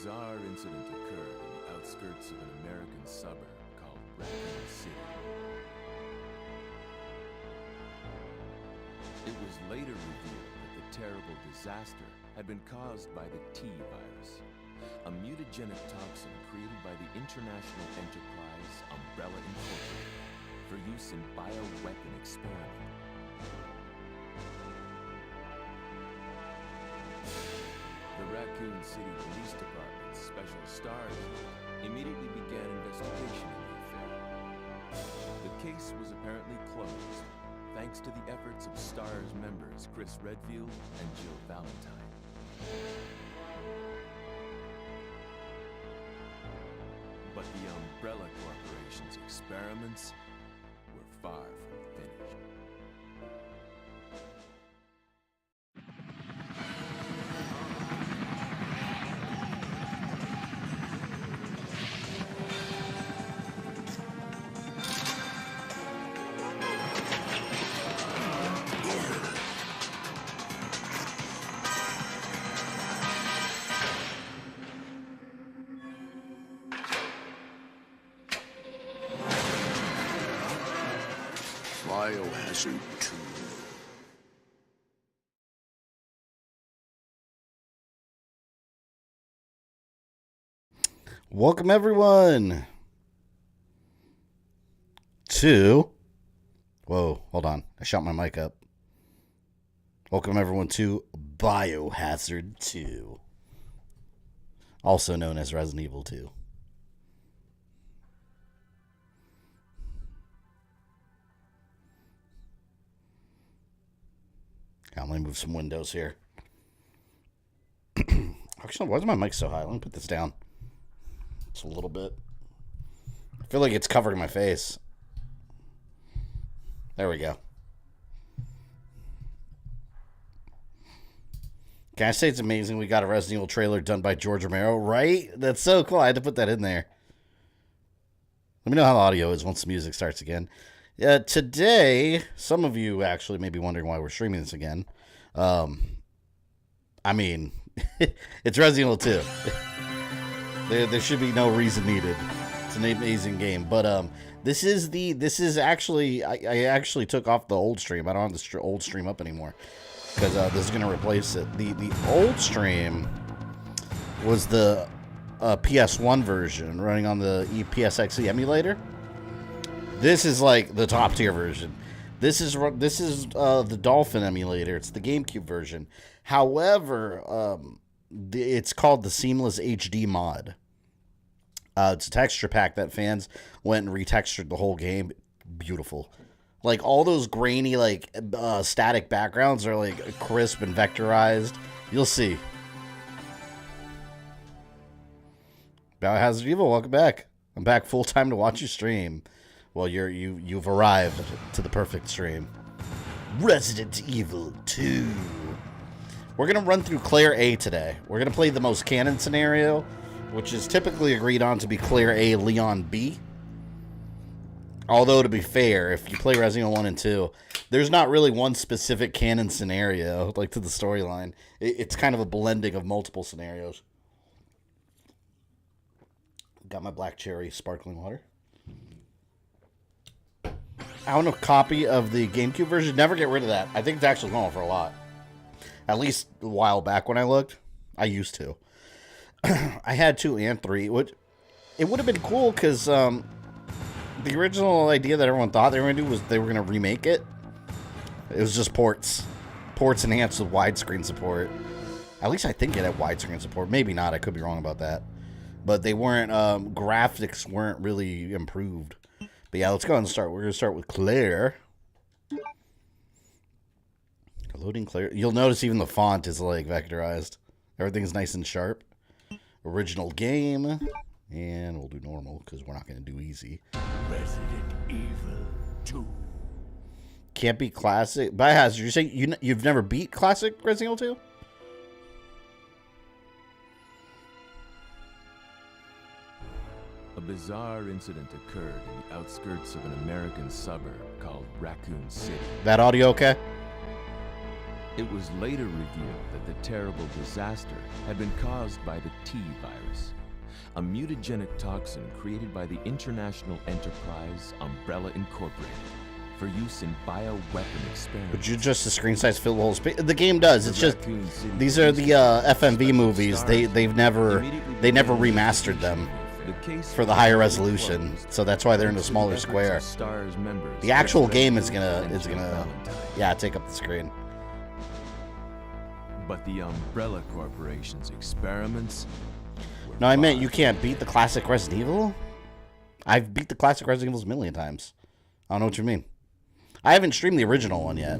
bizarre incident occurred in the outskirts of an American suburb called Raccoon City. It was later revealed that the terrible disaster had been caused by the T virus, a mutagenic toxin created by the international enterprise Umbrella Incorporated for use in bioweapon experiment. The Raccoon City Police Department's Special Stars Unit immediately began investigation in the affair. The case was apparently closed, thanks to the efforts of STARS members Chris Redfield and Jill Valentine. But the Umbrella Corporation's experiments were far from finished. Biohazard 2. Welcome everyone to... Whoa, hold on. I shot my mic up. Welcome everyone to Biohazard 2. Also known as Resident Evil 2. I'm going to move some windows here. Actually, why is my mic so high? Let me put this down. Just a little bit. I feel like it's covering my face. There we go. Can I say it's amazing we got a Resident Evil trailer done by George Romero, right? That's so cool. I had to put that in there. Let me know how the audio is once the music starts again. Today, some of you actually may be wondering why we're streaming this again. I mean, it's Resident Evil 2. There should be no reason needed. It's an amazing game. But this is actually, I actually took off the old stream. I don't have the old stream up anymore because this is going to replace it. The old stream was the PS1 version running on the PSXE emulator. This is like the top tier version. This is the Dolphin emulator. It's the GameCube version. However, it's called the Seamless HD mod. It's a texture pack that fans went and retextured the whole game. Beautiful. Like all those grainy like static backgrounds are like crisp and vectorized. You'll see. Biohazard Evil, welcome back. I'm back full time to watch you stream. Well, you've arrived to the perfect stream. Resident Evil 2. We're gonna run through Claire A today. We're gonna play the most canon scenario, which is typically agreed on to be Claire A, Leon B. Although to be fair, if you play Resident Evil 1 and 2, there's not really one specific canon scenario like to the storyline. It's kind of a blending of multiple scenarios. Got my black cherry sparkling water. I own a copy of the GameCube version. Never get rid of that. I think it's actually going for a lot. At least a while back when I looked. I used to. I had 2 and 3. It would have been cool because the original idea that everyone thought they were going to do was they were going to remake it. It was just ports. Ports enhanced with widescreen support. At least I think it had widescreen support. Maybe not. I could be wrong about that. But they weren't, graphics weren't really improved. But yeah, let's go ahead and start. We're going to start with Claire. Loading Claire. You'll notice even the font is like vectorized. Everything's nice and sharp. Original game. And we'll do normal because we're not going to do easy. Resident Evil 2. Can't beat classic. Biohazard, you say you've never beat classic Resident Evil 2? A bizarre incident occurred in the outskirts of an American suburb called Raccoon City. That audio okay? It was later revealed that the terrible disaster had been caused by the T virus, a mutagenic toxin created by the international enterprise Umbrella Incorporated for use in bioweapon experiments. Would you just the screen size fill the whole space? The game does. It's just these are the FMV movies. They never remastered them for the higher resolution, so that's why they're in a smaller square. The actual game is gonna take up the screen. But the Umbrella Corporation's experiments. No, I meant you can't beat the classic Resident Evil. I've beat the classic Resident Evils a million times. I don't know what you mean. I haven't streamed the original one yet.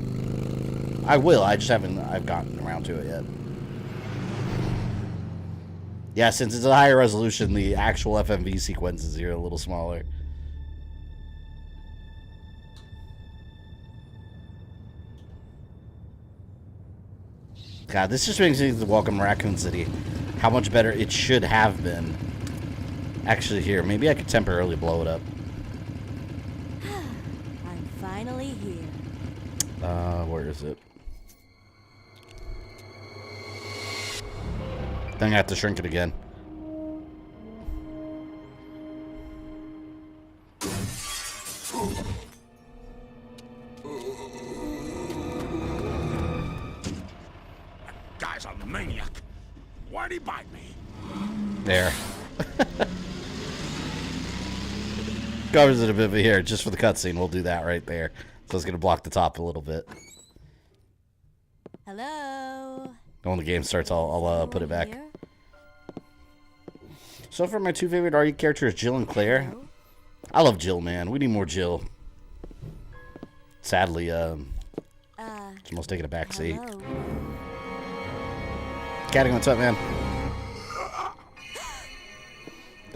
I will. I just haven't. I've gotten around to it yet. Yeah, since it's a higher resolution, the actual FMV sequences here are a little smaller. God, this just makes me think of Welcome to Raccoon City. How much better it should have been. Actually, here, maybe I could temporarily blow it up. I'm finally here. Where is it? Then I have to shrink it again. Guy's a maniac. Why'd he bite me? There. Covers it a bit here, just for the cutscene. We'll do that right there. So it's going to block the top a little bit. Hello. When the game starts, I'll put it back. Here? So far, my two favorite RE characters, Jill and Claire. Hello? I love Jill, man. We need more Jill. Sadly, she's almost taking a back seat. Hello. Catty, what's up, man?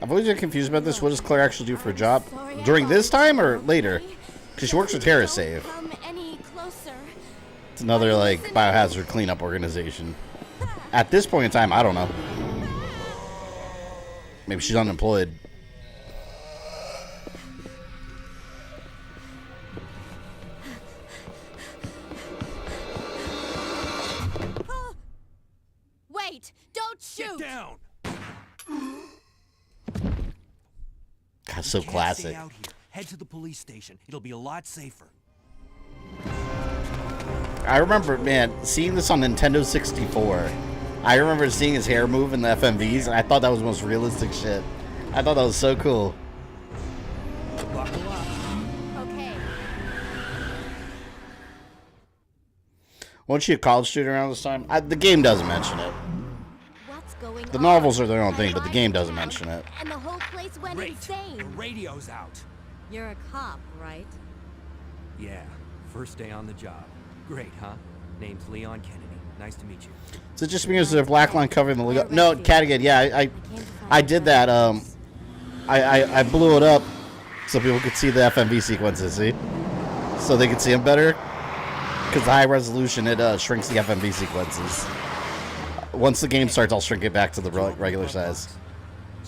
I've always been confused about this. What does Claire actually do for a job? During this time or later? Because she works with TerraSave. Come any closer. It's another, like, biohazard cleanup organization. At this point in time, I don't know. Maybe she's unemployed. Wait! Don't shoot! Get down. God, so Can't classic. Stay out here. Head to the police station. It'll be a lot safer. I remember, man, seeing this on Nintendo 64. I remember seeing his hair move in the FMVs, and I thought that was the most realistic shit. I thought that was so cool. Buckle up. Okay. Wasn't she a college student around this time? The game doesn't mention it. What's going on? The novels are their own thing, but the game doesn't mention it. And the whole place went Great. insane. The radio's out. You're a cop, right? Yeah. First day on the job. Great, huh? Name's Leon Kennedy. Nice to meet you. Is it just because there's a black line covering the logo? No, Cattigan, yeah, I did that. I blew it up so people could see the FMV sequences, see? So they could see them better. Because the high resolution, it shrinks the FMV sequences. Once the game starts, I'll shrink it back to the regular size.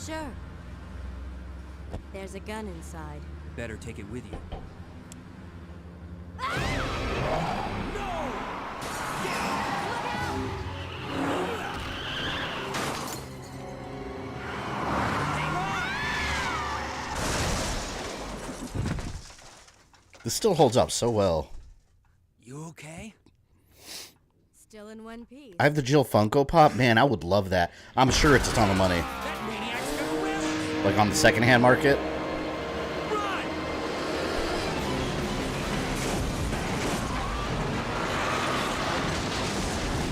Sure. There's a gun inside. Better take it with you. This still holds up so well. You okay? Still in one piece. I have the Jill Funko Pop. Man, I would love that. I'm sure it's a ton of money. That maniac's gonna win. Like on the secondhand market. Run!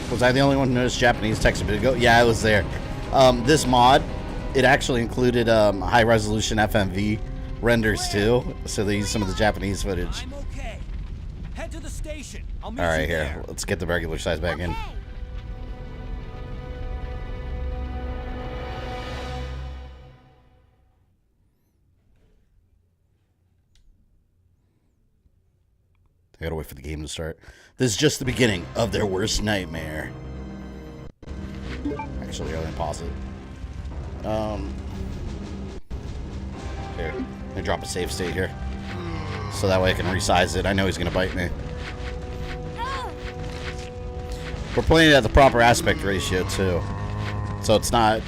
Was I the only one who noticed Japanese text a bit ago? Yeah, I was there. This mod, it actually included high resolution FMV renders too, so they used some of the Japanese footage. I'm okay. Head to the station. I'll meet All right, you here, there. let's get the regular size back in. Okay. I gotta wait for the game to start. This is just the beginning of their worst nightmare. Actually, I'm gonna pause it. Here, let me drop a save state here, so that way I can resize it. I know he's gonna bite me. We're playing it at the proper aspect ratio too, so it's not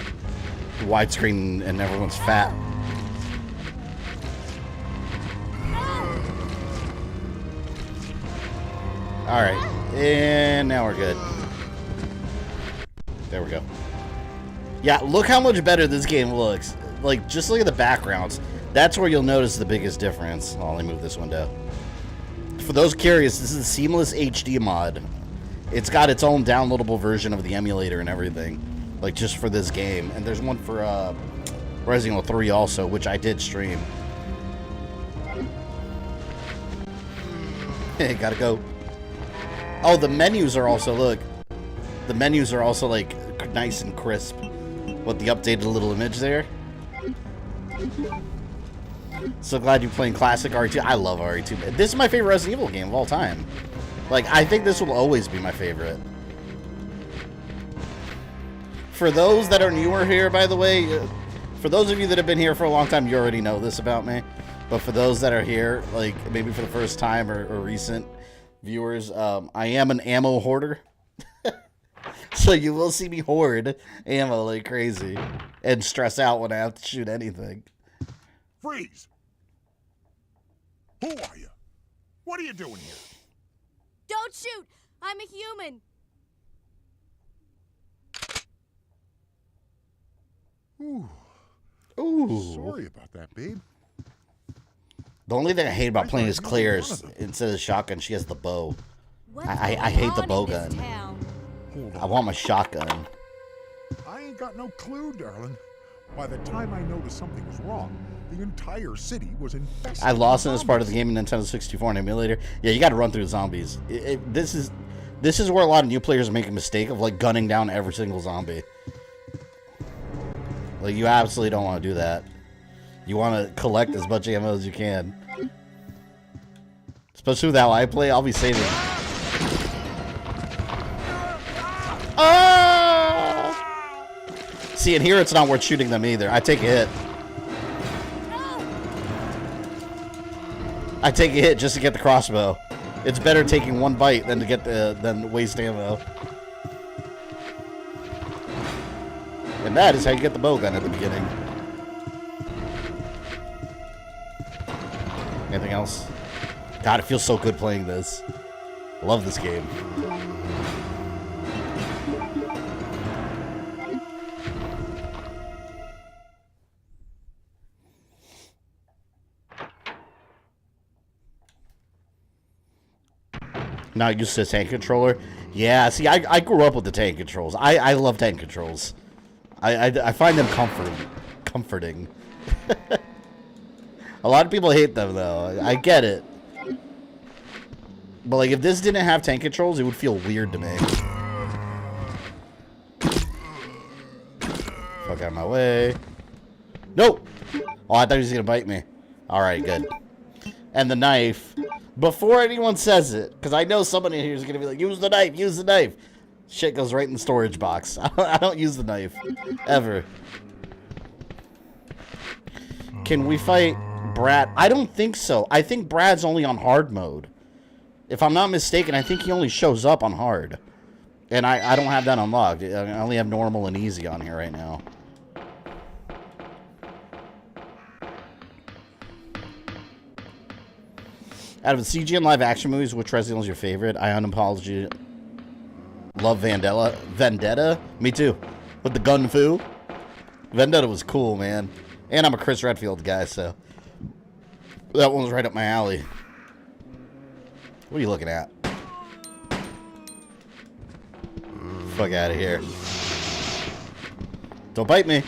widescreen and everyone's fat. Alright, and now we're good. There we go. Yeah, look how much better this game looks. Like, just look at the backgrounds. That's where you'll notice the biggest difference. Oh, let me move this window. For those curious, this is a Seamless HD mod. It's got its own downloadable version of the emulator and everything. Like, just for this game. And there's one for Resident Evil 3 also, which I did stream. Hey, gotta go. Oh, the menus are also, look. The menus are also, like, nice and crisp. With the updated little image there. So glad you're playing classic RE2. I love RE2. This is my favorite Resident Evil game of all time. Like, I think this will always be my favorite. For those that are newer here, by the way, for those of you that have been here for a long time, you already know this about me. But for those that are here, like, maybe for the first time or recent viewers, I am an ammo hoarder. So you will see me hoard ammo like crazy and stress out when I have to shoot anything. Freeze! Who are you? What are you doing here? Don't shoot! I'm a human! Ooh. Sorry about that, babe. The only thing I hate about playing as Claire is instead of the shotgun, she has the bow. I hate the bow gun. I want my shotgun. I ain't got no clue, darling. By the time I noticed something was wrong, the entire city was infested. I lost in this part of the game in Nintendo 64 and emulator. Yeah, you got to run through zombies. This is where a lot of new players make a mistake of like gunning down every single zombie. Like, you absolutely don't want to do that. You want to collect as much ammo as you can. Especially with how I play, I'll be saving. Ah! See, and here it's not worth shooting them either. I take a hit. I take a hit just to get the crossbow. It's better taking one bite than to get than waste ammo. And that is how you get the bowgun at the beginning. Anything else? God, it feels so good playing this. I love this game. Not used to a tank controller. Yeah, see, I grew up with the tank controls. I love tank controls. I find them comforting. A lot of people hate them, though. I get it. But, like, if this didn't have tank controls, it would feel weird to me. Fuck out of my way. Nope! Oh, I thought he was going to bite me. Alright, good. And the knife. Before anyone says it, because I know somebody here is going to be like, use the knife, use the knife. Shit goes right in the storage box. I don't use the knife. Ever. Can we fight Brad? I don't think so. I think Brad's only on hard mode. If I'm not mistaken, I think he only shows up on hard. And I don't have that unlocked. I only have normal and easy on here right now. Out of the CG and live action movies, which Resident Evil is your favorite? I unapologetically love Vendetta. Me too. With the gun fu. Vendetta was cool, man. And I'm a Chris Redfield guy, so that one was right up my alley. What are you looking at? Fuck out of here. Don't bite me.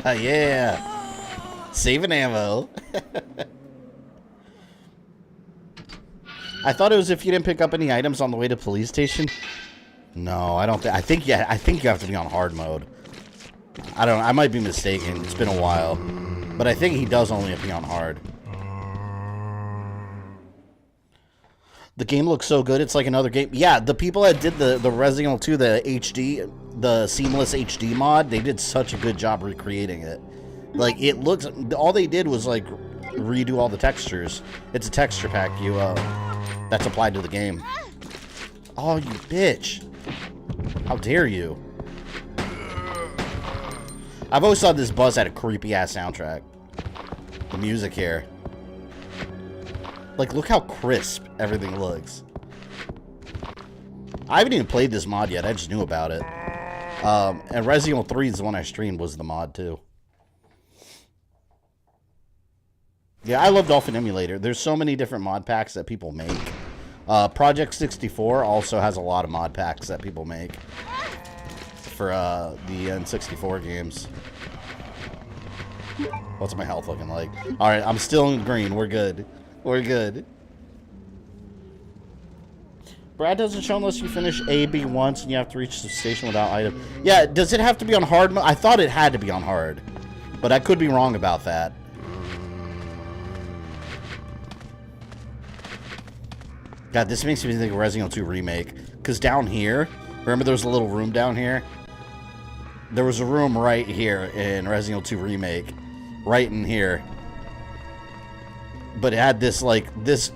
Yeah. Saving ammo. I thought it was if you didn't pick up any items on the way to police station. No, I don't think. I think you have to be on hard mode. I don't. I might be mistaken. It's been a while, but I think he does only be on hard. The game looks so good. It's like another game. Yeah, the people that did the Resident Evil 2, the HD, the Seamless HD mod, they did such a good job recreating it. Like, it looks. All they did was like redo all the textures. It's a texture pack that's applied to the game. Oh, you bitch! How dare you? I've always thought this bus had a creepy ass soundtrack. The music here. Like, look how crisp everything looks. I haven't even played this mod yet. I just knew about it. And Resident Evil 3 is the one I streamed, was the mod too. Yeah, I love Dolphin Emulator. There's so many different mod packs that people make. Project 64 also has a lot of mod packs that people make for the N64 games. What's my health looking like? Alright, I'm still in green. We're good. We're good. Brad doesn't show unless you finish A, B once and you have to reach the station without item. Yeah, does it have to be on hard mode? I thought it had to be on hard. But I could be wrong about that. God, this makes me think of Resident Evil 2 Remake. Because down here, remember there was a little room down here? There was a room right here in Resident Evil 2 Remake. Right in here. But it had this, like, this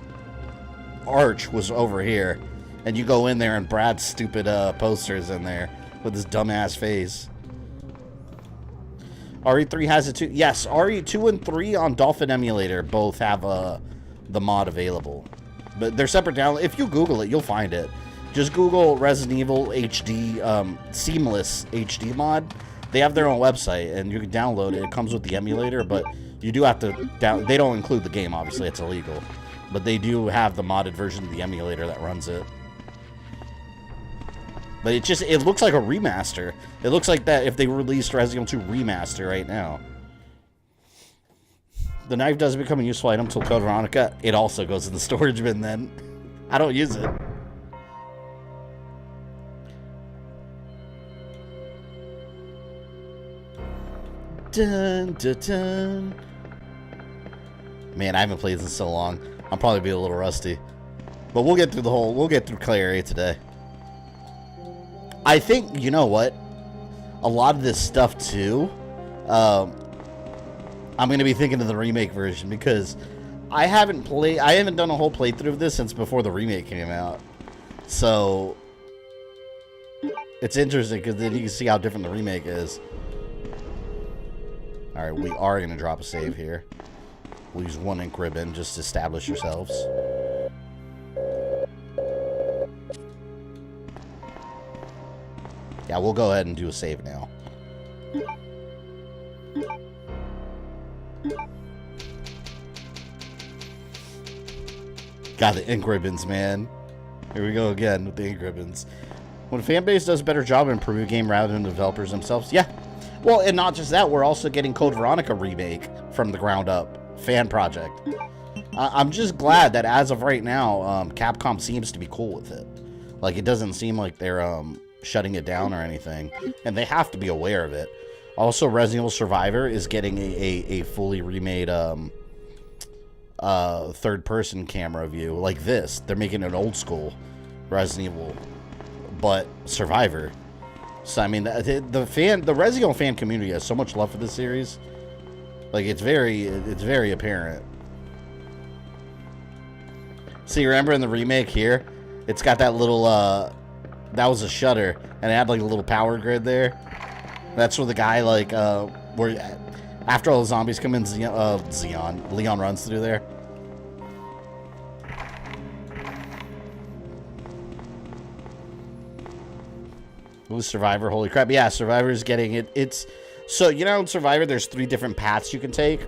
arch was over here. And you go in there and Brad's stupid poster is in there. With his dumbass face. RE3 has it too. Yes, RE2 and 3 on Dolphin Emulator both have the mod available. But they're separate downloads. If you Google it, you'll find it. Just Google Resident Evil HD Seamless HD mod. They have their own website, and you can download it. It comes with the emulator, but you do have to they don't include the game, obviously. It's illegal. But they do have the modded version of the emulator that runs it. But it looks like a remaster. It looks like that if they released Resident Evil 2 Remaster right now. The knife doesn't become a useful item until Code Veronica. It also goes in the storage bin then. I don't use it. Dun, dun, dun. Man, I haven't played this in so long. I'll probably be a little rusty. But we'll get through Clay Area today. I think, you know what? A lot of this stuff too, I'm going to be thinking of the remake version because I haven't done a whole playthrough of this since before the remake came out. So it's interesting because then you can see how different the remake is. Alright, we are going to drop a save here. We'll use one ink ribbon just to establish yourselves. Yeah, we'll go ahead and do a save now. Got the ink ribbons, man. Here we go again with the ink ribbons. When a fan base does a better job of improving a game rather than the developers themselves, yeah. Well, and not just that, we're also getting Code Veronica remake from the ground up. Fan project. I'm just glad that as of right now, Capcom seems to be cool with it. Like, it doesn't seem like they're shutting it down or anything. And they have to be aware of it. Also, Resident Evil Survivor is getting a fully remade third-person camera view like this. They're making an old school Resident Evil, but Survivor. So I mean, the Resident Evil fan community has so much love for this series. Like it's very apparent. See, remember in the remake here, it's got that little that was a shutter, and it had like a little power grid there. That's where the guy like where after all the zombies come in, Leon runs through there. Ooh, Survivor, holy crap. Yeah, Survivor is getting it. It's so, you know, in Survivor there's 3 different paths you can take.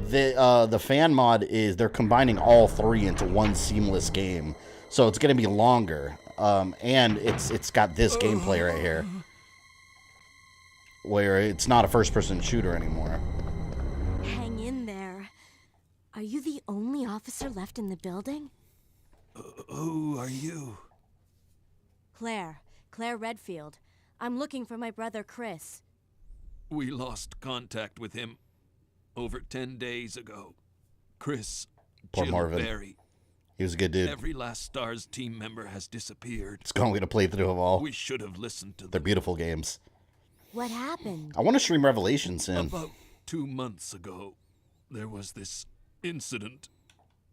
The fan mod is they're combining all 3 into one seamless game. So it's going to be longer. And it's got this gameplay right here. Where it's not a first-person shooter anymore. Hang in there. Are you the only officer left in the building? Who are you? Claire Redfield. I'm looking for my brother Chris. We lost contact with him over 10 days ago. Chris, Poor Jill Marvin. Berry. He was a good dude. Every last STARS team member has disappeared. It's going to play through them all. We should have listened to them. They're beautiful games. What happened? I want to stream Revelation soon. About 2 months ago, there was this incident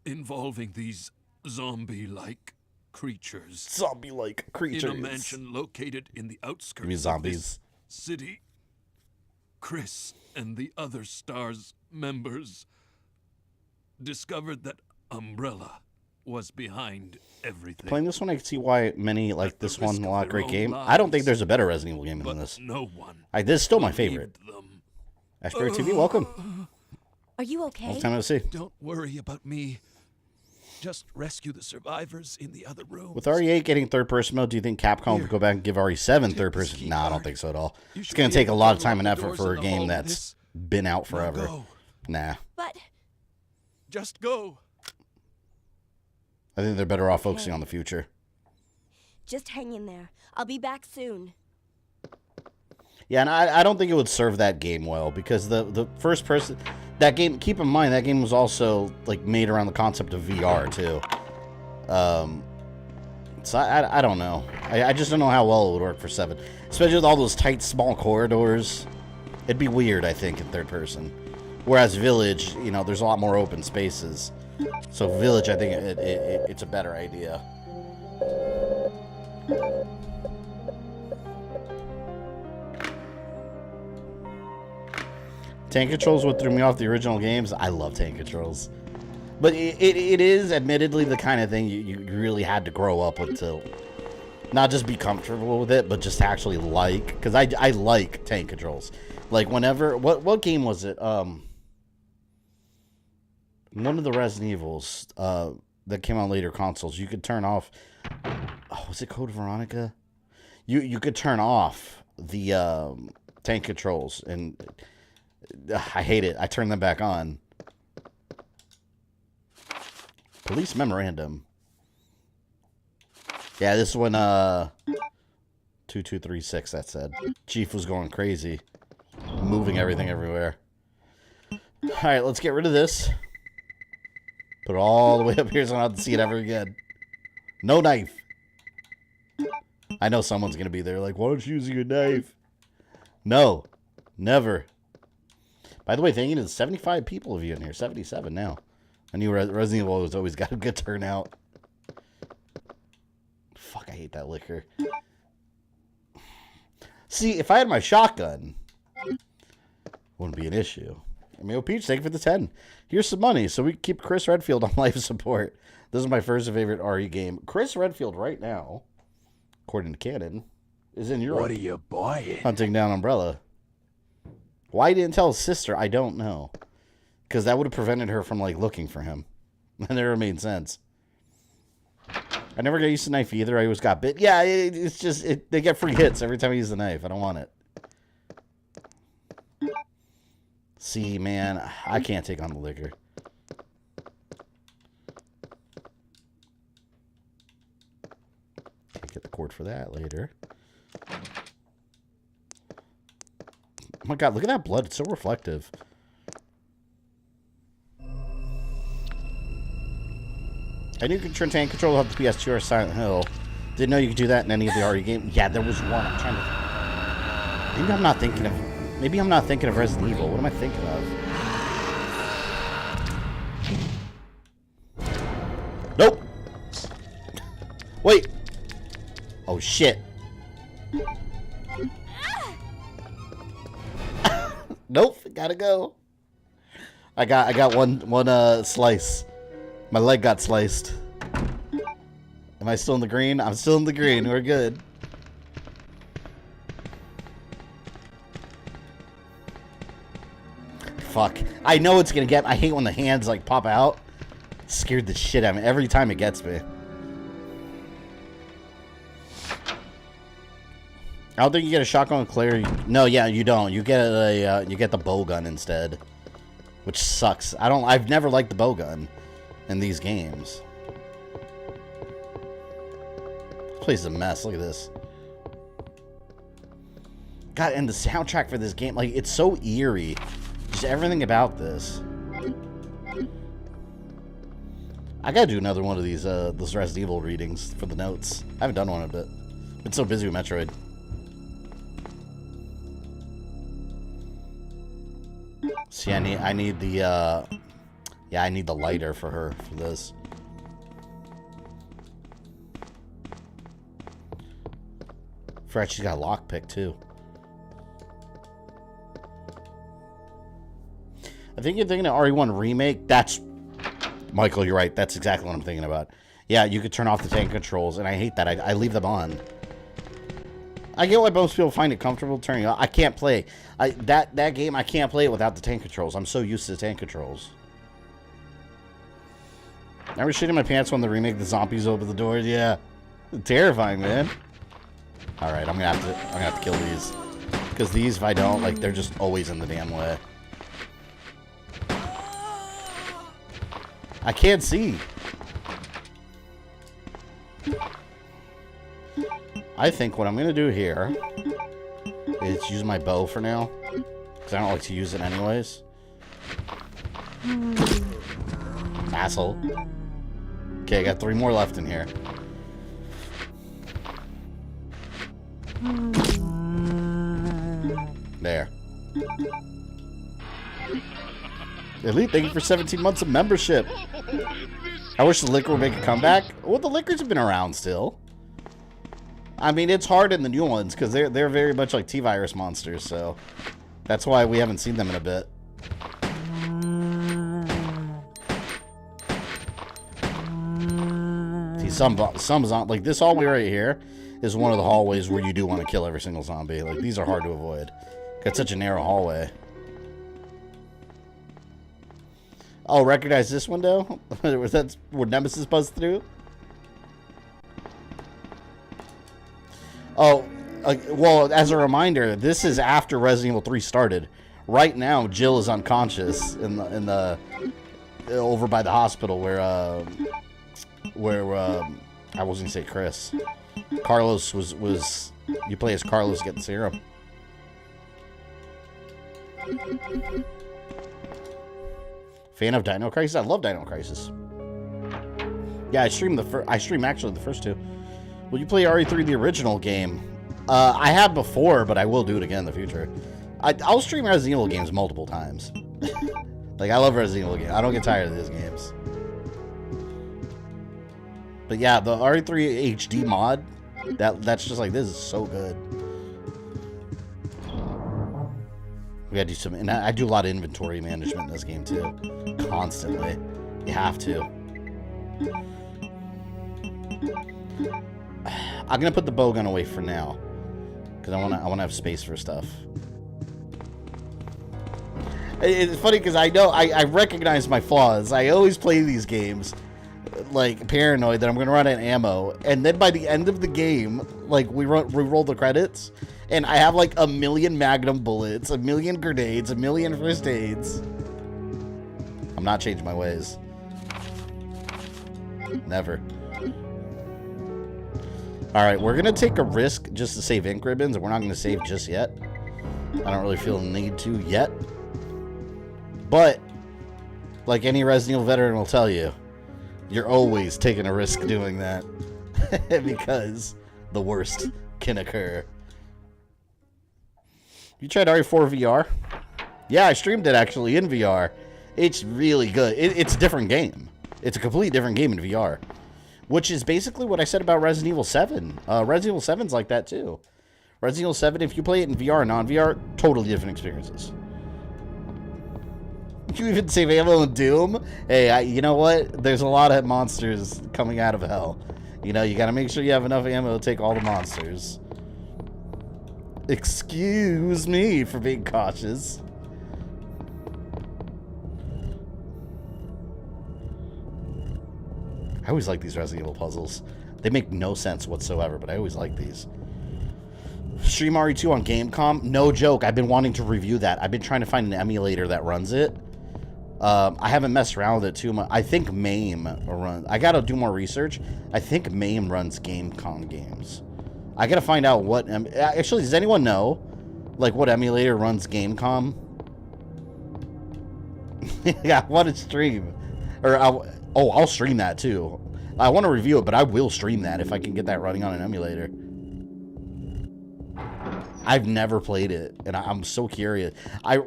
involving these zombie-like creatures. Zombie-like creatures. In a mansion located in the outskirts Give me of zombies. this city. Chris and the other STARS members discovered that Umbrella was behind everything. Playing this one, I can see why many like At the this one risk a of lot their great own game. I don't think lives. there's a better Resident Evil game But than this. no one This is still my favorite. believed them. Ashbury TV, welcome. Are you okay? Long time no see. Don't worry about me. Just rescue the survivors in the other room. With RE8 getting third-person mode, do you think Capcom Here. would go back and give RE7 Take third-person? this key Nah, I don't card. think so at all. You It's should going be to take a able lot to of time and unlock the effort doors for in a the hall game with that's this. been out Now forever. go. Nah. But Just go. I think they're better off focusing Okay. on the future. just hang in there. I'll be back soon. Yeah, and I don't think it would serve that game well because the first person that game. Keep in mind that game was also like made around the concept of VR too. So I don't know. I just don't know how well it would work for 7, especially with all those tight small corridors. It'd be weird, I think, in third person. Whereas Village, you know, there's a lot more open spaces. So Village, I think it's a better idea. Tank controls what threw me off the original games. I love tank controls. But it is admittedly the kind of thing you really had to grow up with to not just be comfortable with it, but just actually like. Because I like tank controls. Like whenever... What game was it? One of the Resident Evils that came on later consoles, you could turn off... Oh, was it Code Veronica? You could turn off the tank controls, and I hate it. I turn them back on. Police memorandum. Yeah, this one 2236 that said. Chief was going crazy. Moving everything everywhere. Alright, let's get rid of this. Put it all the way up here so I don't have to see it ever again. No knife. I know someone's going to be there like, why don't you use your knife? No. Never. By the way, thank you to the 75 people of you in here. 77 now. I knew Resident Evil has always got a good turnout. Fuck, I hate that liquor. See, if I had my shotgun, wouldn't be an issue. I mean, Peach, thank you for the 10. Here's some money so we can keep Chris Redfield on life support. This is my first and favorite RE game. Chris Redfield right now, according to canon, is in Europe. What are you buying? Hunting down Umbrella. Why he didn't tell his sister, I don't know. Because that would have prevented her from, like, looking for him. That never made sense. I never got used to the knife either. I always got bit. Yeah, it's just, they get free hits every time I use the knife. I don't want it. See, man, I can't take on the liquor. Can't get the cord for that later. Oh my god, look at that blood. It's so reflective. I knew you could turn tank control off the PS2 or Silent Hill. Didn't know you could do that in any of the RE games. Yeah, there was one. I'm trying to... Maybe I'm not thinking of... Maybe I'm not thinking of Resident Evil. What am I thinking of? Nope. Wait. Oh, shit. Nope. Gotta go. I got one slice. My leg got sliced. Am I still in the green? I'm still in the green. We're good. Fuck. I know it's gonna get... I hate when the hands, like, pop out. It scared the shit out of me every time it gets me. I don't think you get a shotgun with Claire. No, yeah, you don't. You get a you get the bow gun instead, which sucks. I've never liked the bow gun in these games. This place is a mess. Look at this. God, and the soundtrack for this game, like, it's so eerie. Just everything about this. I gotta do another one of these those Resident Evil readings for the notes. I haven't done one in a bit. Been so busy with Metroid. See, I need the yeah, I need the lighter for her for this. Fred, she's got a lockpick too. I think you're thinking of RE1 Remake. That's... Michael, you're right. That's exactly what I'm thinking about. Yeah, you could turn off the tank controls, and I hate that. I leave them on. I get why most people find it comfortable turning off. I can't play. That game, I can't play it without the tank controls. I'm so used to the tank controls. I was shitting my pants when the remake the zombies open the doors. Yeah. Terrifying, man. Alright, I'm gonna have to kill these. Because these, if I don't, like, they're just always in the damn way. I can't see. I think what I'm gonna do here is use my bow for now. Because I don't like to use it anyways. Asshole. Okay, I got 3 more left in here. There. Elite, thank you for 17 months of membership. I wish the liquor would make a comeback. Well, the liquors have been around still. I mean, it's hard in the new ones because they're very much like T-virus monsters, so that's why we haven't seen them in a bit. See, some like this hallway right here is one of the hallways where you do want to kill every single zombie. Like, these are hard to avoid. Got such a narrow hallway. Oh, recognize this window? That's where Nemesis buzzed through? Oh, well, as a reminder, this is after Resident Evil 3 started. Right now, Jill is unconscious in the over by the hospital where I was gonna say Chris. Carlos was you play as Carlos to get the serum. Fan of Dino Crisis? I love Dino Crisis. Yeah, I stream actually the first 2. Will you play RE3 the original game? I have before, but I will do it again in the future. I'll stream Resident Evil games multiple times. Like, I love Resident Evil games. I don't get tired of these games. But yeah, the RE3 HD mod, that's just like, this is so good. We gotta do some, and I do a lot of inventory management in this game too. Constantly. You have to. I'm gonna put the bowgun away for now. Because I wanna have space for stuff. It's funny because I recognize my flaws. I always play these games like paranoid that I'm gonna run out of ammo, and then by the end of the game, like we roll the credits, and I have like 1,000,000 Magnum bullets, 1,000,000 grenades, 1,000,000 first aids. I'm not changing my ways. Never. Alright, we're gonna take a risk just to save ink ribbons, and we're not gonna save just yet. I don't really feel the need to yet. But, like any Resident Evil veteran will tell you, you're always taking a risk doing that. Because the worst can occur. You tried RE4 VR? Yeah, I streamed it actually in VR. It's really good. It's a different game. It's a completely different game in VR. Which is basically what I said about Resident Evil 7. Resident Evil 7's like that too. Resident Evil 7, if you play it in VR and non-VR, totally different experiences. You even save ammo in Doom? Hey, you know what? There's a lot of monsters coming out of hell. You know, you gotta make sure you have enough ammo to take all the monsters. Excuse me for being cautious. I always like these Resident Evil puzzles. They make no sense whatsoever, but I always like these. Stream RE2 on Gamecom? No joke. I've been wanting to review that. I've been trying to find an emulator that runs it. I haven't messed around with it too much. I think MAME runs. I gotta do more research. I think MAME runs Gamecom games. I gotta find out what. Actually, does anyone know, like, what emulator runs Gamecom? Yeah, I want to stream, or I'll stream that too. I want to review it, but I will stream that if I can get that running on an emulator. I've never played it, and I'm so curious.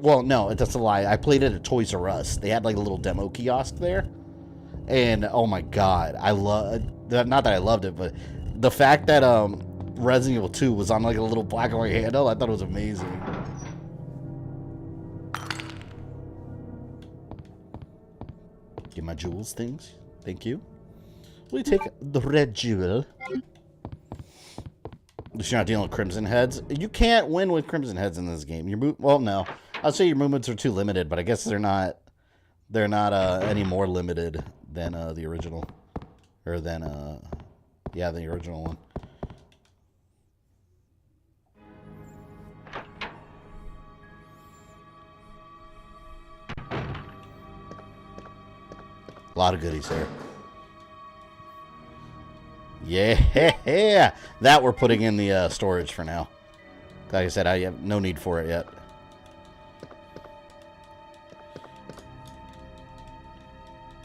Well, no, that's a lie. I played it at Toys R Us. They had like a little demo kiosk there, and oh my god, I love. Not that I loved it, but the fact that Resident Evil 2 was on like a little black and white handle, I thought it was amazing. Get my jewels things. Thank you. We take the red jewel. You're not dealing with Crimson Heads. You can't win with Crimson Heads in this game. Well, no. I'd say your movements are too limited, but I guess they're not any more limited than the original. Or than, yeah, the original one. A lot of goodies there. Yeah, that we're putting in the storage for now. Like I said, I have no need for it yet.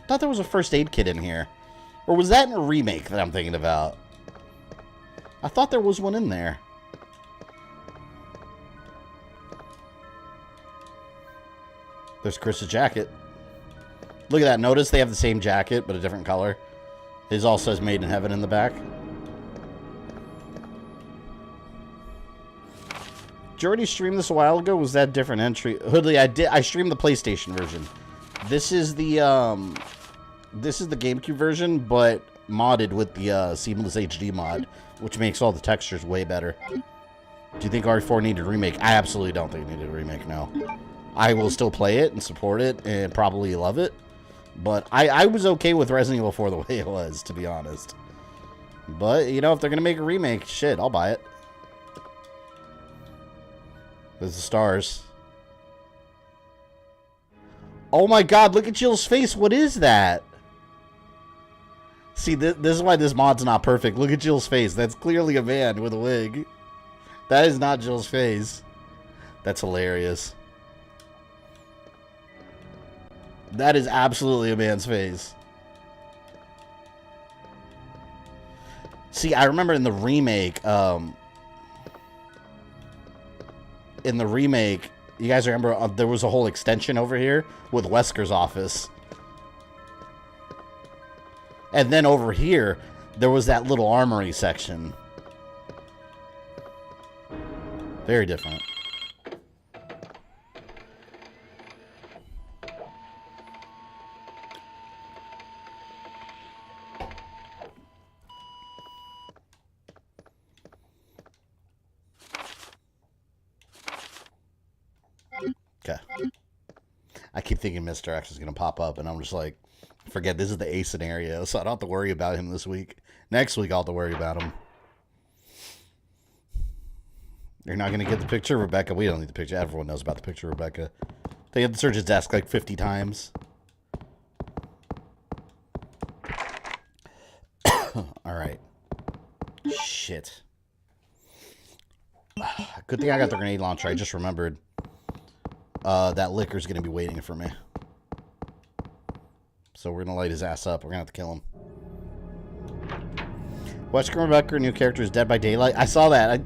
Thought there was a first aid kit in here. Or was that in a remake that I'm thinking about? I thought there was one in there. There's Chris's jacket. Look at that. Notice they have the same jacket, but a different color. His all says Made in Heaven in the back. Did you already stream this a while ago? Was that a different entry? Hoodley, I did. I streamed the PlayStation version. This is the GameCube version, but modded with the Seamless HD mod, which makes all the textures way better. Do you think RE4 needed a remake? I absolutely don't think it needed a remake, no. I will still play it and support it and probably love it. But I was okay with Resident Evil 4 the way it was, to be honest. But, you know, if they're going to make a remake, shit, I'll buy it. There's the stars. Oh my god, look at Jill's face. What is that? See, this is why this mod's not perfect. Look at Jill's face. That's clearly a man with a wig. That is not Jill's face. That's hilarious. That is absolutely a man's face. See, I remember in the remake, you guys remember there was a whole extension over here with Wesker's office. And then over here, there was that little armory section. Very different. Okay. I keep thinking Mr. X is going to pop up, and I'm just like, forget, this is the A scenario, so I don't have to worry about him this week. Next week, I'll have to worry about him. You're not going to get the picture of Rebecca? We don't need the picture. Everyone knows about the picture of Rebecca. They had to search his desk like 50 times. Alright. Shit. Good thing I got the grenade launcher. I just remembered. That liquor's going to be waiting for me. So we're going to light his ass up. We're going to have to kill him. Wesker Rebecca, her new character is Dead by Daylight. I saw that.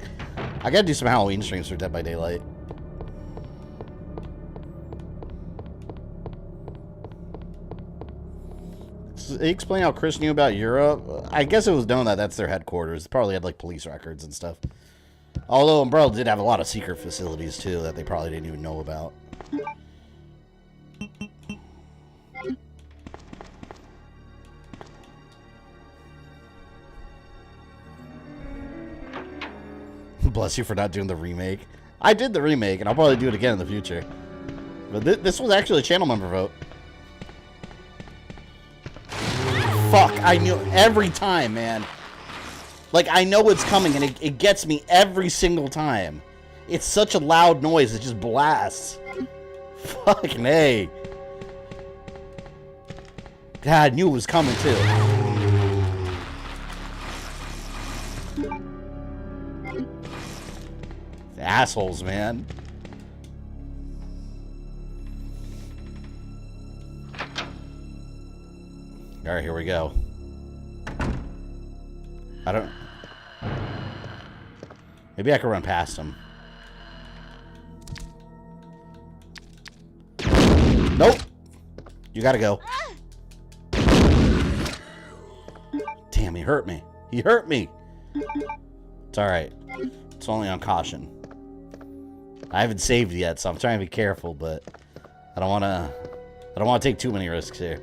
I got to do some Halloween streams for Dead by Daylight. Explain how Chris knew about Europe. I guess it was known that that's their headquarters. They probably had like police records and stuff. Although Umbrella did have a lot of secret facilities too that they probably didn't even know about. Bless you for not doing the remake. I did the remake, and I'll probably do it again in the future. But this was actually a channel member vote. Fuck, I knew every time, man. Like, I know it's coming, and it gets me every single time. It's such a loud noise, it just blasts. Fucking A. God, I knew it was coming, too. Assholes, man. Alright, here we go. I don't... Maybe I could run past him. Nope! You gotta go. Damn, he hurt me. He hurt me! It's alright. It's only on caution. I haven't saved yet, so I'm trying to be careful, but I don't want to take too many risks here.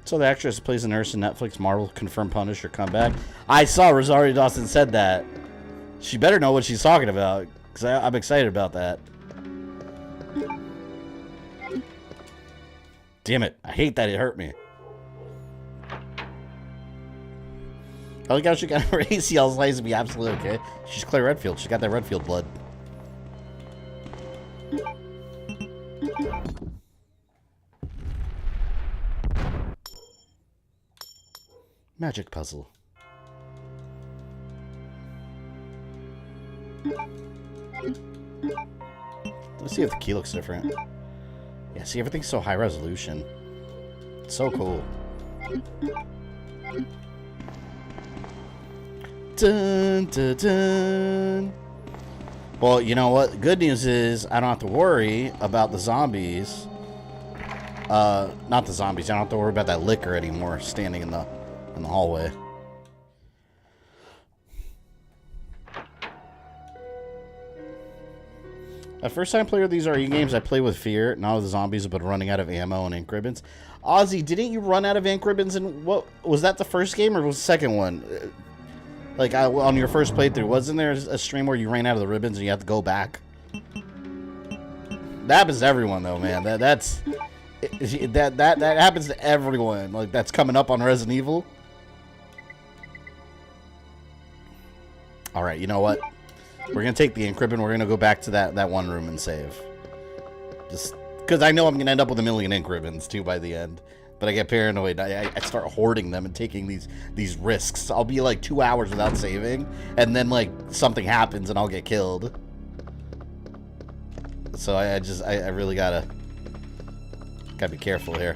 So the actress who plays a nurse in Netflix Marvel confirmed Punisher comeback. I saw Rosario Dawson said that. She better know what she's talking about, because I'm excited about that. Damn it. I hate that it hurt me. I like how she got her ACL slice to be absolutely okay. She's Claire Redfield. She's got that Redfield blood. Magic puzzle. Let's see if the key looks different. Yeah, see, everything's so high resolution. It's so cool. Dun, dun, dun. Well, you know what? Good news is I don't have to worry about the zombies. Not the zombies. I don't have to worry about that liquor anymore standing in the hallway. The first time player of these RE games, I play with fear, not with the zombies, but running out of ammo and ink ribbons. Ozzy, didn't you run out of ink ribbons? And what was that? The first game or was the second one? Like on your first playthrough, wasn't there a stream where you ran out of the ribbons and you have to go back? That happens to everyone, though, man. That happens to everyone. Like that's coming up on Resident Evil. All right, you know what? We're gonna take the ink ribbon. We're gonna go back to that one room and save. Just because I know I'm gonna end up with 1,000,000 ink ribbons too by the end. But I get paranoid. I start hoarding them and taking these risks. I'll be like 2 hours without saving, and then like something happens and I'll get killed. So I really gotta be careful here.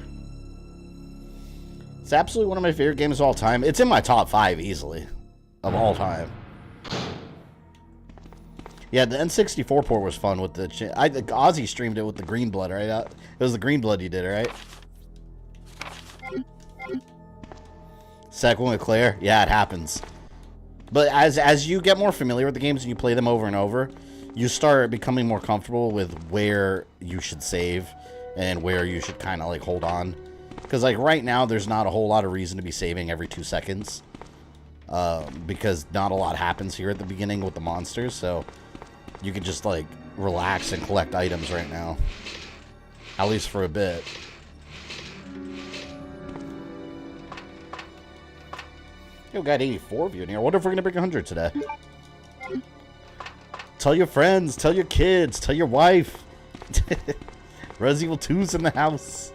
It's absolutely one of my favorite games of all time. It's in my top 5 easily of all time. Yeah, the N64 port was fun with the... Ozzy streamed it with the green blood, right? It was the green blood you did, right? Second one with Claire? Yeah, it happens. But as you get more familiar with the games and you play them over and over, you start becoming more comfortable with where you should save and where you should kind of like hold on. Because like right now, there's not a whole lot of reason to be saving every 2 seconds. Because not a lot happens here at the beginning with the monsters, so... You can just, like, relax and collect items right now. At least for a bit. Yo, got 84 of you in here. I wonder if we're going to break 100 today. Tell your friends. Tell your kids. Tell your wife. Resident Evil 2's in the house.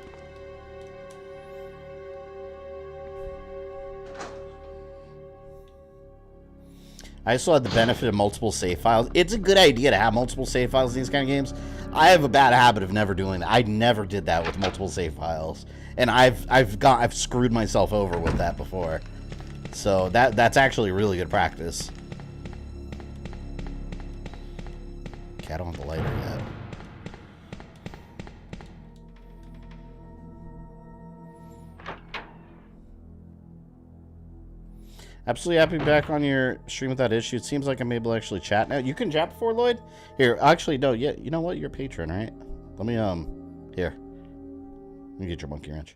I also had the benefit of multiple save files. It's a good idea to have multiple save files in these kind of games. I have a bad habit of never doing that. I never did that with multiple save files, and I've screwed myself over with that before. So that's actually really good practice. Okay, I don't have the lighter yet. Absolutely happy to be back on your stream without issue. It seems like I'm able to actually chat now. You can chat before, Lloyd? Here, actually, no. Yeah, you know what? You're a patron, right? Let me, here. Let me get your monkey wrench.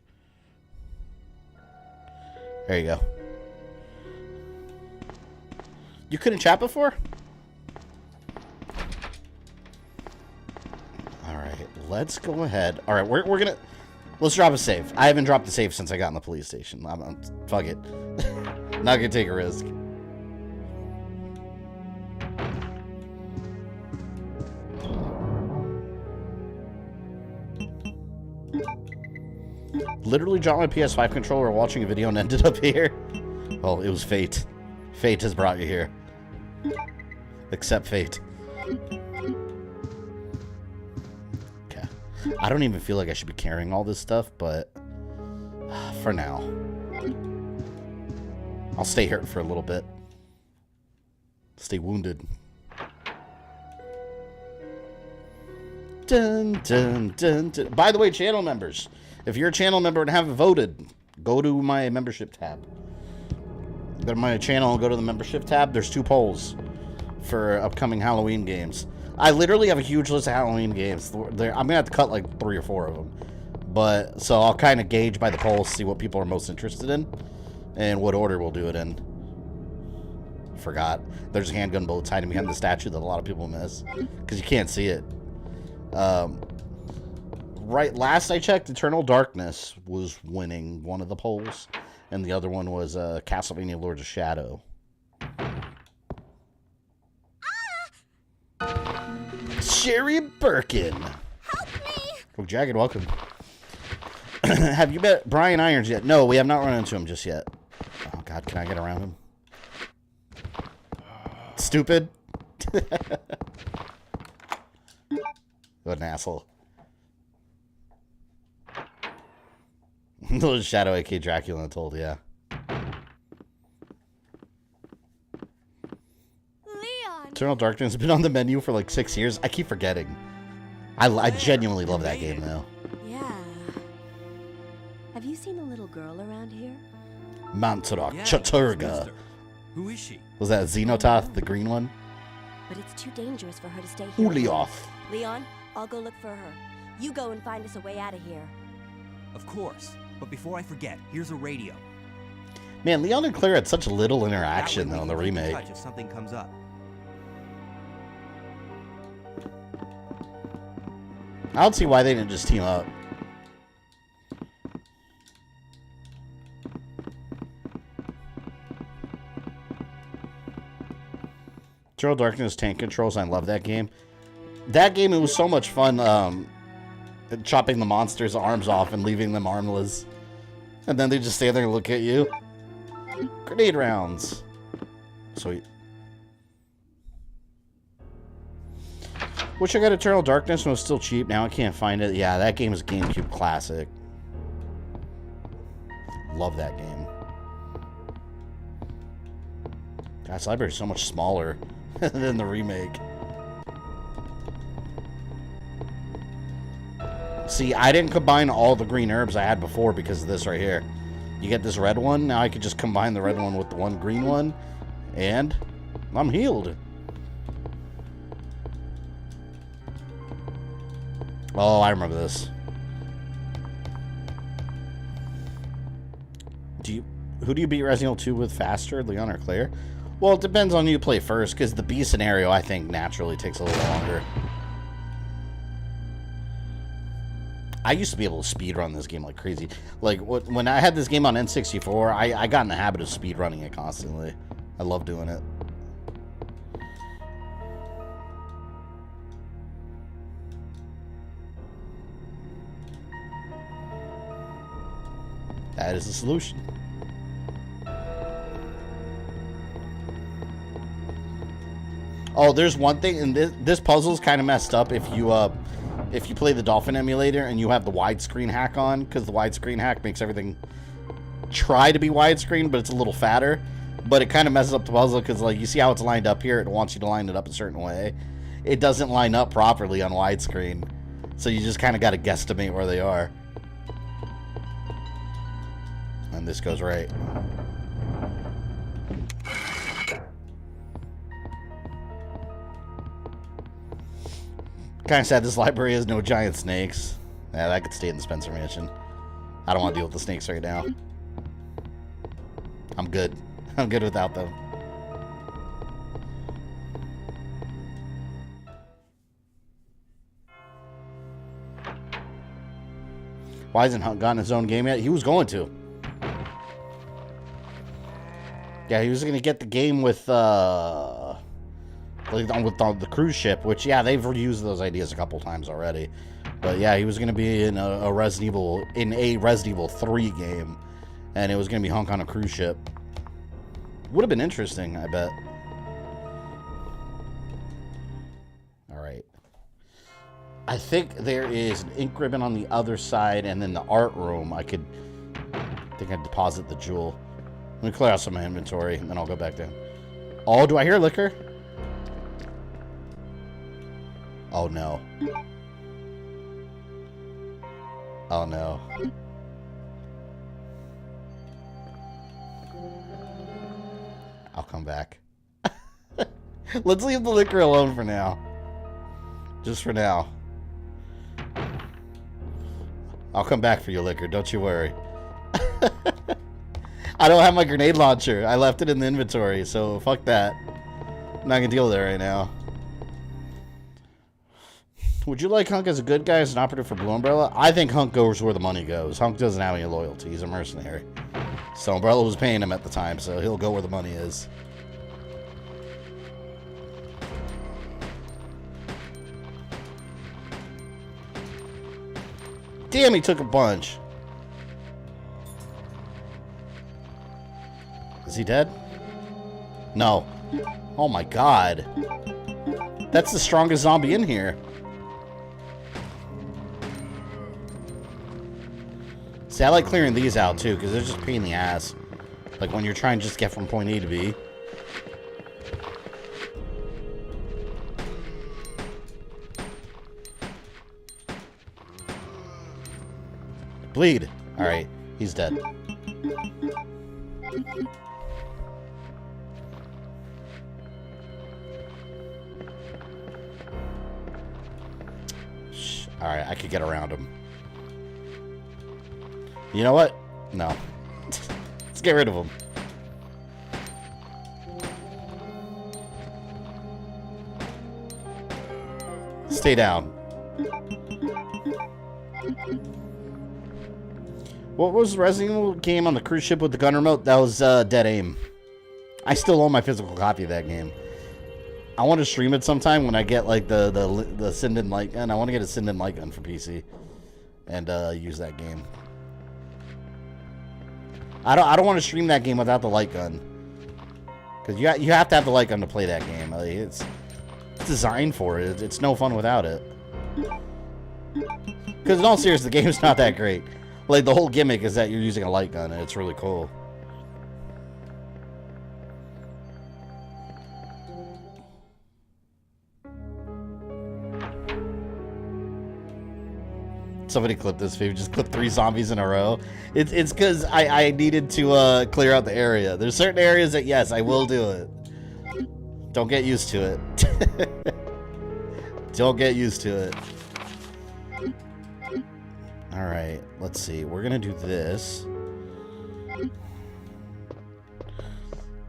There you go. You couldn't chat before? Alright, let's go ahead. Alright, we're gonna... Let's drop a save. I haven't dropped a save since I got in the police station. Fuck it. Not gonna take a risk. Literally dropped my PS5 controller while watching a video and ended up here. Well, it was fate. Fate has brought you here. Accept fate. Okay. I don't even feel like I should be carrying all this stuff, but for now. I'll stay here for a little bit. Stay wounded. Dun, dun, dun, dun. By the way, channel members, if you're a channel member and haven't voted, go to my membership tab. Go to my channel and go to the membership tab. There's 2 polls for upcoming Halloween games. I literally have a huge list of Halloween games. I'm going to have to cut like 3 or 4 of them. But, so I'll kind of gauge by the polls, see what people are most interested in, and what order we'll do it in. Forgot. There's handgun bullets hiding behind the statue that a lot of people miss, because you can't see it. Right, last I checked, Eternal Darkness was winning one of the polls, and the other one was Castlevania Lords of Shadow. Sherry Birkin. Help me! Oh, Jagged, welcome. Have you met Brian Irons yet? No, we have not run into him just yet. Oh, God, can I get around him? Stupid. What an asshole. Little Shadow AK Dracula told, yeah. Leon! Eternal Darkness has been on the menu for like 6 years. I keep forgetting. I genuinely love that game, though. Yeah. Have you seen a little girl around here? Mantarok Yeah, Chaturga. sister. Who is she? Was that Xenototh, the green one? But it's too dangerous for her to stay here. Ulioth. Leon, I'll go look for her. You go and find us a way out of here. Of course. But before I forget, here's a radio. Man, Leon and Claire had such little interaction, That way though, in we the can keep in remake. touch if something comes up. I don't see why they didn't just team up. Eternal Darkness tank controls. I love that game. That game, it was so much fun chopping the monsters' arms off and leaving them armless. And then they just stand there and look at you. Grenade rounds. Sweet. Wish I got Eternal Darkness when it was still cheap. Now I can't find it. Yeah, that game is a GameCube classic. Love that game. God's library is so much smaller than the remake. See, I didn't combine all the green herbs I had before because of this right here. You get this red one. Now I could just combine the red one with the one green one. And I'm healed. Oh, I remember this. Who do you beat Resident Evil 2 with faster, Leon or Claire? Well, it depends on who you play first, because the B scenario, I think, naturally takes a little longer. I used to be able to speedrun this game like crazy. Like, when I had this game on N64, I got in the habit of speedrunning it constantly. I love doing it. That is the solution. Oh, there's one thing, and this puzzle's kind of messed up if you play the Dolphin emulator and you have the widescreen hack on, because the widescreen hack makes everything try to be widescreen, but it's a little fatter. But it kind of messes up the puzzle because, like, you see how it's lined up here? It wants you to line it up a certain way. It doesn't line up properly on widescreen, so you just kind of got to guesstimate where they are. And this goes right. Kind of sad this library has no giant snakes. Yeah, that could stay in the Spencer Mansion. I don't want to deal with the snakes right now. I'm good. I'm good without them. Why hasn't Hunt gotten his own game yet? He was going to. Yeah, he was going to get the game with the cruise ship, which, yeah, they've reused those ideas a couple times already. But yeah, he was going to be in a Resident Evil 3 game, and it was going to be Hunk on a cruise ship. Would have been interesting, I bet. All right. I think there is an ink ribbon on the other side, and then the art room. I think I'd deposit the jewel. Let me clear out some of my inventory, and then I'll go back down. Oh, do I hear liquor? Oh, no. Oh, no. I'll come back. Let's leave the liquor alone for now. Just for now. I'll come back for you, Liquor. Don't you worry. I don't have my grenade launcher. I left it in the inventory, so fuck that. I'm not gonna deal with it right now. Would you like Hunk as a good guy as an operative for Blue Umbrella? I think Hunk goes where the money goes. Hunk doesn't have any loyalty. He's a mercenary. So Umbrella was paying him at the time, so he'll go where the money is. Damn, he took a bunch. Is he dead? No. Oh my god. That's the strongest zombie in here. See, I like clearing these out too, because they're just a pain in the ass. Like when you're trying to just get from point A to B. Bleed. Alright, he's dead. Alright, I could get around him. You know what? No. Let's get rid of him. Stay down. What was the Resident Evil game on the cruise ship with the gun remote? That was Dead Aim. I still own my physical copy of that game. I want to stream it sometime when I get like the Sinden light gun. I want to get a Sinden light gun for PC and use that game. I don't want to stream that game without the light gun, because you have to have the light gun to play that game. Like, it's designed for it. It's no fun without it. Because in all seriousness, the game's not that great. Like, the whole gimmick is that you're using a light gun, and it's really cool. Somebody clip this video. Just clip 3 zombies in a row. It's because I needed to clear out the area. There's certain areas that, yes, I will do it. Don't get used to it. Don't get used to it. Alright, let's see. We're gonna do this.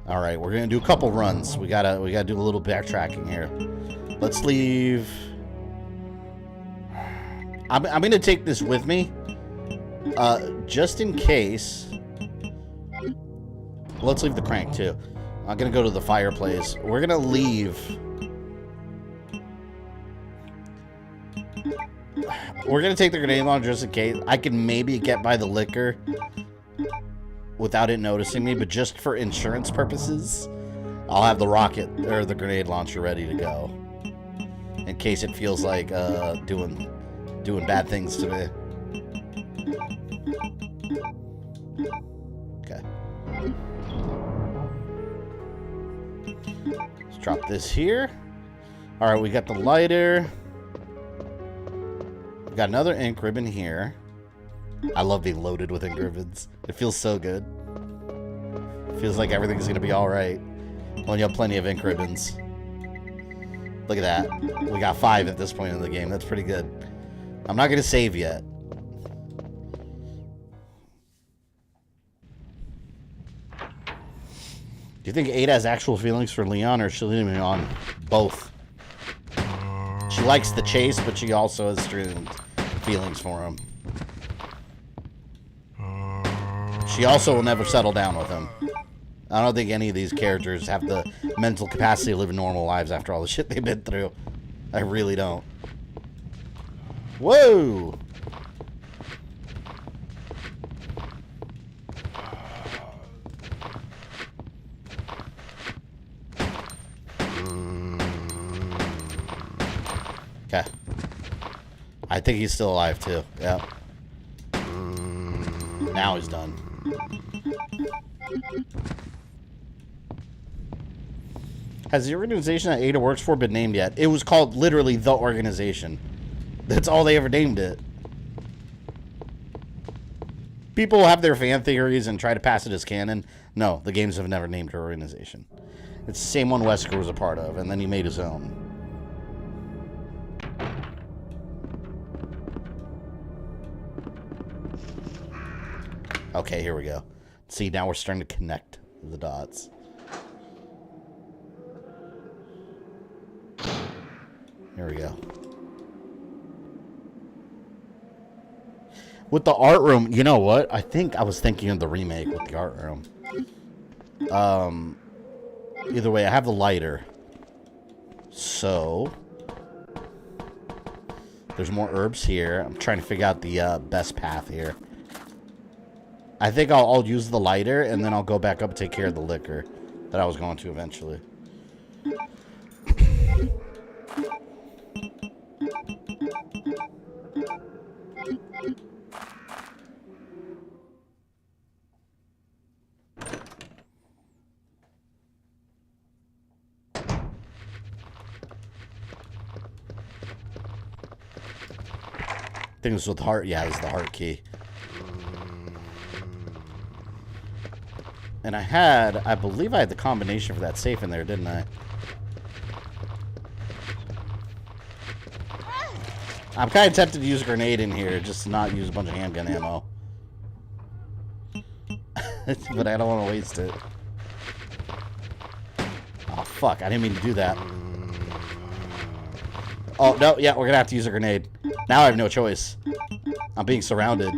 Alright, we're gonna do a couple runs. We gotta do a little backtracking here. Let's leave. I'm gonna take this with me, just in case. Let's leave the crank too. I'm gonna go to the fireplace. We're gonna leave. We're gonna take the grenade launcher just in case. I can maybe get by the liquor without it noticing me, but just for insurance purposes, I'll have the rocket or the grenade launcher ready to go in case it feels like doing bad things to me. Okay. Let's drop this here. Alright, we got the lighter. We got another ink ribbon here. I love being loaded with ink ribbons. It feels so good. It feels like everything's gonna be alright when you have plenty of ink ribbons. Look at that. We got 5 at this point in the game. That's pretty good. I'm not going to save yet. Do you think Ada has actual feelings for Leon, or is she leaning on both? She likes the chase, but she also has strong feelings for him. She also will never settle down with him. I don't think any of these characters have the mental capacity to live normal lives after all the shit they've been through. I really don't. Whoa! Okay. I think he's still alive too. Yep. Now he's done. Has the organization that Ada works for been named yet? It was called literally The Organization. That's all they ever named it. People have their fan theories and try to pass it as canon. No, the games have never named her organization. It's the same one Wesker was a part of, and then he made his own. Okay, here we go. See, now we're starting to connect the dots. Here we go. With the art room, you know what? I think I was thinking of the remake with the art room. Either way, I have the lighter. So, there's more herbs here. I'm trying to figure out the best path here. I think I'll use the lighter, and then I'll go back up and take care of the liquor that I was going to eventually. I think it's with the heart. Yeah, it's the heart key. And I believe I had the combination for that safe in there, didn't I? I'm kind of tempted to use a grenade in here, just to not use a bunch of handgun ammo. But I don't want to waste it. Oh, fuck. I didn't mean to do that. Oh, no. Yeah, we're going to have to use a grenade. Now I have no choice. I'm being surrounded.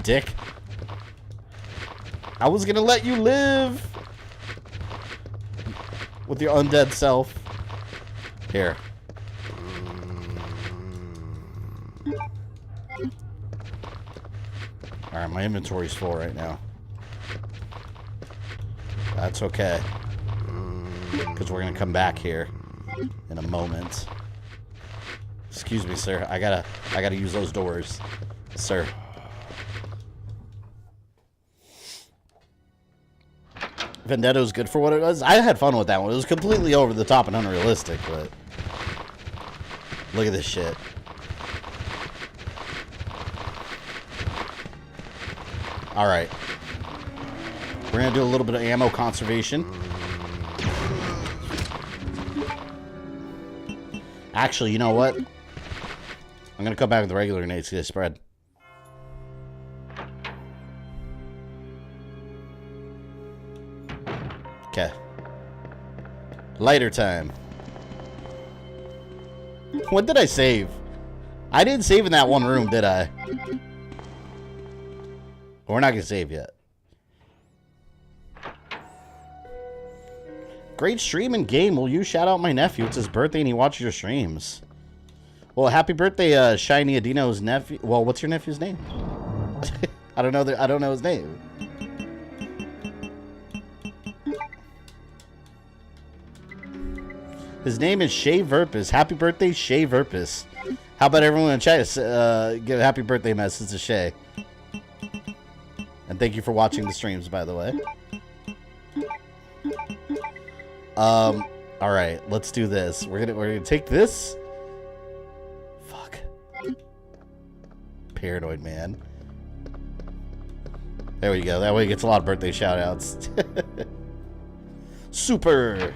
Dick. I was going to let you live. With your undead self. Here. Alright, my inventory's full right now. That's okay. Because we're going to come back here in a moment. Excuse me, sir. I gotta use those doors. Sir. Vendetto's good for what it was. I had fun with that one. It was completely over the top and unrealistic, but look at this shit. Alright. We're gonna do a little bit of ammo conservation. Actually, you know what? I'm gonna come back with the regular grenades to get spread. Okay. Lighter time. What did I save? I didn't save in that one room, did I? We're not gonna save yet. Great stream and game. Will you shout out my nephew? It's his birthday and he watches your streams. Well, happy birthday, Shiny Adino's nephew. Well, what's your nephew's name? I don't know. I don't know his name. His name is Shay Verpus. Happy birthday, Shay Verpus. How about everyone in chat give a happy birthday message to Shay? And thank you for watching the streams, by the way. All right, let's do this. We're gonna take this. Fuck. Paranoid man. There we go. That way he gets a lot of birthday shout outs. Super.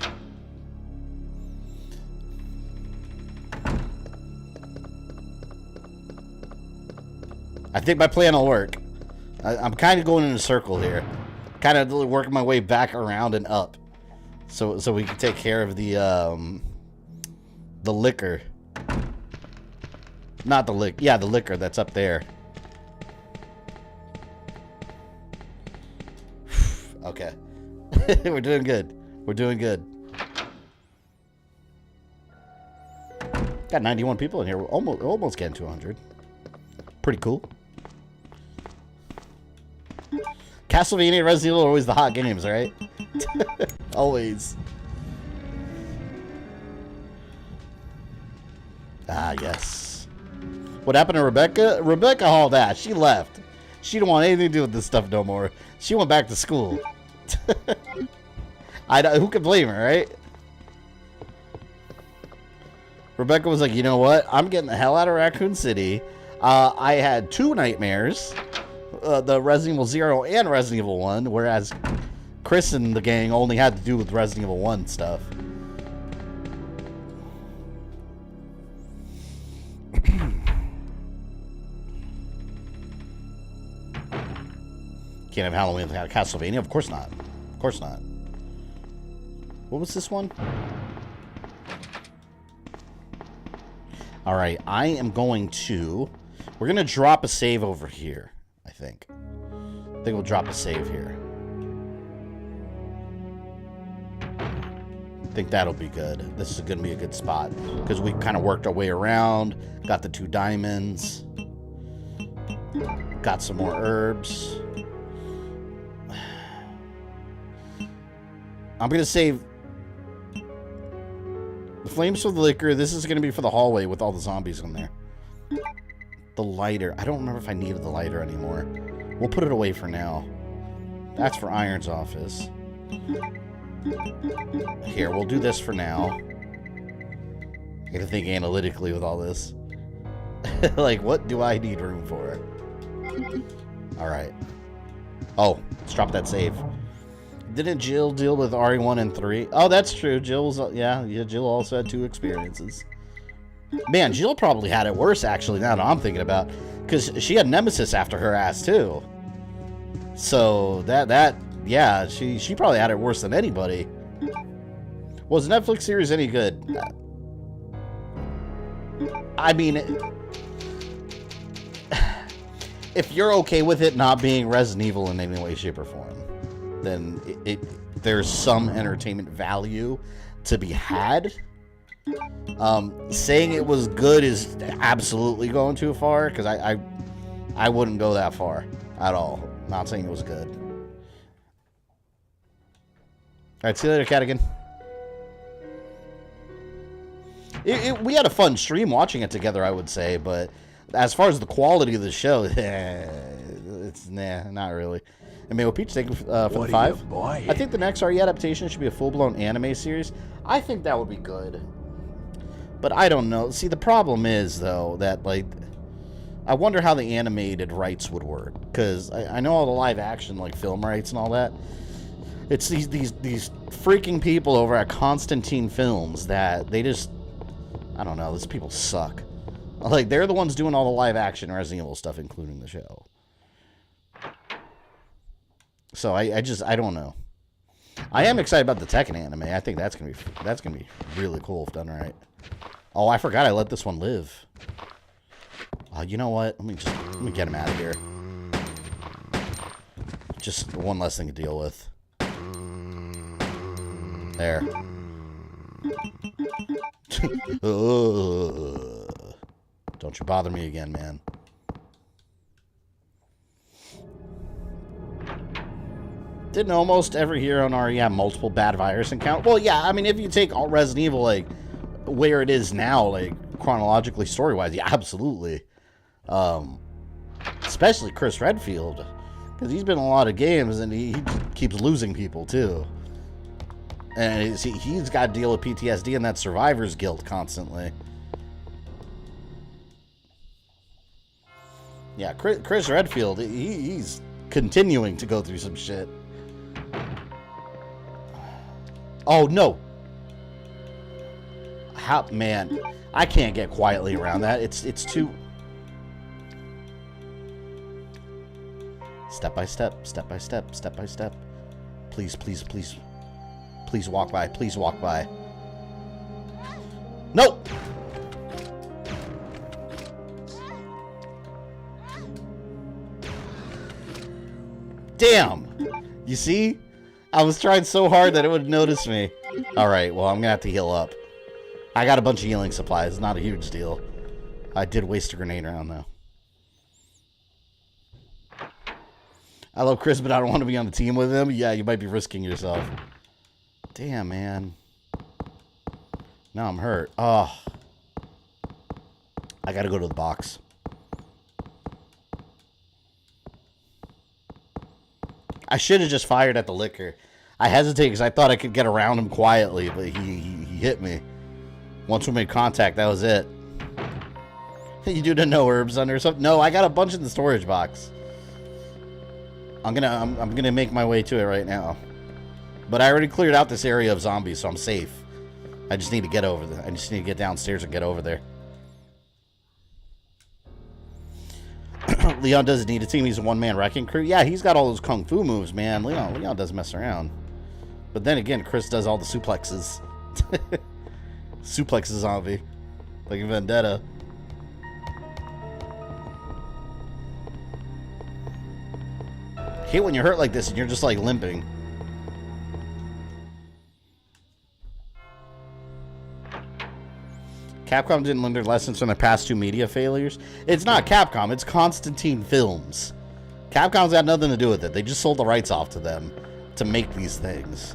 I think my plan will work. I'm kind of going in a circle here. Kind of working my way back around and up. So we can take care of the liquor. Not the liquor. Yeah, the liquor that's up there. Okay. We're doing good. We're doing good. Got 91 people in here. We're almost getting to 100. Pretty cool. Castlevania and Resident Evil are always the hot games, right? Always. Ah, yes. What happened to Rebecca? Rebecca hauled ass. She left. She didn't want anything to do with this stuff no more. She went back to school. Who could blame her, right? Rebecca was like, you know what? I'm getting the hell out of Raccoon City. I had 2 nightmares. The Resident Evil 0 and Resident Evil 1, whereas Chris and the gang only had to do with Resident Evil 1 stuff. Can't have Halloween without Castlevania? Of course not. Of course not. What was this one? Alright, I am going to... We're going to drop a save over here, I think. I think we'll drop a save here. I think that'll be good. This is going to be a good spot. Because we kind of worked our way around. Got the 2 diamonds. Got some more herbs. I'm going to save... The flames for the liquor. This is going to be for the hallway with all the zombies in there. The lighter. I don't remember if I needed the lighter anymore. We'll put it away for now. That's for Iron's office. Here, we'll do this for now. I gotta think analytically with all this. Like, what do I need room for? Alright. Oh, let's drop that save. Didn't Jill deal with RE1 and 3? Oh, that's true. Jill was, yeah, Jill also had 2 experiences. Man, Jill probably had it worse, actually, now that I'm thinking about. Because she had Nemesis after her ass, too. So, yeah, she probably had it worse than anybody. Was the Netflix series any good? I mean, if you're okay with it not being Resident Evil in any way, shape, or form, then there's some entertainment value to be had. Saying it was good is absolutely going too far, because I wouldn't go that far at all. Not saying it was good. Alright, see you later, Cadigan. We had a fun stream watching it together, I would say, but as far as the quality of the show, it's not really. And Mayo Peach, thank you for the 5. I think the next RE adaptation should be a full-blown anime series. I think that would be good. But I don't know. See, the problem is, though, that, like, I wonder how the animated rights would work. Because I know all the live-action, like, film rights and all that. It's these freaking people over at Constantine Films that they just... I don't know. These people suck. Like, they're the ones doing all the live-action Resident Evil stuff, including the show. So I don't know. I am excited about the Tekken anime. I think that's gonna be really cool if done right. Oh, I forgot I let this one live. You know what? Let me get him out of here. Just one less thing to deal with. There. Don't you bother me again, man. Didn't almost every hero in RE have multiple bad virus encounters? Well, yeah, I mean, if you take all Resident Evil, like, where it is now, like, chronologically, story-wise, yeah, absolutely. Especially Chris Redfield, because he's been in a lot of games, and he keeps losing people, too. And he's got to deal with PTSD and that survivor's guilt constantly. Yeah, Chris Redfield, he's continuing to go through some shit. Oh, no. How, man, I can't get quietly around that. It's too... Step by step, step by step, step by step. Please, please, please. Please walk by. Please walk by. No! Damn! You see? I was trying so hard that it would notice me. Alright, well, I'm gonna have to heal up. I got a bunch of healing supplies. It's not a huge deal. I did waste a grenade round, though. I love Chris, but I don't want to be on the team with him. Yeah, you might be risking yourself. Damn, man. Now I'm hurt. Oh. I gotta go to the box. I should have just fired at the liquor. I hesitated because I thought I could get around him quietly, but he hit me. Once we made contact, that was it. You do the no herbs under something? No, I got a bunch in the storage box. I'm gonna make my way to it right now. But I already cleared out this area of zombies, so I'm safe. I just need to get over there. I just need to get downstairs and get over there. Leon doesn't need a team. He's a one-man wrecking crew. Yeah, he's got all those kung fu moves, man. Leon doesn't mess around. But then again, Chris does all the suplexes. Suplexes zombie. Like in Vendetta. Hate when you're hurt like this and you're just like limping. Capcom didn't learn their lessons from their past 2 media failures. It's not Capcom, it's Constantine Films. Capcom's got nothing to do with it. They just sold the rights off to them to make these things.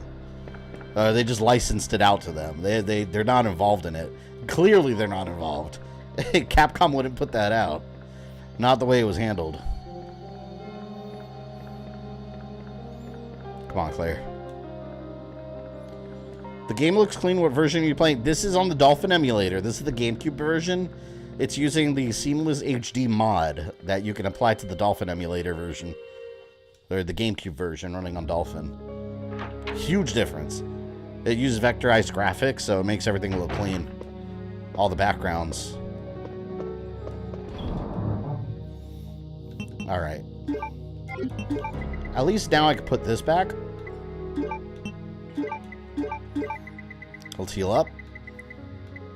They just licensed it out to them. They're not involved in it. Clearly they're not involved. Capcom wouldn't put that out. Not the way it was handled. Come on, Claire. The game looks clean. What version are you playing? This is on the Dolphin emulator. This is the GameCube version. It's using the Seamless HD mod that you can apply to the Dolphin emulator version. Or the GameCube version running on Dolphin. Huge difference. It uses vectorized graphics, so it makes everything look clean. All the backgrounds. Alright. At least now I can put this back. Let's heal up.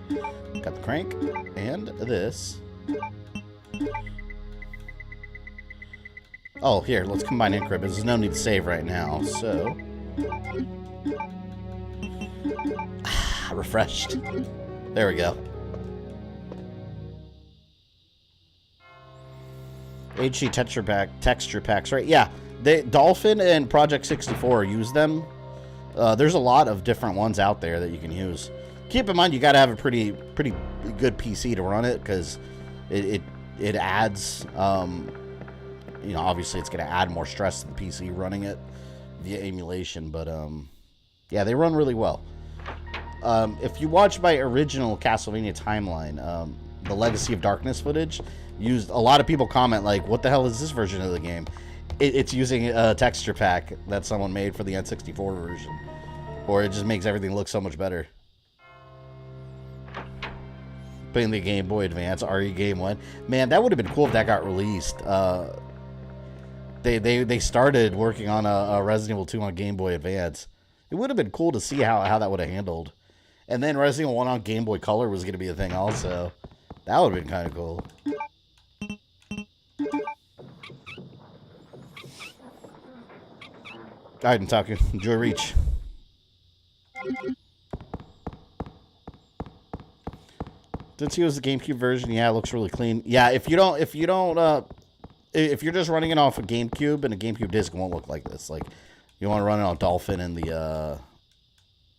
Got the crank. And this. Oh, here, let's combine encrypt. There's no need to save right now, so... refreshed. There we go. HD texture packs, right? Yeah, Dolphin and Project 64 use them. There's a lot of different ones out there that you can use. Keep in mind, you got to have a pretty good PC to run it, because it adds, you know, obviously it's going to add more stress to the PC running it via emulation, but yeah, they run really well. If you watch my original Castlevania timeline, the Legacy of Darkness footage, used a lot of people comment like, what the hell is this version of the game? It's using a texture pack that someone made for the N64 version, or it just makes everything look so much better. Playing the Game Boy Advance, RE Game 1. Man, that would have been cool if that got released. They started working on a Resident Evil 2 on Game Boy Advance. It would have been cool to see how that would have handled. And then Resident Evil 1 on Game Boy Color was going to be a thing also. That would have been kind of cool. Alright, Ntaku. Enjoy Reach. Didn't use the GameCube version. Yeah, it looks really clean. Yeah, if you're just running it off a GameCube and a GameCube disc, it won't look like this. Like, you want to run it on Dolphin and the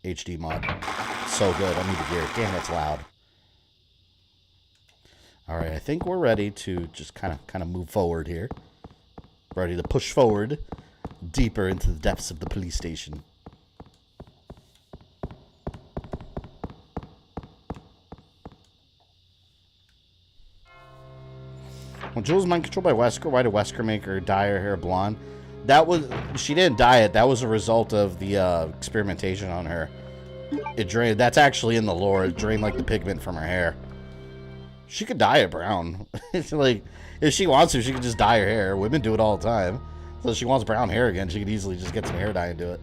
HD mod. So good. I need to hear it. Damn, that's loud. All right, I think we're ready to just kind of move forward here. Ready to push forward deeper into the depths of the police station. When Jules mind controlled by Wesker, why did Wesker make her dye her hair blonde? She didn't dye it. That was a result of the experimentation on her. It drained. That's actually in the lore. It drained like the pigment from her hair. She could dye it brown. It's like, if she wants to, she could just dye her hair. Women do it all the time. So if she wants brown hair again, she could easily just get some hair dye and do it.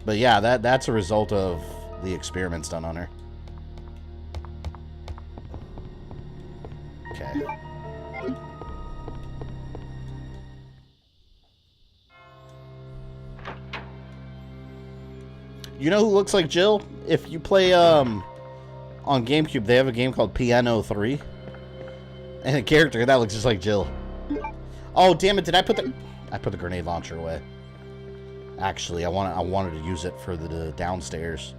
But yeah, that's a result of the experiments done on her. Okay. You know who looks like Jill? If you play on GameCube, they have a game called Piano 3. And a character that looks just like Jill. Oh, damn it, did I put the grenade launcher away? Actually, I wanted to use it for the downstairs.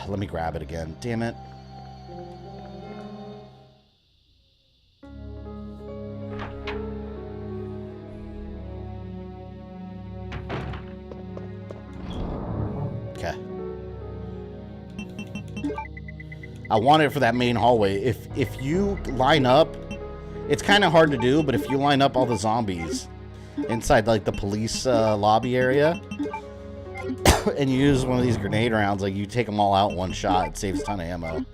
Let me grab it again. Damn it. Okay. I want it for that main hallway. If you line up, it's kind of hard to do, but if you line up all the zombies inside like the police lobby area and you use one of these grenade rounds, like you take them all out in one shot, it saves a ton of ammo.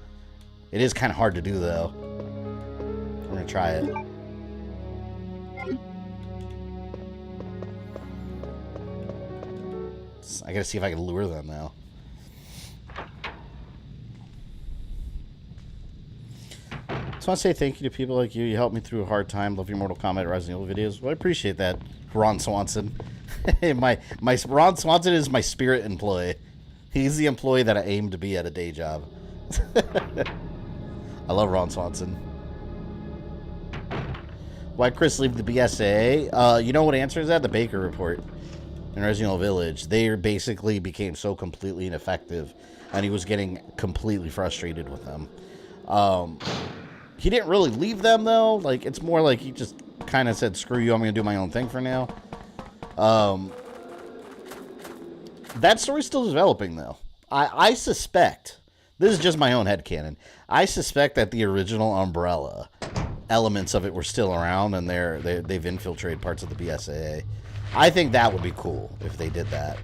It is kind of hard to do though. We're gonna try it. I gotta see if I can lure them now. Just want to say thank you to people like you. You helped me through a hard time. Love your Mortal Kombat Resident Evil videos. Well, I appreciate that, Ron Swanson. my Ron Swanson is my spirit employee. He's the employee that I aim to be at a day job. I love Ron Swanson. Why Chris leave the BSA? You know what answers that? The Baker Report in Resident Evil Village. They basically became so completely ineffective, and he was getting completely frustrated with them. He didn't really leave them, though. Like, it's more like he just kind of said, screw you, I'm going to do my own thing for now. That story's still developing, though. I suspect, this is just my own headcanon, I suspect that the original Umbrella elements of it were still around, and they've infiltrated parts of the BSAA. I think that would be cool if they did that.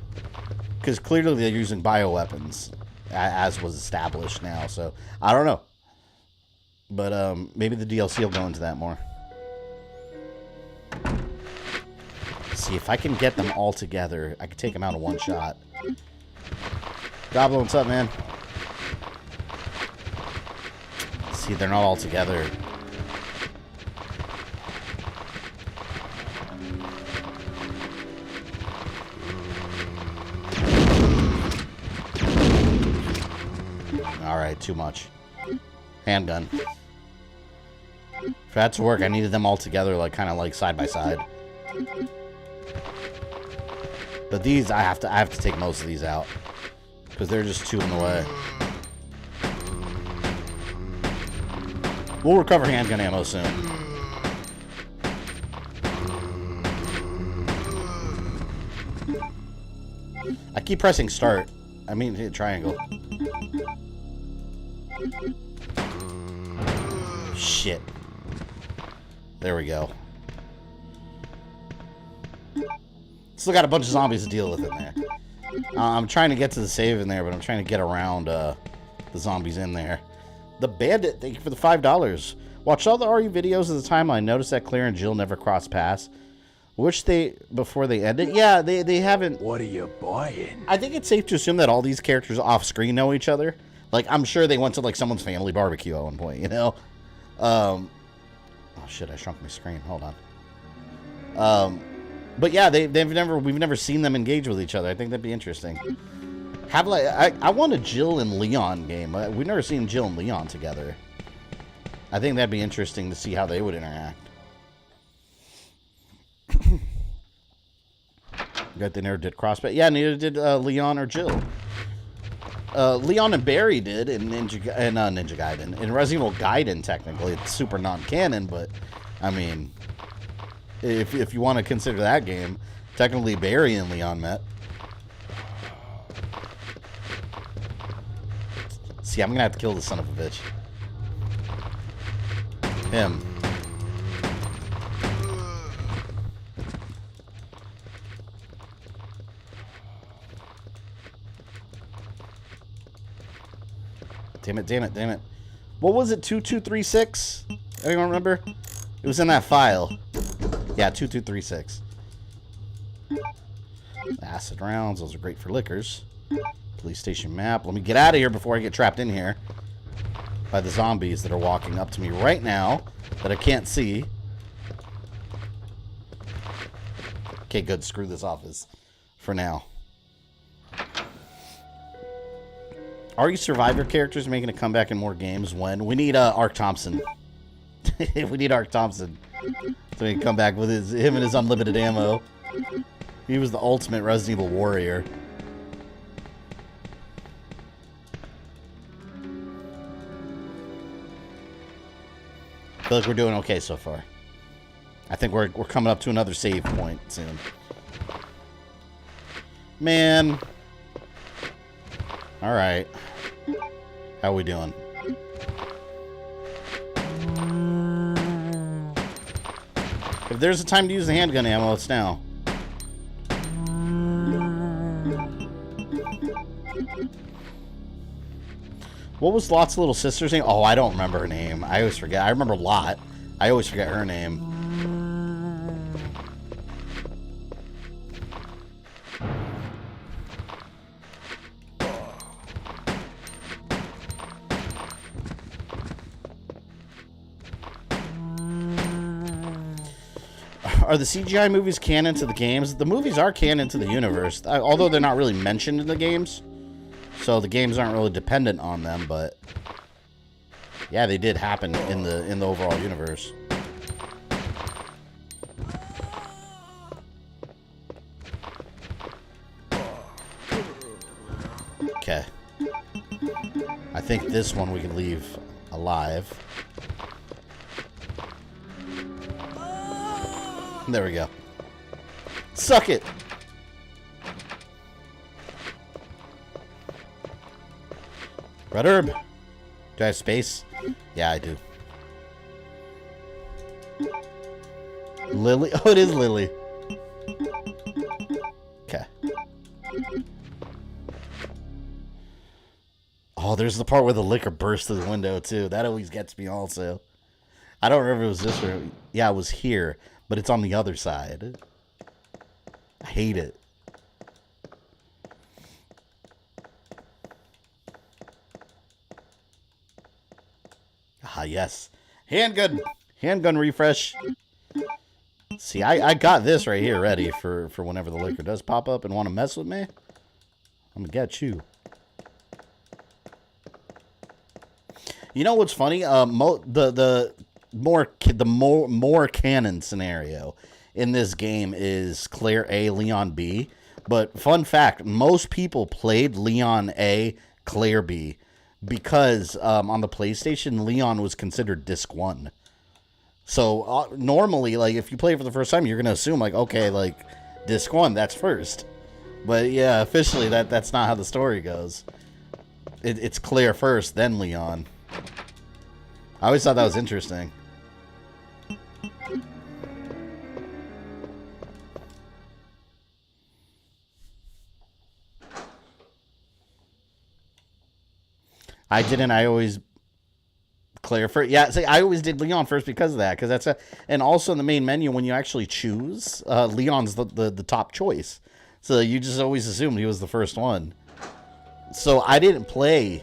Because clearly they're using bioweapons, as was established now, so I don't know. But maybe the DLC will go into that more. Let's see if I can get them all together. I can take them out in one shot. Goblin, what's up, man? Let's see, they're not all together. Alright, too much. Handgun. For that to work, I needed them all together, like kind of like side by side. But these, I have to take most of these out because they're just too in the way. We'll recover handgun ammo soon. I keep pressing start. I mean hit triangle. Shit. There we go. Still got a bunch of zombies to deal with in there. I'm trying to get to the save in there, but I'm trying to get around the zombies in there. The Bandit, thank you for the $5. Watched all the RE videos of the timeline. Noticed that Claire and Jill never crossed paths. Wish they, before they ended. Yeah, they haven't. What are you buying? I think it's safe to assume that all these characters off screen know each other. Like, I'm sure they went to, like, someone's family barbecue at one point, you know? Oh, shit, I shrunk my screen. Hold on. But, yeah, we've never seen them engage with each other. I think that'd be interesting. I want a Jill and Leon game. We've never seen Jill and Leon together. I think that'd be interesting to see how they would interact. That they never did crossplay. Yeah, neither did Leon or Jill. Leon and Barry did in Ninja Gaiden. In Resident Evil Gaiden, technically, it's super non-canon, but I mean, if you want to consider that game, technically Barry and Leon met. See, I'm gonna have to kill this son of a bitch. Him. Damn it, damn it, damn it. What was it, 2236? Anyone remember? It was in that file. Yeah, 2236. Acid rounds, those are great for liquors. Police station map. Let me get out of here before I get trapped in here by the zombies that are walking up to me right now that I can't see. Okay, good. Screw this office for now. Are you Survivor characters making a comeback in more games? When? We need Ark Thompson. We need Ark Thompson so he can come back with him and his unlimited ammo. He was the ultimate Resident Evil warrior. I feel like we're doing okay so far. I think we're coming up to another save point soon. Man. Alright. How we doing? If there's a time to use the handgun ammo, it's now. What was Lot's little sister's name? Oh, I don't remember her name. I always forget. I remember Lot. I always forget her name. are the CGI movies canon to the games? The movies are canon to the universe, although they're not really mentioned in the games. So the games aren't really dependent on them, but yeah, they did happen in the overall universe. Okay. I think this one we can leave alive. There we go. Suck it! Red herb. Do I have space? Yeah, I do. Lily? Oh, it is Lily. Okay. Oh, there's the part where the liquor bursts through the window, too. That always gets me also. I don't remember if it was this way. Yeah, it was here, but it's on the other side. I hate it. Ah, yes. Handgun. Handgun refresh. See, I got this right here ready for whenever the liquor does pop up and want to mess with me. I'm going to get you. You know what's funny? The more canon scenario in this game is Claire A, Leon B. But fun fact, most people played Leon A, Claire B, because on the PlayStation, Leon was considered Disc 1. So normally, like, if you play it for the first time, you're going to assume, like, okay, like, Disc 1, that's first. But yeah, officially, that's not how the story goes. It's Claire first, then Leon. I always thought that was interesting. I didn't. I always Claire first. Yeah, see, I always did Leon first because of that. Because that's and also in the main menu when you actually choose, Leon's the top choice. So you just always assumed he was the first one. So I didn't play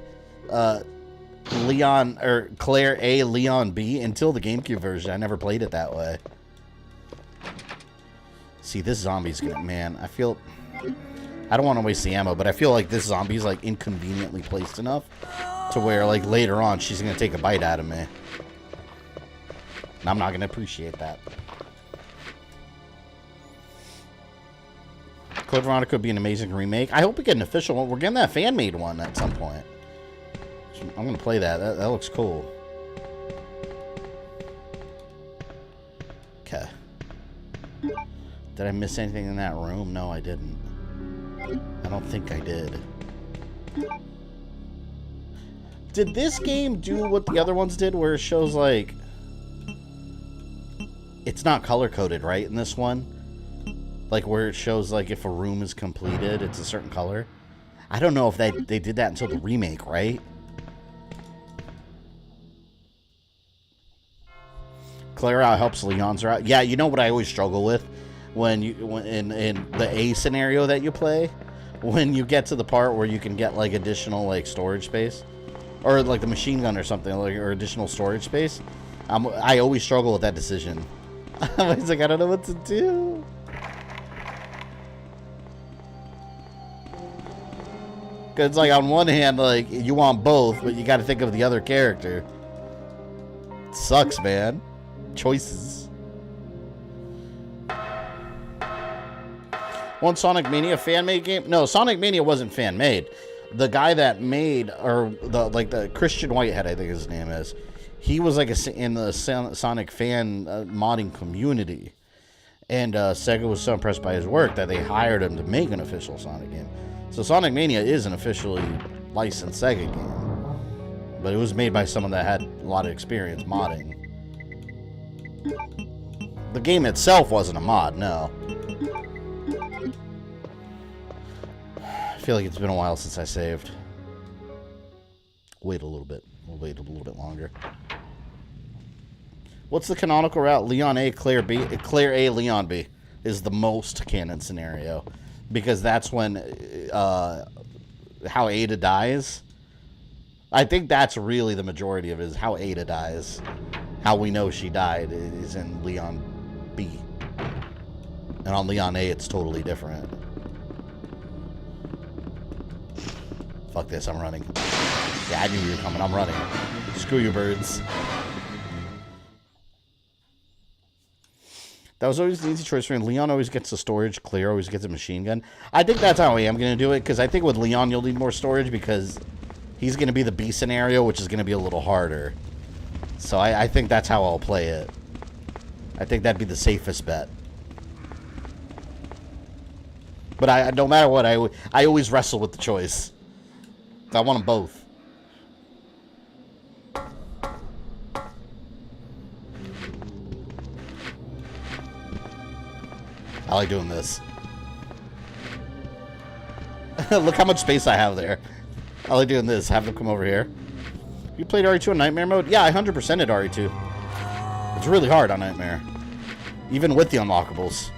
Leon or Claire A, Leon B until the GameCube version. I never played it that way. See, this zombie's gonna, man, I feel, I don't want to waste the ammo, but I feel like this zombie's like inconveniently placed enough to where like later on she's gonna take a bite out of me. And I'm not gonna appreciate that. Code Veronica would be an amazing remake. I hope we get an official one. We're getting that fan-made one at some point. I'm gonna play that. That looks cool. Okay. Did I miss anything in that room? No, I didn't. I don't think I did. Did this game do what the other ones did, where it shows, like... It's not color-coded, right, in this one? Like, where it shows, like, if a room is completed, it's a certain color? I don't know if they did that until the remake, right? Clara helps Leon's out. Yeah, you know what I always struggle with when in the A scenario that you play, when you get to the part where you can get like additional like storage space, or like the machine gun or something, like, or additional storage space. I always struggle with that decision. I'm always like, I don't know what to do. Because like on one hand, like you want both, but you got to think of the other character. It sucks, man. Choices. One Sonic Mania fan-made game? No, Sonic Mania wasn't fan-made. The guy that made, or the Christian Whitehead, I think his name is, he was like in the Sonic fan modding community, and Sega was so impressed by his work that they hired him to make an official Sonic game. So Sonic Mania is an officially licensed Sega game, but it was made by someone that had a lot of experience modding. The game itself wasn't a mod, no. I feel like it's been a while since I saved. Wait a little bit. We'll wait a little bit longer. What's the canonical route? Leon A, Claire B. Claire A, Leon B is the most canon scenario. Because that's when how Ada dies. I think that's really the majority of it, is how Ada dies. How we know she died is in Leon B. And on Leon A, it's totally different. Fuck this, I'm running. Yeah, I knew you were coming, I'm running. Screw you, birds. That was always the easy choice for me. Leon always gets the storage, Claire always gets a machine gun. I think that's how I am going to do it, because I think with Leon you'll need more storage, because he's going to be the B scenario, which is going to be a little harder. So I think that's how I'll play it. I think that'd be the safest bet. But no matter what, I always wrestle with the choice. I want them both. I like doing this. Look how much space I have there. I like doing this. Have them come over here. You played RE2 in Nightmare mode? Yeah, I 100%ed RE2. It's really hard on Nightmare. Even with the unlockables.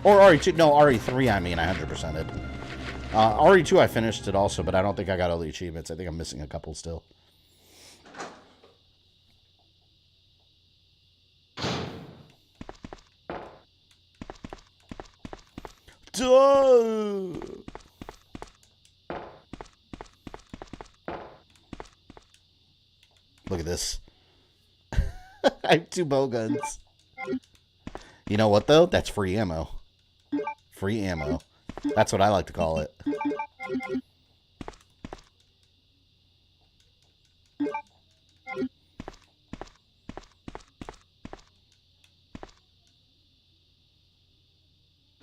Or RE2. No, RE3 I mean I 100%ed. RE2 I finished it also, but I don't think I got all the achievements. I think I'm missing a couple still. Duh! Look at this. I have 2 bow guns. You know what, though? That's free ammo. Free ammo. That's what I like to call it.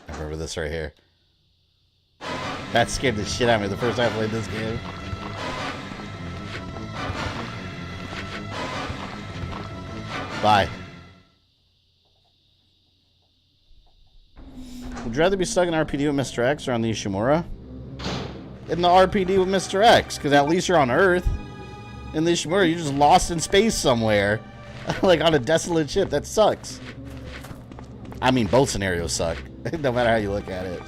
I remember this right here. That scared the shit out of me the first time I played this game. Bye. Would you rather be stuck in RPD with Mr. X or on the Ishimura? In the RPD with Mr. X, because at least you're on Earth. In the Ishimura, you're just lost in space somewhere. Like on a desolate ship. That sucks. I mean, both scenarios suck. No matter how you look at it.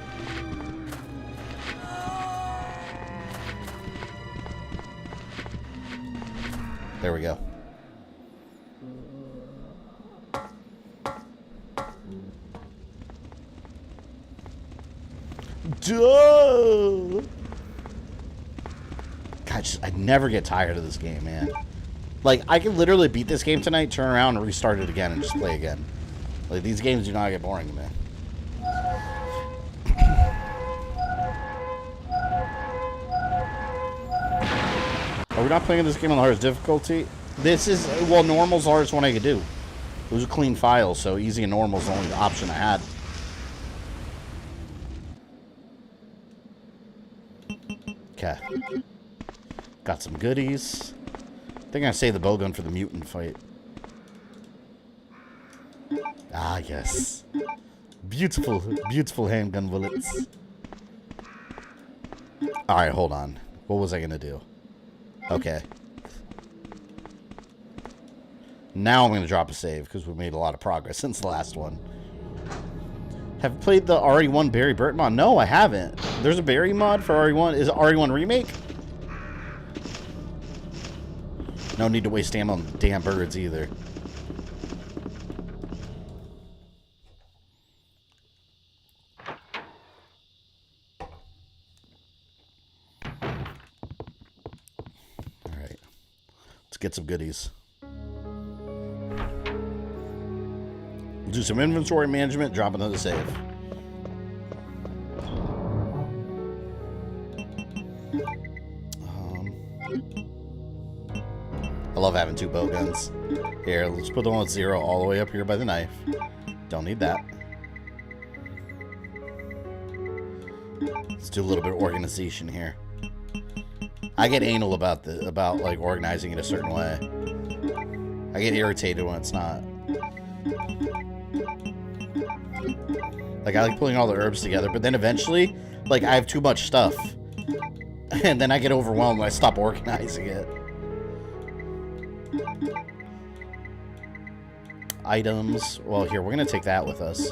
There we go. Duh! God, I never get tired of this game, man. Like, I can literally beat this game tonight, turn around, and restart it again, and just play again. Like, these games do not get boring to me. Are we not playing this game on the hardest difficulty? This is, well, normal's the hardest one I could do. It was a clean file, so easy and normal is the only option I had. Okay. Got some goodies. I think I saved the bowgun for the mutant fight. Ah, yes. Beautiful, beautiful handgun bullets. Alright, hold on. What was I going to do? Okay. Now I'm going to drop a save, because we made a lot of progress since the last one. Have you played the RE1 Barry Burton mod? No, I haven't. There's a Barry mod for RE1. Is it RE1 Remake? No need to waste ammo on damn birds either. Alright. Let's get some goodies. Do some inventory management, drop another save. I love having 2 bow guns. Here, let's put the one with 0 all the way up here by the knife. Don't need that. Let's do a little bit of organization here. I get anal about like organizing it a certain way. I get irritated when it's not. Like, I like pulling all the herbs together, but then eventually, like, I have too much stuff. And then I get overwhelmed when I stop organizing it. Items. Well, here, we're going to take that with us.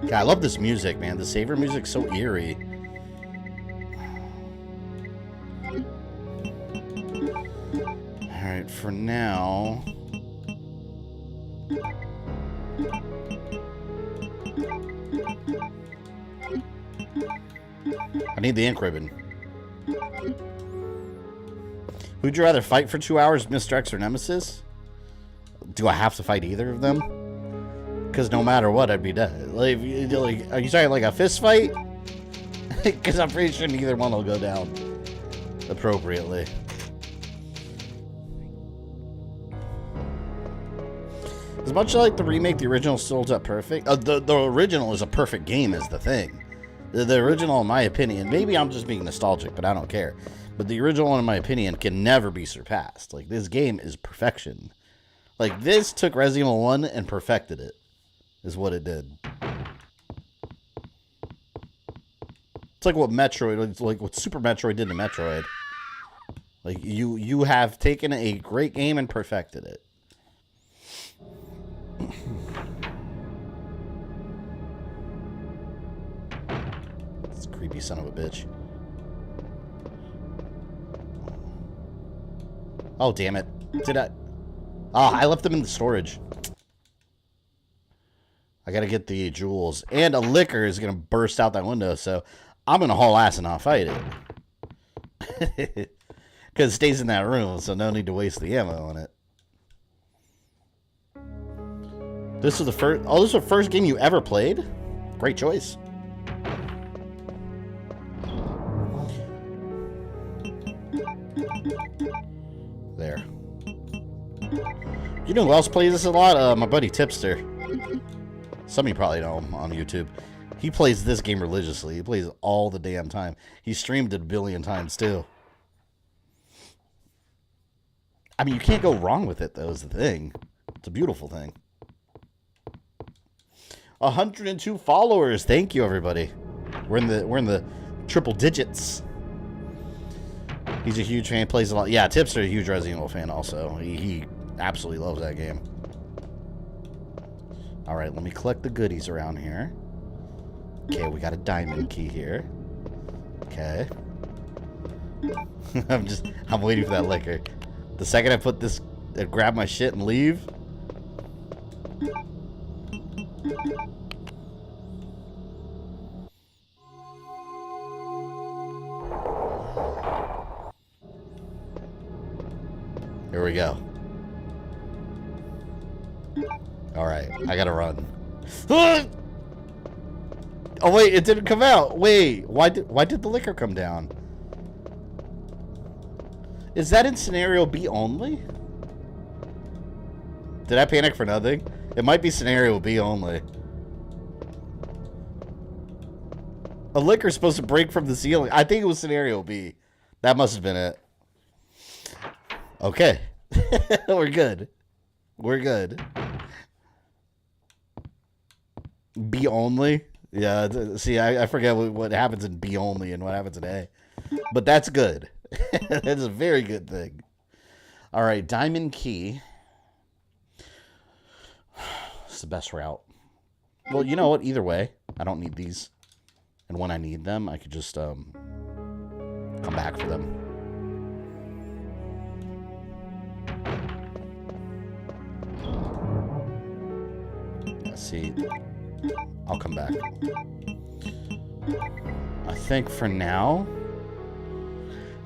God, I love this music, man. The Saver music's so eerie. for now... I need the ink ribbon. Who'd you rather fight for 2 hours, Mr. X or Nemesis? Do I have to fight either of them? Because no matter what, I'd be dead. Like, are you talking like a fist fight? Because I'm pretty sure neither one will go down appropriately. As much as I like the remake, the original still holds up perfect. The original is a perfect game, is the thing. The original, in my opinion, maybe I'm just being nostalgic, but I don't care. But the original, in my opinion, can never be surpassed. Like, this game is perfection. Like, this took Resident Evil 1 and perfected it, is what it did. It's like what Metroid, like what Super Metroid did to Metroid. Like, you have taken a great game and perfected it. This creepy son of a bitch. Oh, damn it. Did I... Ah, I left them in the storage. I gotta get the jewels. And a liquor is gonna burst out that window, so I'm gonna haul ass and not fight it. Because it stays in that room, so no need to waste the ammo on it. This was the first... Oh, this was the first game you ever played? Great choice. There. You know who else plays this a lot? My buddy Tipster. Some of you probably know him on YouTube. He plays this game religiously. He plays all the damn time. He streamed it a billion times too. I mean, you can't go wrong with it, though, is the thing. It's a beautiful thing. 102 followers. Thank you, everybody. We're in the triple digits. He's a huge fan. Plays a lot. Yeah, Tipster, a huge Resident Evil fan also. He absolutely loves that game. All right, let me collect the goodies around here. Okay, we got a diamond key here. Okay. I'm waiting for that liquor. The second I put this, grab my shit and leave. Here we go. Alright, I gotta run. Oh wait, it didn't come out. Wait, why did the liquor come down? Is that in scenario B only? Did I panic for nothing? It might be scenario B only. A liquor's supposed to break from the ceiling. I think it was scenario B. That must have been it. Okay. We're good. We're good. B only? Yeah, see, I forget what happens in B only and what happens in A. But that's good. That's a very good thing. All right, diamond key. It's the best route. Well, you know what? Either way, I don't need these. And when I need them, I could just come back for them. Yeah, see, I'll come back. I think for now...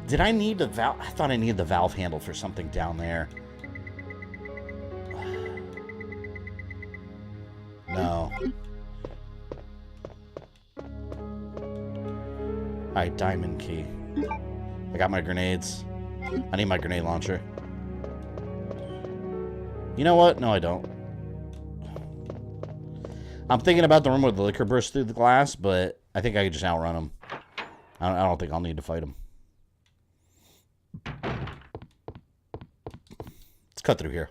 Did I need the valve? I thought I needed the valve handle for something down there. No. Alright, diamond key. I got my grenades. I need my grenade launcher. You know what? No, I don't. I'm thinking about the room where the liquor burst through the glass, but I think I could just outrun him. I don't think I'll need to fight him. Let's cut through here.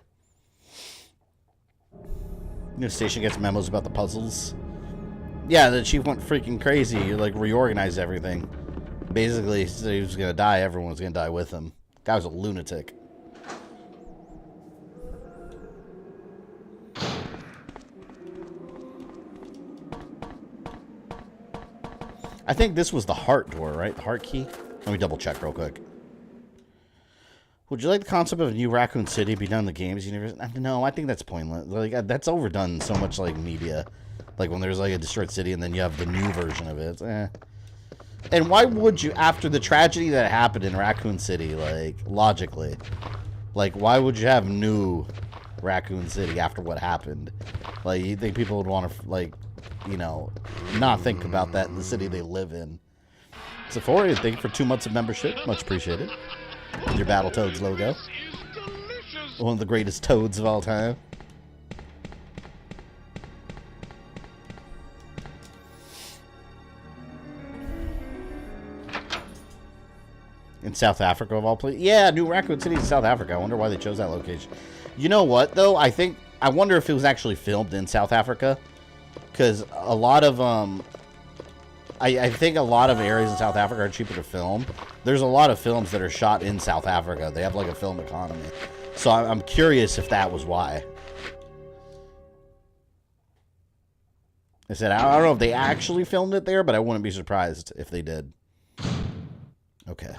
New station gets memos about the puzzles. Yeah, the chief went freaking crazy. Like, reorganized everything. Basically, he said he was gonna die. Everyone was gonna die with him. Guy was a lunatic. I think this was the heart door, right? The heart key? Let me double check real quick. Would you like the concept of a new Raccoon City be done in the games universe? No, I think that's pointless. Like, that's overdone so much, like, media. Like, when there's, like, a destroyed city and then you have the new version of it. And why would you, after the tragedy that happened in Raccoon City, like, logically, like, why would you have new Raccoon City after what happened? Like, you think people would want to, like, you know, not think about that in the city they live in. Sephora, thank you for 2 months of membership. Much appreciated. With your Battletoads logo. One of the greatest toads of all time. In South Africa of all places. Yeah, New Raccoon City in South Africa. I wonder why they chose that location. You know what, though? I wonder if it was actually filmed in South Africa. Because a lot of, I think a lot of areas in South Africa are cheaper to film. There's a lot of films that are shot in South Africa. They have like a film economy. So I'm curious if that was why. I said, I don't know if they actually filmed it there, but I wouldn't be surprised if they did. Okay.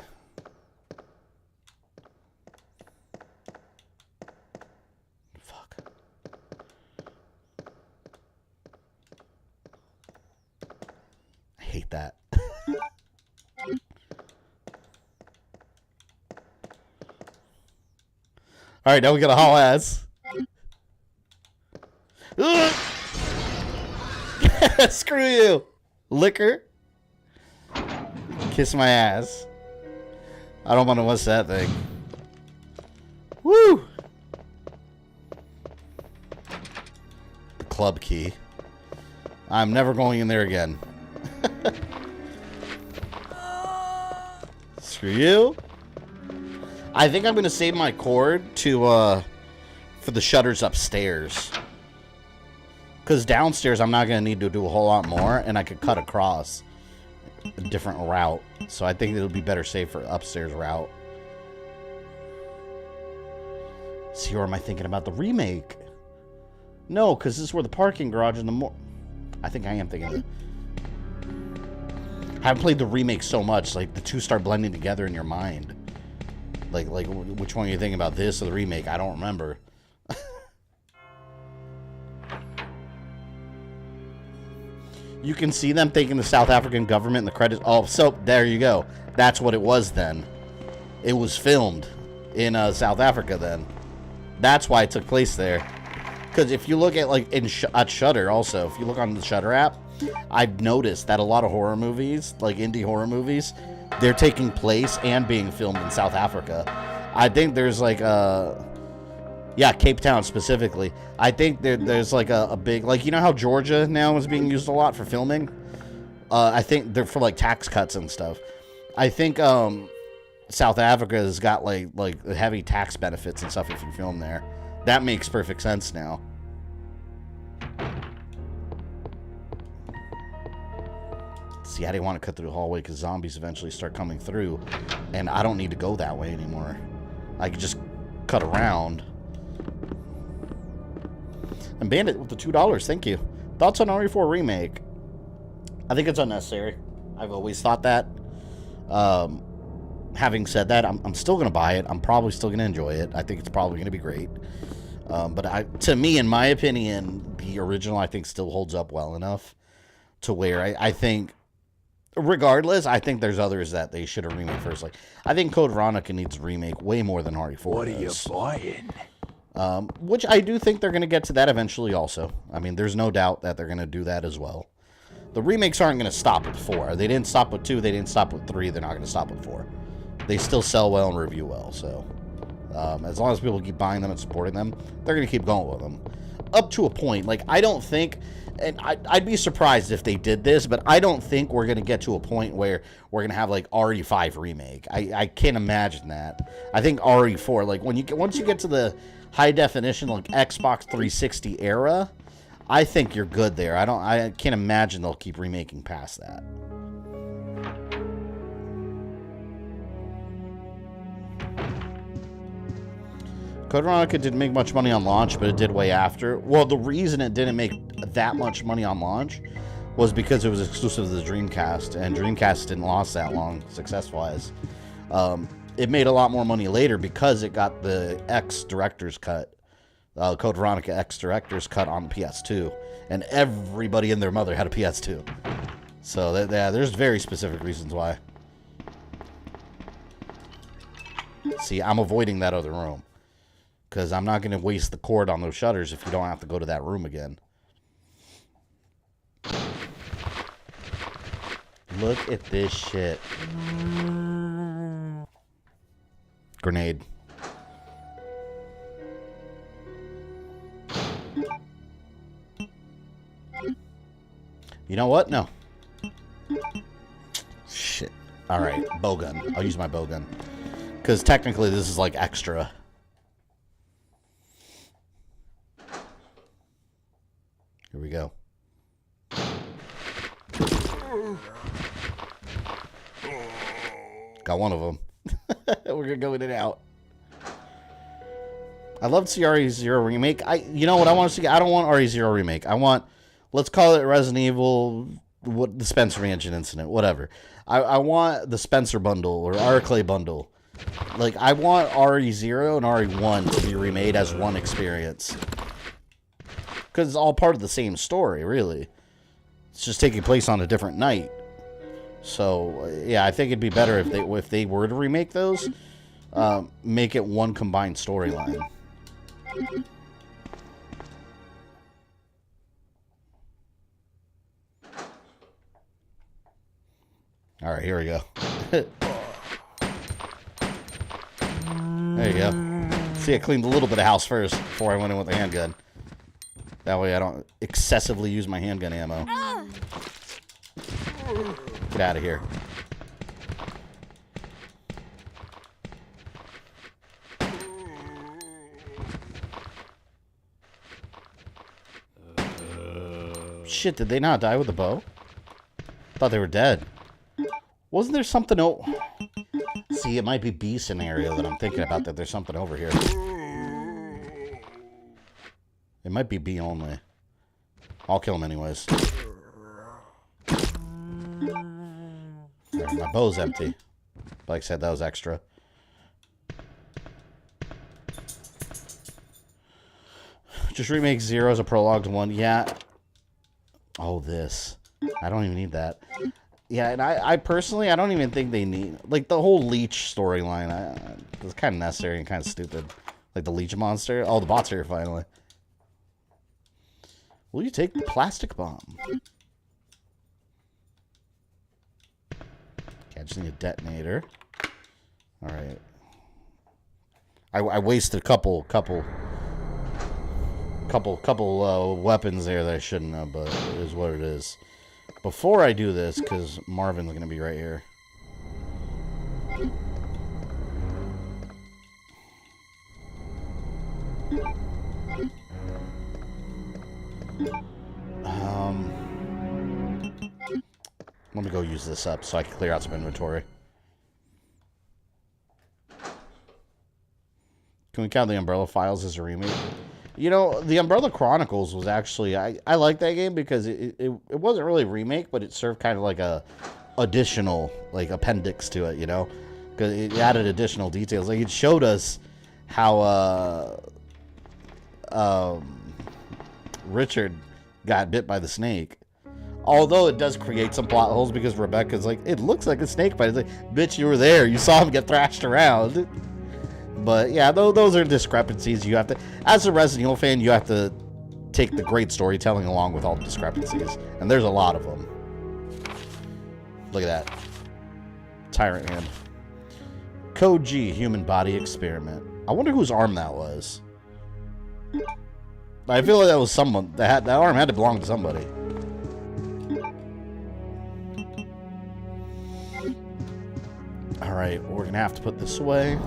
Fuck. I hate that. All right, now we got a haul ass. Screw you, liquor. Kiss my ass. I don't want to miss that thing. Woo! The club key. I'm never going in there again. Screw you. I think I'm going to save my cord to, for the shutters upstairs. Because downstairs, I'm not going to need to do a whole lot more, and I could cut across a different route. So I think it'll be better saved for upstairs route. See, or am I thinking about the remake? No, because this is where the parking garage and the I think I am thinking of it. I haven't played the remake so much, like the two start blending together in your mind. Like which one are you thinking about, this or the remake? I don't remember. You can see them thanking the South African government in the credits. Oh, so there you go. That's what it was then. It was filmed in South Africa then. That's why it took place there. Because if you look at like at Shudder also, if you look on the Shudder app, I've noticed that a lot of horror movies, like indie horror movies, they're taking place and being filmed in South Africa. I think there's like yeah, Cape Town specifically. I think there's like a big, like, you know how Georgia now is being used a lot for filming? I think they're for like tax cuts and stuff. I think South Africa has got like heavy tax benefits and stuff if you film there. That makes perfect sense now. See, I didn't want to cut through the hallway because zombies eventually start coming through, and I don't need to go that way anymore. I could just cut around. And Bandit with the $2, thank you. Thoughts on RE4 Remake? I think it's unnecessary. I've always thought that. Having said that, I'm still going to buy it. I'm probably still going to enjoy it. I think it's probably going to be great. But to me, in my opinion, the original, I think, still holds up well enough to where I think, regardless, I think there's others that they should have remade first. Like, I think Code Veronica needs a remake way more than RE4 What are does. you buying? Which I do think they're going to get to that eventually also. I mean, there's no doubt that they're going to do that as well. The remakes aren't going to stop with 4. They didn't stop with 2. They didn't stop with 3. They're not going to stop with 4. They still sell well and review well. So, as long as people keep buying them and supporting them, they're going to keep going with them. Up to a point. Like, I don't think... And I'd be surprised if they did this, but I don't think we're going to get to a point where we're going to have, like, RE5 remake. I can't imagine that. I think RE4, like, once you get to the high definition, like, Xbox 360 era, I think you're good there. I can't imagine they'll keep remaking past that. Code Veronica didn't make much money on launch, but it did way after. Well, the reason it didn't make that much money on launch was because it was exclusive to the Dreamcast, and Dreamcast didn't last that long, success-wise. it made a lot more money later because it got the X Director's Cut, Code Veronica X Director's Cut on the PS2, and everybody and their mother had a PS2. So yeah, there's very specific reasons why. See, I'm avoiding that other room because I'm not going to waste the cord on those shutters if you don't have to go to that room again. Look at this shit. Grenade. You know what? No. Shit. Alright, bow gun. I'll use my bow gun. Because technically this is like extra. Here we go. Got one of them. We're gonna go in and out. I love to see RE0 remake. You know what I want to see? I don't want RE0 remake. I want, let's call it Resident Evil, what the Spencer Mansion incident, whatever. I want the Spencer bundle or Arclay bundle. Like, I want RE0 and RE1 to be remade as one experience. Because it's all part of the same story, really. It's just taking place on a different night. So, yeah, I think it'd be better if they were to remake those, make it one combined storyline. Alright, here we go. There you go. See, I cleaned a little bit of house first before I went in with the handgun. That way I don't excessively use my handgun ammo. Get out of here. Shit, did they not die with the bow? Thought they were dead. Wasn't there something See, it might be B scenario that I'm thinking about, that there's something over here. It might be B only. I'll kill him anyways. Right, my bow's empty. Like I said, that was extra. Just remake 0 as a prologue to 1. Yeah. Oh, this. I don't even need that. Yeah, and I personally, I don't even think they need... Like, the whole leech storyline, it's kind of necessary and kind of stupid. Like, the leech monster. Oh, the bot's here, finally. Will you take the plastic bomb? Okay, I just need a detonator. Alright. I wasted a couple weapons there that I shouldn't have, but it is what it is. Before I do this, because Marvin's going to be right here. Let me go use this up so I can clear out some inventory. Can we count the Umbrella Files as a remake? You know, the Umbrella Chronicles was actually... I like that game because it wasn't really a remake, but it served kind of like a additional, like, appendix to it, you know? Because it added additional details. Like, it showed us how Richard got bit by the snake. Although it does create some plot holes because Rebecca's like, it looks like a snake bite. It's like, bitch, you were there. You saw him get thrashed around. But yeah, those are discrepancies you have to... As a Resident Evil fan, you have to take the great storytelling along with all the discrepancies. And there's a lot of them. Look at that. Tyrant hand. Code G, human body experiment. I wonder whose arm that was. I feel like that was someone... That arm had to belong to somebody. Alright, we're going to have to put this away.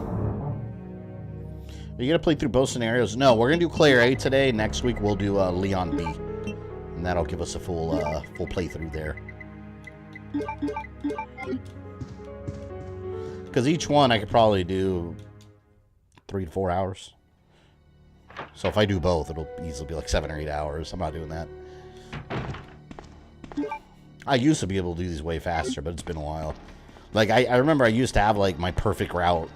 Are you going to play through both scenarios? No, we're going to do Claire A today. Next week, we'll do Leon B. And that'll give us a full playthrough there. Because each one, I could probably do 3 to 4 hours. So if I do both, it'll easily be like 7 or 8 hours. I'm not doing that. I used to be able to do these way faster, but it's been a while. Like, I remember I used to have, like, my perfect route,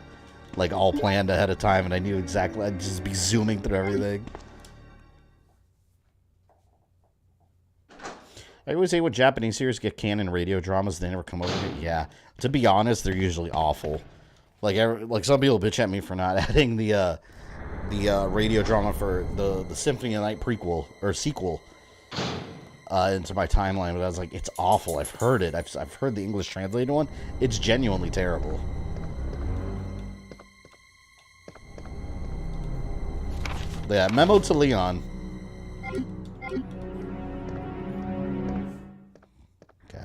like, all planned ahead of time, and I knew exactly, I'd just be zooming through everything. I always say with Japanese series get canon radio dramas, they never come over here. Yeah, to be honest, they're usually awful. Like some people bitch at me for not adding the radio drama for the Symphony of the Night prequel or sequel into my timeline, but I was like, it's awful. I've heard it. I've heard the English translated one. It's genuinely terrible. Yeah, memo to Leon. Okay.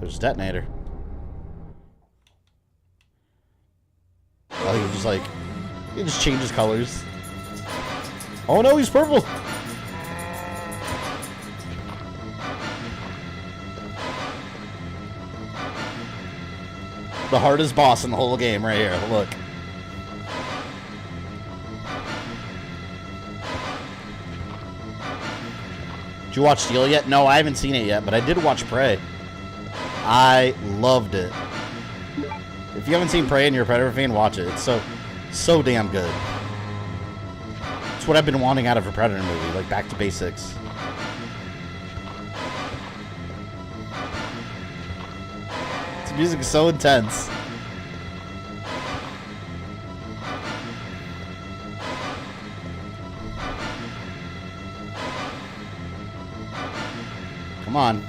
There's a detonator. Oh, he just like, he just changes colors. Oh no, he's purple. The hardest boss in the whole game right here. Look. Did you watch Steel yet? No, I haven't seen it yet, but I did watch Prey. I loved it. If you haven't seen Prey and you're a Predator fan, watch it. It's so damn good. It's what I've been wanting out of a Predator movie, like back to basics. Its music is so intense. Come on.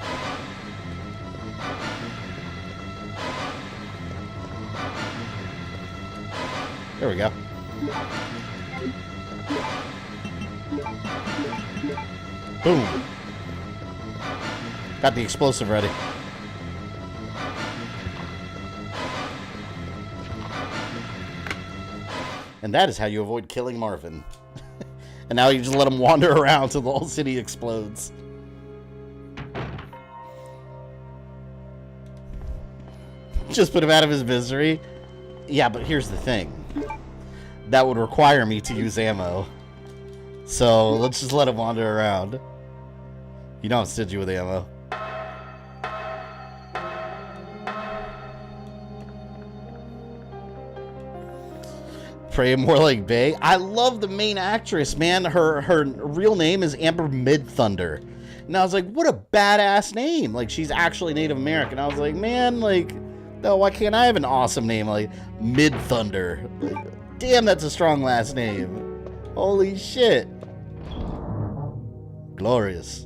There we go. Boom. Got the explosive ready. And that is how you avoid killing Marvin. And now you just let him wander around till the whole city explodes. Just put him out of his misery. Yeah, but here's the thing. That would require me to use ammo. So let's just let him wander around. You know I'm stingy with ammo. Pray more like Bay. I love the main actress, man. Her real name is Amber Mid-Thunder. And I was like, what a badass name. Like, she's actually Native American. I was like, man, like, no, why can't I have an awesome name like Mid-Thunder? Like, damn, that's a strong last name. Holy shit. Glorious.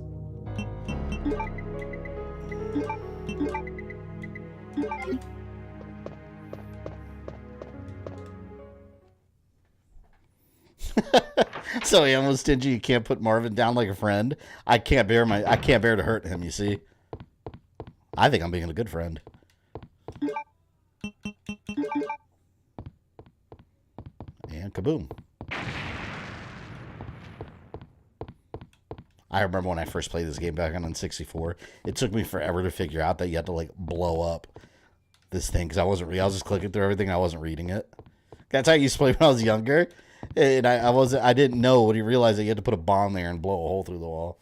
So I'm stingy. You can't put Marvin down like a friend. I can't bear to hurt him, you see. I think I'm being a good friend. And kaboom. I remember when I first played this game back on N64, it took me forever to figure out that you had to like blow up this thing because I was just clicking through everything. I wasn't reading it. That's how I used to play when I was younger, and I didn't know when you realized that you had to put a bomb there and blow a hole through the wall.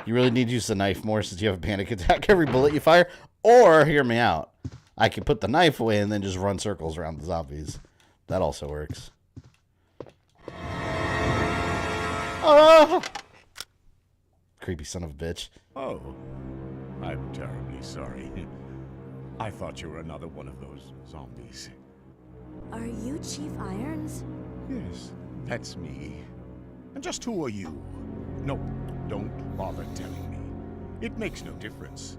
You really need to use the knife more since you have a panic attack every bullet you fire. Or hear me out, I can put the knife away and then just run circles around the zombies. That also works. Oh! Creepy son of a bitch. Oh, I'm terribly sorry. I thought you were another one of those zombies. Are you Chief Irons? Yes, that's me. And just who are you? No, don't bother telling me. It makes no difference.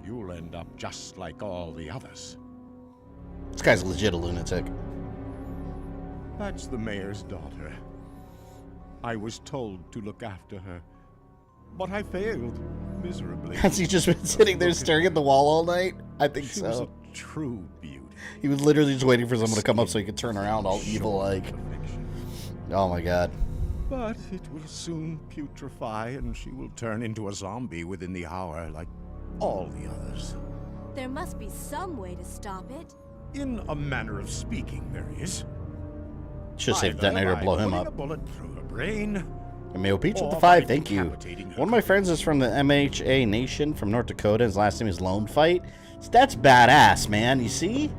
You'll end up just like all the others. This guy's legit a lunatic. That's the mayor's daughter. I was told to look after her, but I failed miserably. Has he just been sitting there staring at the wall all night? I think She so. was a true beauty. He was literally just waiting for someone to come up so he could turn around all evil like. Oh my god. But it will soon putrefy and she will turn into a zombie within the hour like all the others. There must be some way to stop it. In a manner of speaking, there is. Should save the Either detonator to by blow him putting up. a bullet through her brain, And Mayo Peach with the Or 5, by thank you. decapitating her One of my friends is from the MHA Nation from North Dakota. His last name is Lone Fight. That's badass, man. You see?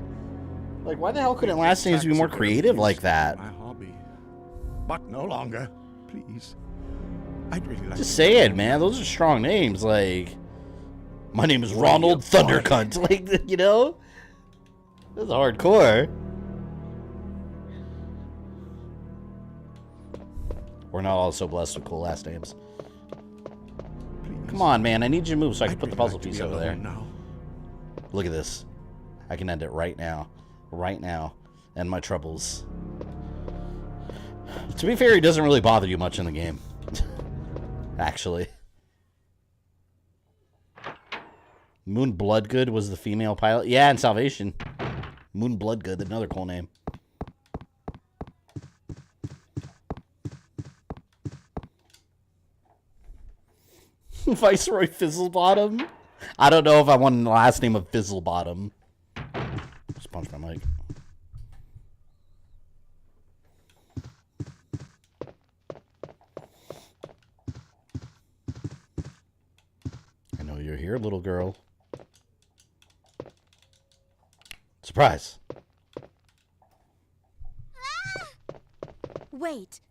Like, why the hell couldn't last names be more creative like that? My hobby. But no longer. Please. I'd really like Just to say know it, man. Those are strong names. Like, my name is Ronald Thundercunt. Like, you know? That's hardcore. We're not all so blessed with cool last names. Please. Come on, man. I need you to move so I can I'd put the really puzzle like to piece be over there. alone now. Look at this. I can end it right now. Right now. End my troubles. To be fair, he doesn't really bother you much in the game. Actually. Moon Bloodgood was the female pilot. Yeah, in Salvation. Moon Bloodgood, another cool name. Viceroy Fizzlebottom? I don't know if I want the last name of Fizzlebottom. Just punch my mic. I know you're here, little girl. Surprise. Wait.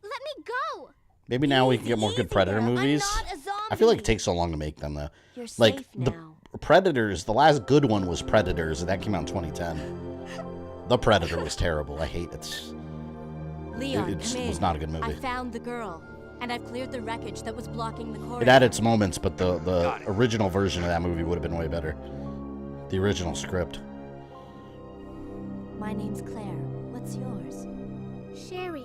Let me go! Maybe now we can get more good Predator there. I'm movies. not a zombie. I feel like it takes so long to make them, though. You're Like, safe the now. Predators, the last good one was Predators, and that came out in 2010. The Predator was terrible. I hate it. Leon, It come in. was not a good I movie. found the girl, and I've cleared the wreckage that was blocking the corridor. It had its moments, but the Got it. original version of that movie would have been way better. The original script. My name's Claire. What's yours? Sherry.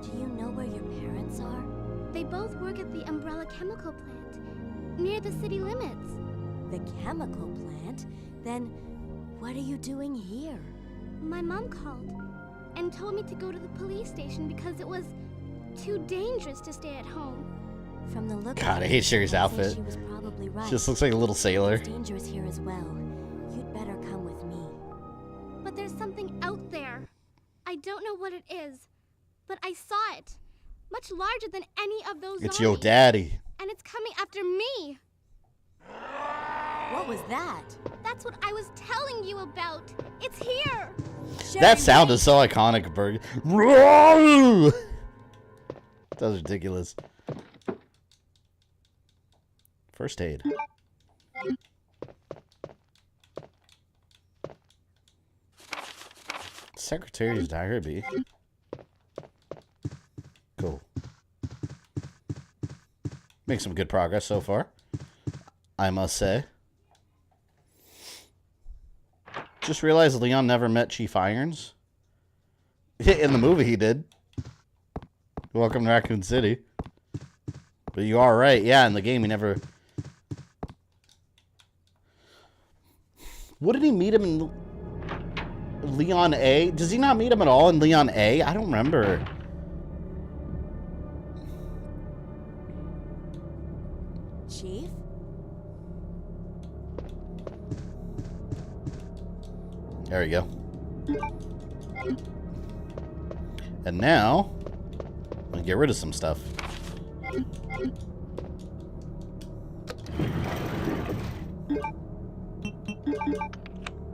Do you know where your parents are? They both work at the Umbrella Chemical Plant, near the city limits. The chemical plant? Then what are you doing here? My mom called and told me to go to the police station because it was too dangerous to stay at home. From the look God, of I it, hate Sherry's I'd say outfit. She was probably right. She just looks like a little sailor. It's dangerous here as well. You'd better come with me. But there's something out there. I don't know what it is, but I saw it. Much larger than any of those It's zombies. your daddy. And it's coming after me. What was that? That's what I was telling you about. It's here. That sound is so iconic, Berg. That was ridiculous. First aid. Secretary's diary. Cool. Make some good progress so far, I must say. Just realized Leon never met Chief Irons. In the movie, he did. Welcome to Raccoon City. But you are right. Yeah, in the game, he never... What did he meet him in Leon A? Does he not meet him at all in Leon A? I don't remember. Chief? There we go. And now, I'm gonna get rid of some stuff.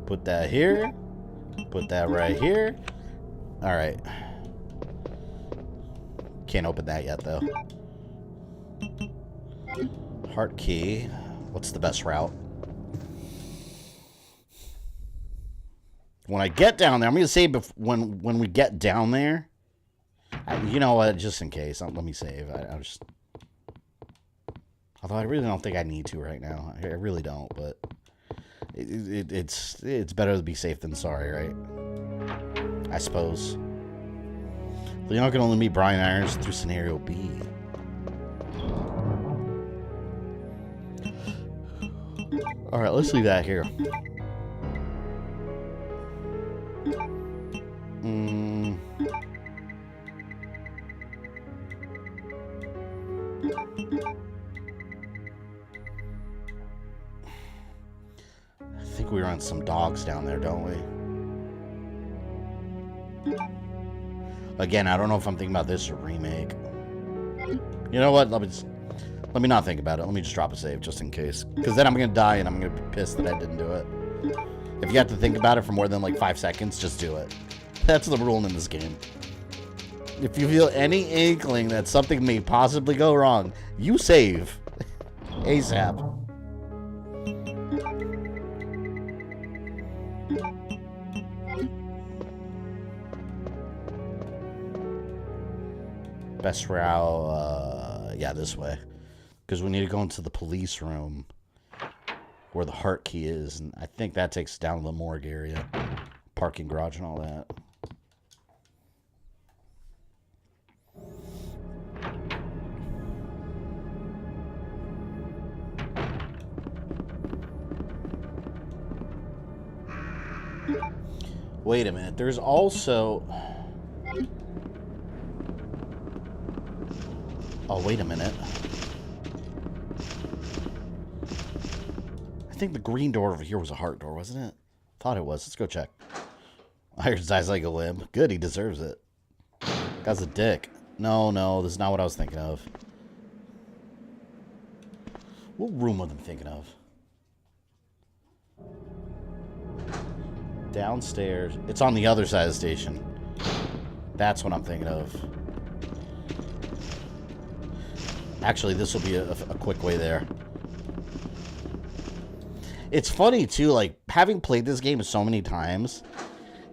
Put that here. Put that right here. All right. Can't open that yet, though. Heart key. What's the best route? When I get down there, I'm going to save when we get down there. You know what? Just in case. Let me save. I just... Although I really don't think I need to right now. I really don't, but... It's better to be safe than sorry, right? I suppose. Leon can only meet Brian Irons through scenario B. Alright, let's leave that here. I think we run some dogs down there, don't we? Again, I don't know if I'm thinking about this or remake. You know what? Let me not think about it. Let me just drop a save just in case. Because then I'm going to die and I'm going to be pissed that I didn't do it. If you have to think about it for more than like 5 seconds, just do it. That's the rule in this game. If you feel any inkling that something may possibly go wrong, you save. ASAP. Best route, yeah, this way. Because we need to go into the police room where the heart key is. And I think that takes us down to the morgue area. Parking garage and all that. Wait a minute. There's also... Oh, wait a minute. I think the green door over here was a heart door, wasn't it? Thought it was. Let's go check. I heard his eyes like a limb. Good, he deserves it. Guy's a dick. No, this is not what I was thinking of. What room was I thinking of? Downstairs. It's on the other side of the station. That's what I'm thinking of. Actually, this will be a quick way there. It's funny, too, like, having played this game so many times,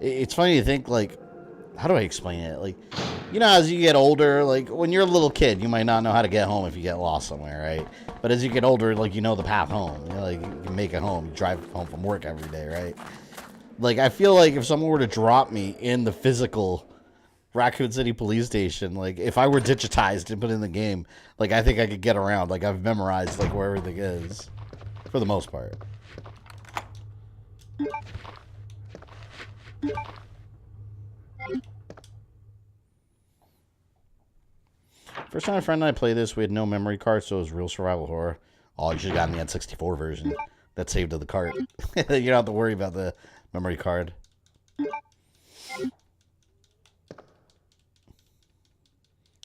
it's funny to think, like, how do I explain it? Like, you know, as you get older, like, when you're a little kid, you might not know how to get home if you get lost somewhere, right? But as you get older, like, you know the path home. You know, like, you can make it home. You drive home from work every day, right? Like, I feel like if someone were to drop me in the physical Raccoon City Police Station, like, if I were digitized and put in the game, like, I think I could get around. Like, I've memorized, like, where everything is. For the most part. First time a friend and I played this, we had no memory card, so it was real survival horror. Oh, you should have gotten the N64 version. That's saved to the cart. You don't have to worry about the memory card.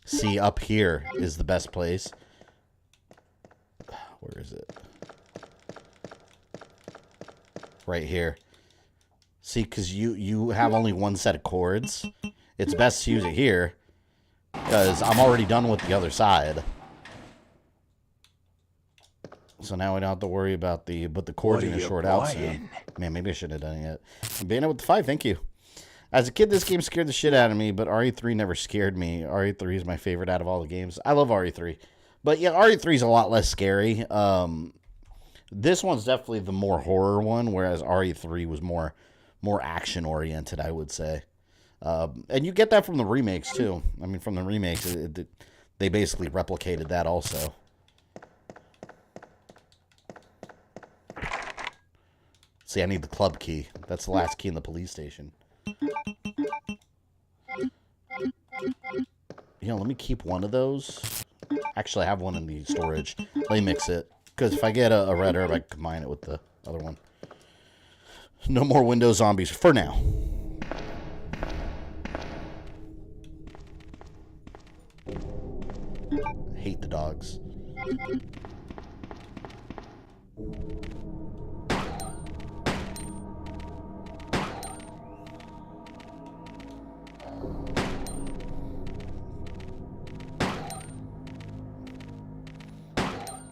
See, up here is the best place. Where is it? Right here. See, because you have only one set of chords. It's best to use it here. Because I'm already done with the other side. So now we don't have to worry about the... But the chords are going to short out soon. Man, maybe I shouldn't have done it yet. Bayonet with the 5, thank you. As a kid, this game scared the shit out of me, but RE3 never scared me. RE3 is my favorite out of all the games. I love RE3. But yeah, RE3 is a lot less scary. This one's definitely the more horror one, whereas RE3 was more action-oriented, I would say. And you get that from the remakes, too. I mean, from the remakes, they basically replicated that also. See, I need the club key. That's the last key in the police station. You know, let me keep one of those. Actually, I have one in the storage. Let me mix it. Because if I get a red herb, I can combine it with the other one. No more Windows zombies for now. I hate the dogs.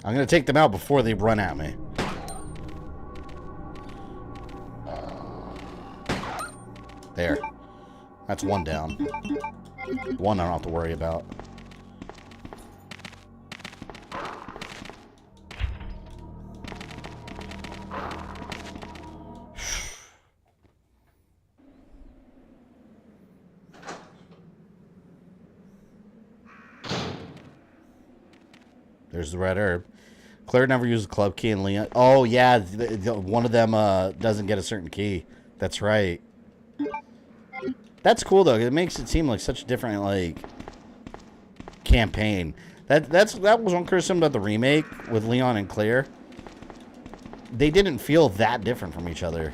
I'm going to take them out before they run at me. There. That's one down. One I don't have to worry about. There's the red herb. Claire never used the club key, and Leon... Oh, yeah, one of them doesn't get a certain key. That's right. That's cool, though. It makes it seem like such a different, like, campaign. That was one criticism about the remake with Leon and Claire. They didn't feel that different from each other.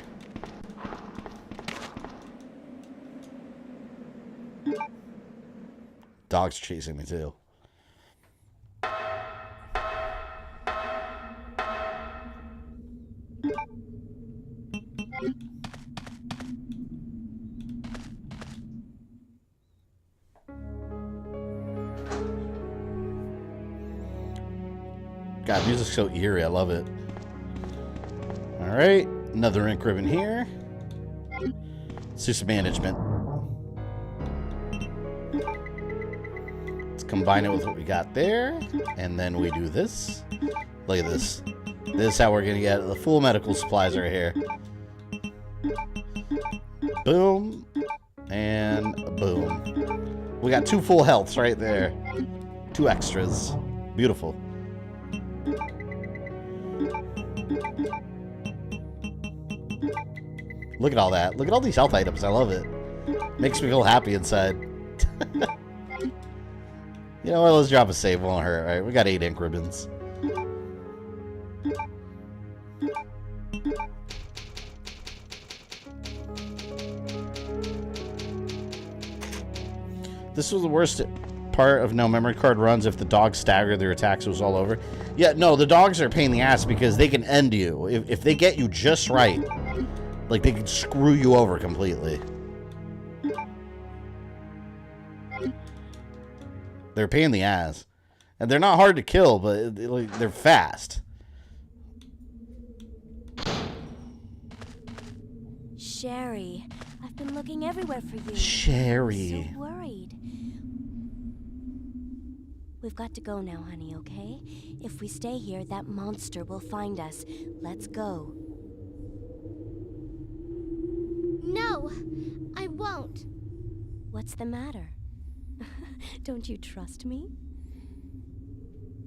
Dog's chasing me, too. God, music's so eerie. I love it. All right, another ink ribbon here. Let's do some management. Let's combine it with what we got there, and then we do this. Look at this. This is how we're gonna get the full medical supplies right here. Boom, and boom. We got 2 full healths right there. 2 extras. Beautiful. Look at all that. Look at all these health items. I love it. Makes me feel happy inside. You know what? Let's drop a save. Won't hurt. All right, we got 8 ink ribbons. This was the worst part of no memory card runs. If the dogs stagger their attacks, it was all over. Yeah, no, the dogs are a pain in the ass because they can end you. If they get you just right, like they can screw you over completely. They're a pain in the ass. And they're not hard to kill, but they're fast. Sherry, I've been looking everywhere for you. Sherry. I'm so worried. We've got to go now, honey, okay? If we stay here, that monster will find us. Let's go. No, I won't. What's the matter? Don't you trust me?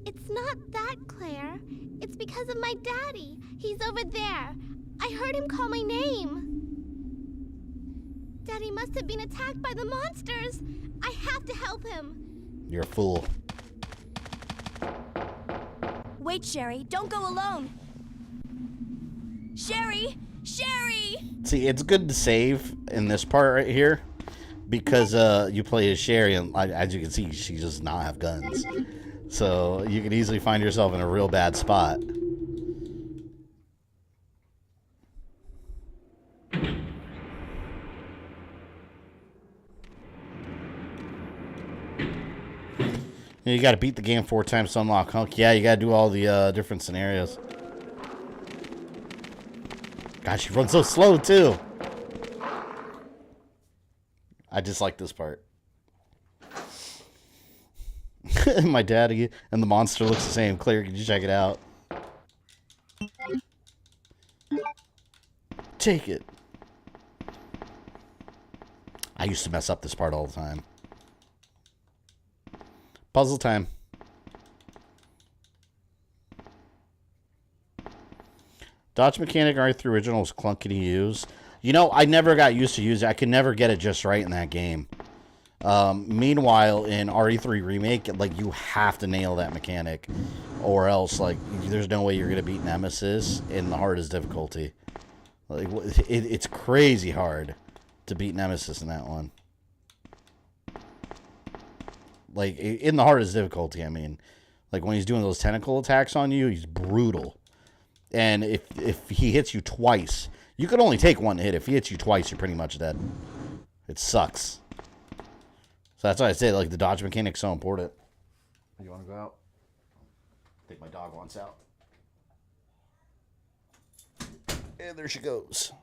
It's not that, Claire. It's because of my daddy. He's over there. I heard him call my name. Daddy must have been attacked by the monsters. I have to help him. You're a fool. Wait, Sherry, don't go alone. Sherry! Sherry! See, it's good to save in this part right here because you play as Sherry, and as you can see, she does not have guns. So you can easily find yourself in a real bad spot. You got to beat the game 4 times to unlock Hunk. Yeah, you got to do all the different scenarios. Gosh, she runs so slow, too. I just like this part. My daddy and the monster looks the same. Claire, can you check it out? Take it. I used to mess up this part all the time. Puzzle time. Dodge mechanic R3 original was clunky to use. You know, I never got used to use it. I could never get it just right in that game. Meanwhile, in RE3 Remake, like, you have to nail that mechanic, or else, like, there's no way you're gonna beat Nemesis in the hardest difficulty. Like, it's crazy hard to beat Nemesis in that one. Like, in the hardest difficulty, I mean. Like, when he's doing those tentacle attacks on you, he's brutal. And if he hits you twice, you can only take 1 hit. If he hits you twice, you're pretty much dead. It sucks. So that's why I say, like, the dodge mechanic's so important. You want to go out? I think my dog wants out. And there she goes.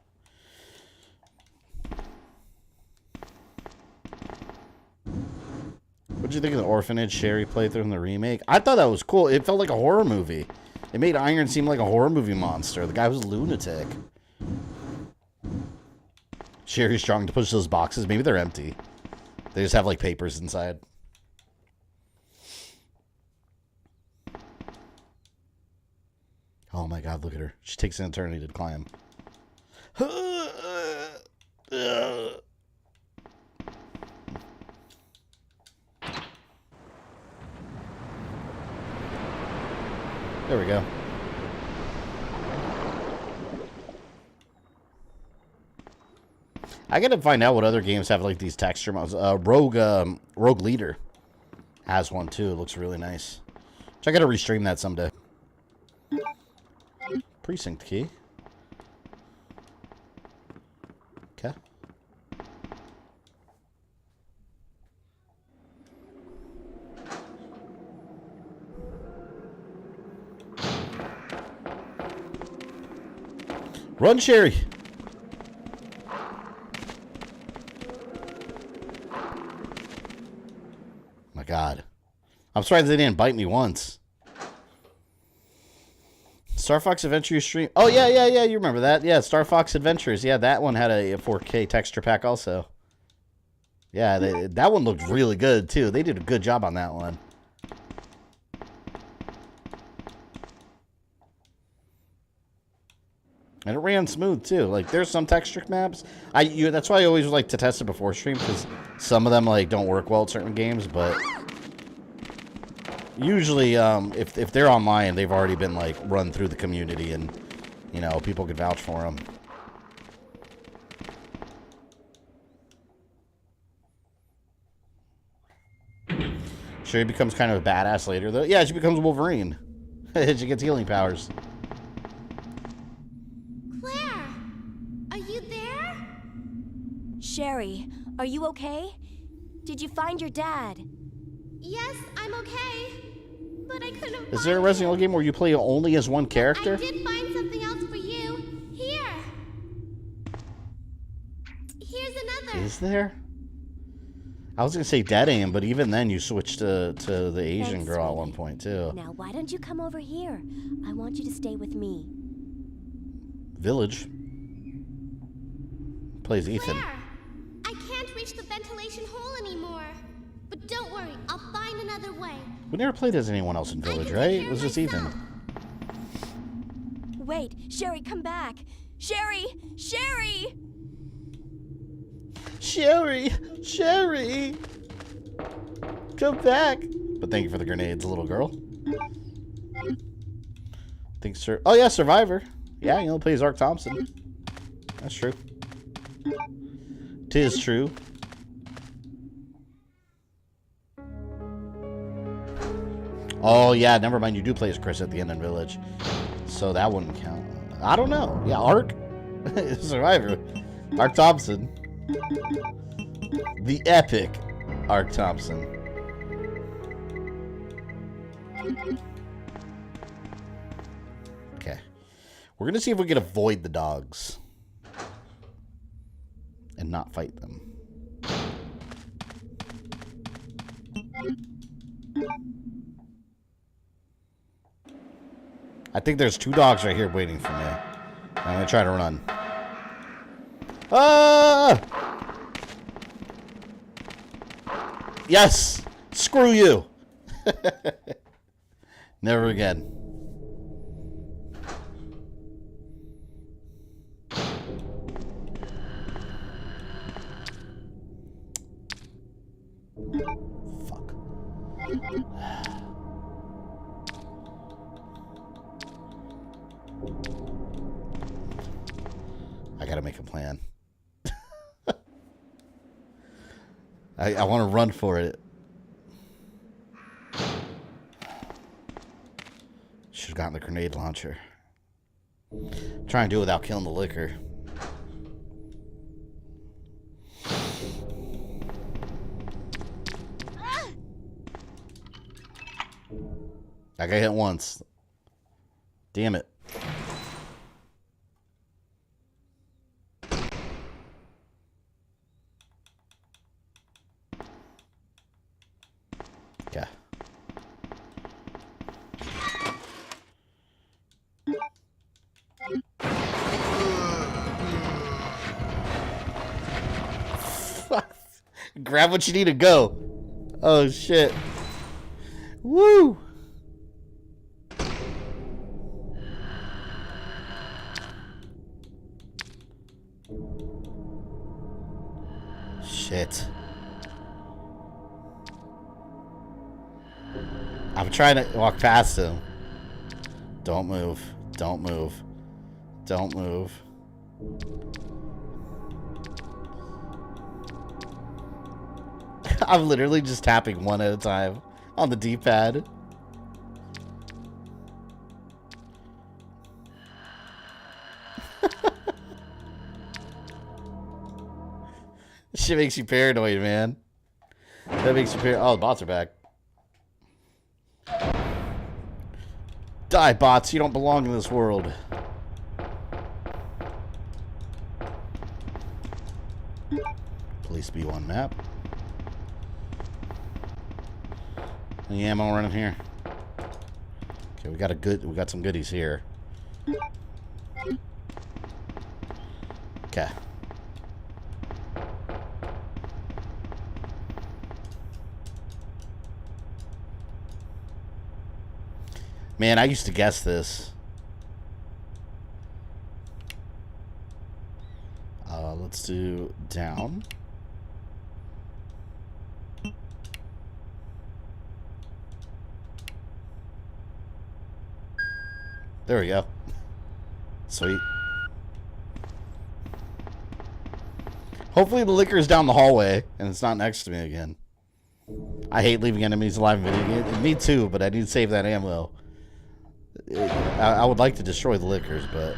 What'd you think of the orphanage Sherry playthrough in the remake? I thought that was cool. It felt like a horror movie. It made Iron seem like a horror movie monster. The guy was a lunatic. Sherry's strong to push those boxes. Maybe they're empty. They just have, like, papers inside. Oh, my God, look at her. She takes an eternity to climb. There we go. I gotta find out what other games have like these texture modes. Rogue Leader has one too. It looks really nice. I gotta restream that someday. Precinct key. Okay. Run, Sherry. My God. I'm surprised they didn't bite me once. Star Fox Adventures stream. Oh, yeah. You remember that. Yeah, Star Fox Adventures. Yeah, that one had a 4K texture pack also. Yeah, that one looked really good, too. They did a good job on that one. And it ran smooth, too. Like, there's some texture maps. That's why I always like to test it before stream, because some of them, like, don't work well at certain games, but usually, if they're online, they've already been, like, run through the community, and, you know, people can vouch for them. Sure, he becomes kind of a badass later, though. Yeah, she becomes Wolverine. She gets healing powers. Claire, are you there? Sherry, are you okay? Did you find your dad? Yes, I'm okay. But I couldn't Is there a Resident Evil game where you play only as one character? I did find something else for you. Here. Here's another. Is there? I was going to say Dead Aim, but even then you switched to the Asian Thanks, girl at sweetie. one point, too. Now, why don't you come over here? I want you to stay with me. Village. Plays Ethan. Claire, I can't reach the ventilation hole anymore. But don't worry, I'll find another way. We never played as anyone else in Village, can right? take It care was of just myself. Ethan. Wait, Sherry, come back. Sherry! Sherry! Sherry! Come back! But thank you for the grenades, little girl. Oh yeah, Survivor. Yeah, you know, plays Ark Thompson. That's true. 'Tis true. Oh yeah, never mind. You do play as Chris at the end in Village, so that wouldn't count. I don't know. Yeah, Ark. Survivor. Ark Thompson. The epic Ark Thompson. Okay. We're going to see if we can avoid the dogs. And not fight them. I think there's 2 dogs right here waiting for me. I'm going to try to run. Ah! Yes! Screw you! Never again. Fuck. I gotta make a plan. I want to run for it. Should have gotten the grenade launcher. Try and do it without killing the liquor. I got hit once. Damn it. Okay. Grab what you need to go. Oh shit. Woo. Shit. I'm trying to walk past him. Don't move. Don't move. Don't move. I'm literally just tapping one at a time on the D-pad. Shit makes you paranoid, man. That makes you paranoid. Oh, the bots are back. Die, bots. You don't belong in this world. Police B1 map. Any ammo running here? Okay, we got some goodies here. Okay. Man, I used to guess this. Let's do down. There we go. Sweet. Hopefully the liquor's down the hallway and it's not next to me again. I hate leaving enemies alive in video games. Me too, but I need to save that ammo. I would like to destroy the liquors, but...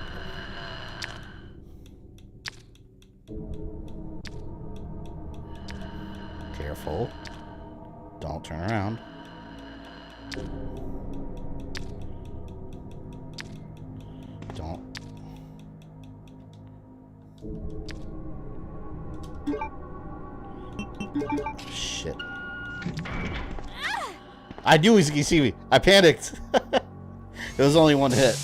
Careful. Don't turn around. Don't. Shit. I knew he was gonna see me. I panicked. It was only one hit.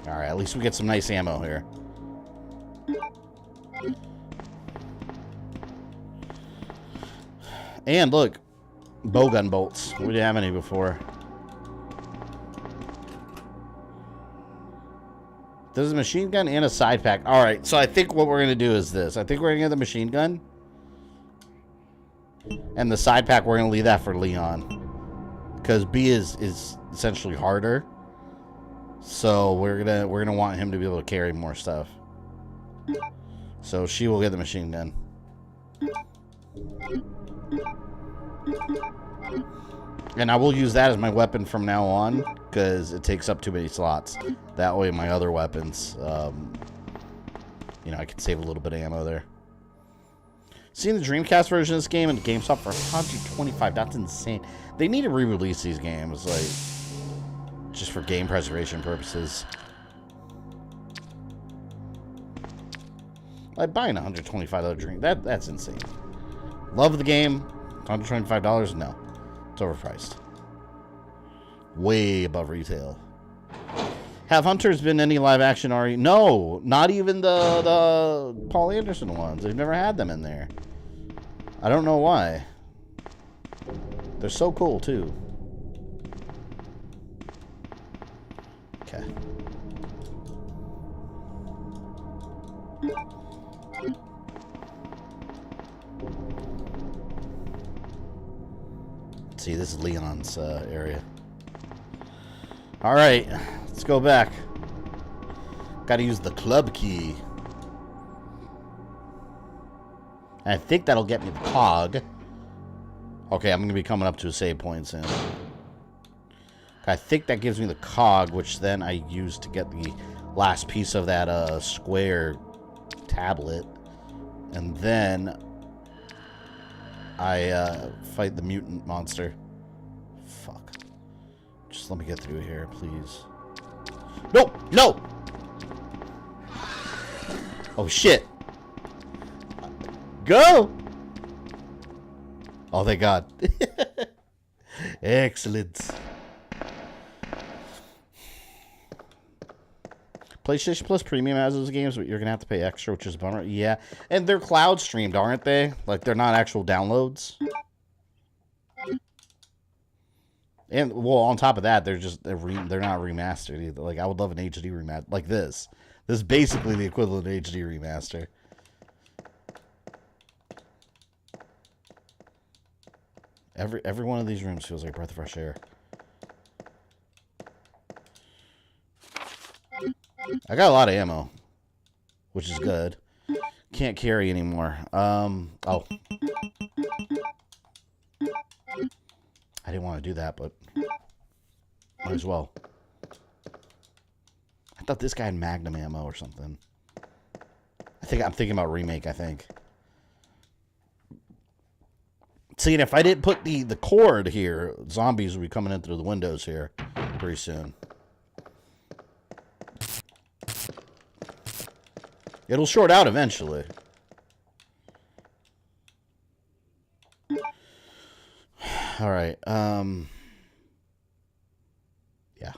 Alright, at least we get some nice ammo here. And look, bowgun bolts. We didn't have any before. There's a machine gun and a side pack. Alright, so I think what we're going to do is this. I think we're going to get the machine gun. And the side pack, we're going to leave that for Leon. Because B is essentially harder. So we're gonna want him to be able to carry more stuff. So she will get the machine gun. And I will use that as my weapon from now on, because it takes up too many slots. That way my other weapons, you know, I can save a little bit of ammo there. Seeing the Dreamcast version of this game and GameStop for $125, that's insane. They need to re-release these games, like, just for game preservation purposes. Like buying a $125 drink, that's insane. Love the game. $125? No. It's overpriced. Way above retail. Have Hunters been any live action already? No, not even the Paul Anderson ones. They've never had them in there. I don't know why. They're so cool too. Okay. See, this is Leon's area. All right, let's go back. Got to use the club key. I think that'll get me the cog. Okay, I'm going to be coming up to a save point soon. I think that gives me the cog, which then I use to get the last piece of that square tablet. And then I fight the mutant monster. Fuck. Just let me get through here, please. No! No! Oh, shit. Go! Oh, thank God. Excellent. PlayStation Plus Premium has those games, but you're going to have to pay extra, which is a bummer. Yeah. And they're cloud streamed, aren't they? Like, they're not actual downloads. And, well, on top of that, they're not remastered either. Like, I would love an HD remaster. Like this. This is basically the equivalent of HD remaster. Every one of these rooms feels like a breath of fresh air. I got a lot of ammo, which is good. Can't carry anymore. Oh. I didn't want to do that, but might as well. I thought this guy had Magnum ammo or something. I'm thinking about remake, I think. See, and if I didn't put the cord here, zombies would be coming in through the windows here. pretty soon. It'll short out eventually. All right. Yeah.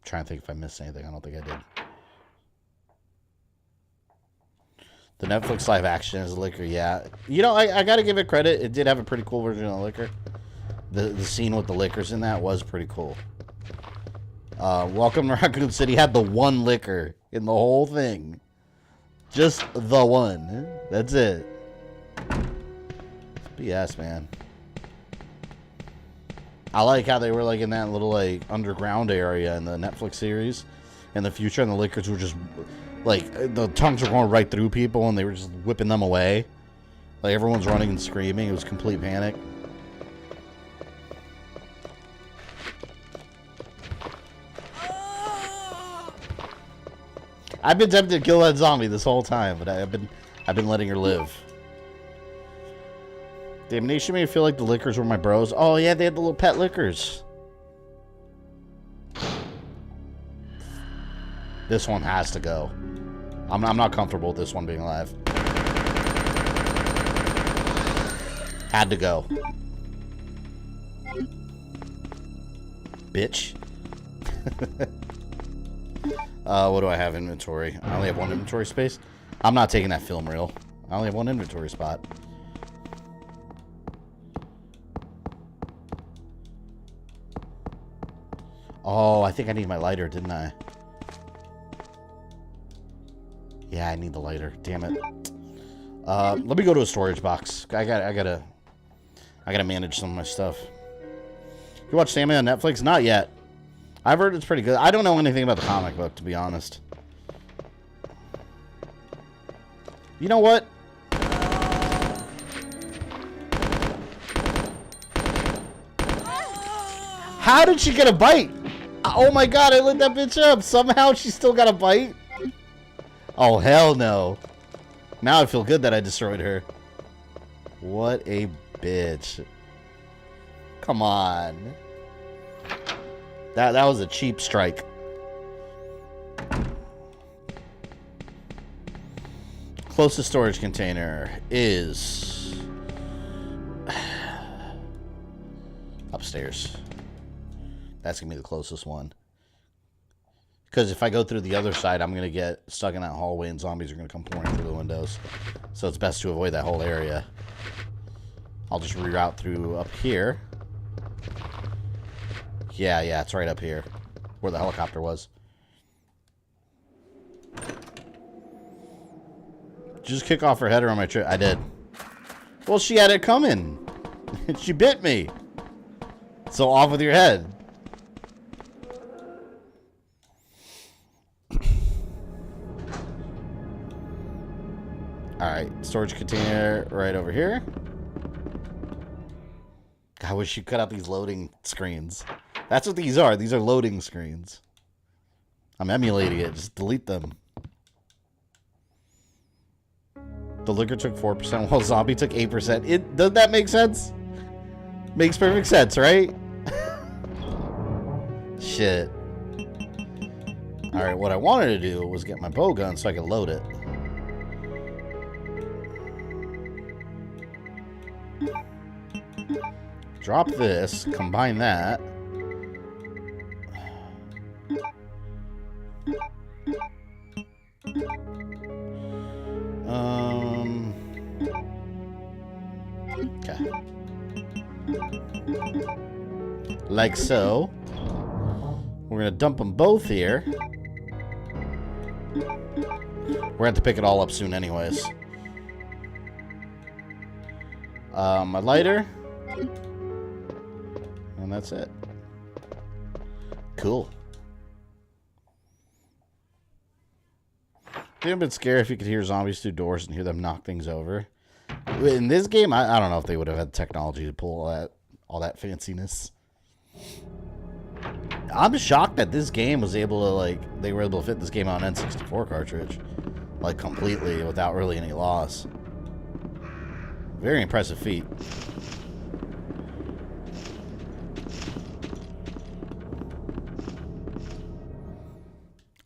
Trying to think if I missed anything. I don't think I did. The Netflix live action is liquor, yeah. You know, I gotta give it credit. It did have a pretty cool version of liquor. The scene with the liquors in that was pretty cool. Welcome to Raccoon City had the one liquor in the whole thing. Just the one. That's it. BS, man. I like how they were like in that little like underground area in the Netflix series in the future, and the liquors were just like the tongues were going right through people and they were just whipping them away. Like everyone's running and screaming. It was complete panic. I've been tempted to kill that zombie this whole time, but I've been letting her live. Damnation made me feel like the liquors were my bros. Oh yeah, they had the little pet liquors. This one has to go. I'm not comfortable with this one being alive. Had to go. Bitch. What do I have in inventory? I only have one inventory space. I'm not taking that film reel. I only have one inventory spot. Oh, I think I need my lighter, didn't I? Yeah, I need the lighter. Damn it. Let me go to a storage box. I gotta manage some of my stuff. You watch Sammy on Netflix? Not yet. I've heard it's pretty good. I don't know anything about the comic book, to be honest. You know what? How did she get a bite? Oh my god, I lit that bitch up. Somehow she still got a bite? Oh, hell no. Now I feel good that I destroyed her. What a bitch. Come on. That was a cheap strike. Closest storage container is upstairs. That's gonna be the closest one. Because if I go through the other side, I'm gonna get stuck in that hallway and zombies are gonna come pouring through the windows. So it's best to avoid that whole area. I'll just reroute through up here. Yeah, it's right up here. Where the helicopter was. Just kick off her header on my trip. I did. Well, she had it coming. She bit me. So off with your head. Alright, storage container right over here. I wish you cut out these loading screens. That's what these are. These are loading screens. I'm emulating it. Just delete them. The liquor took 4% while zombie took 8%. Doesn't that make sense? Makes perfect sense, right? Shit. Alright, what I wanted to do was get my bow gun so I could load it. Drop this, combine that. Okay. Like so. We're gonna dump them both here. We're gonna have to pick it all up soon anyways. My lighter. And that's it. Cool. I'd be a bit scared if you could hear zombies through doors and hear them knock things over. In this game, I don't know if they would have had technology to pull all that fanciness. I'm shocked that this game was able to, like, they were able to fit this game on an N64 cartridge. Like, completely, without really any loss. Very impressive feat.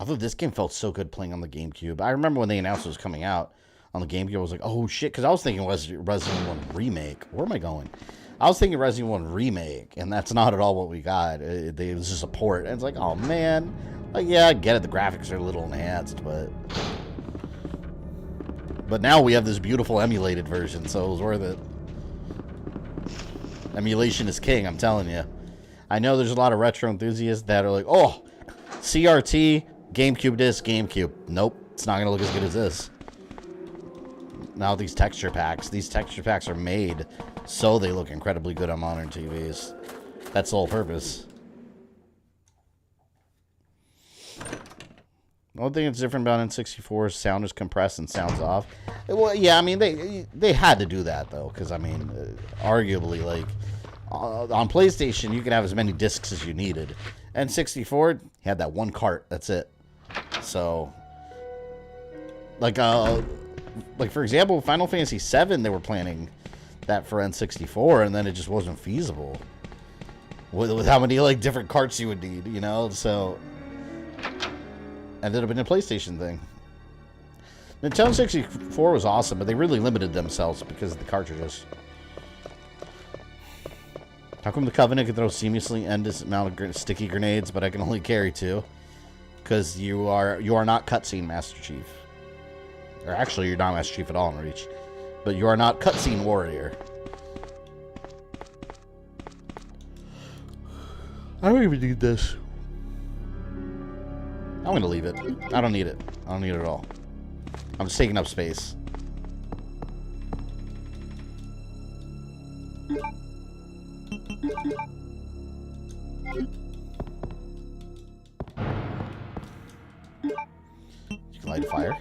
Although this game felt so good playing on the GameCube. I remember when they announced it was coming out on the GameCube, I was like, oh shit, because I was thinking Resident Evil 1 Remake. Where am I going? I was thinking Resident Evil 1 Remake, and that's not at all what we got. It was just a port, and it's like, oh man. Like, yeah, I get it, the graphics are a little enhanced, but now we have this beautiful emulated version, so it was worth it. Emulation is king, I'm telling you. I know there's a lot of retro enthusiasts that are like, oh, CRT, GameCube disc, GameCube. Nope, it's not going to look as good as this. Now these texture packs are made so they look incredibly good on modern TVs. That's the whole purpose. The only thing that's different about N64 is sound is compressed and sounds off. Well, yeah, I mean, they had to do that, though, because, I mean, arguably, like, on PlayStation, you could have as many discs as you needed. N64 had that one cart, that's it. So, like, for example, Final Fantasy VII, they were planning that for N64, and then it just wasn't feasible. With how many, like, different carts you would need, you know, so... Ended up in a PlayStation thing. Nintendo 64 was awesome, but they really limited themselves because of the cartridges. How come the Covenant can throw seamlessly endless amount of sticky grenades, but I can only carry 2? Because you are not cutscene Master Chief. Or actually, you're not Master Chief at all in Reach. But you are not cutscene warrior. I don't even need this. I'm going to leave it. I don't need it. I don't need it at all. I'm just taking up space. You can light a fire.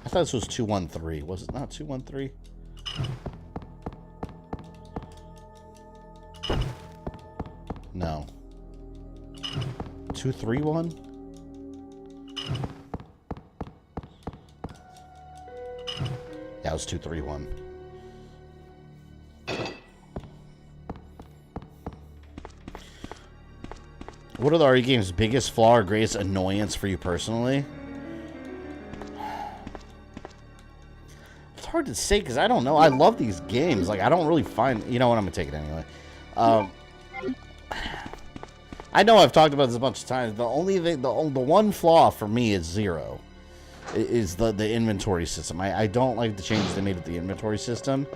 I thought this was 213. Was it not 213? No. 231? Yeah, it was 231. What are the RE game's biggest flaw or greatest annoyance for you personally? It's hard to say because I don't know. I love these games. Like, I don't really find... You know what? I'm going to take it anyway. I know I've talked about this a bunch of times. The only thing, the one flaw for me is Zero. Is the inventory system. I don't like the changes they made with the inventory system.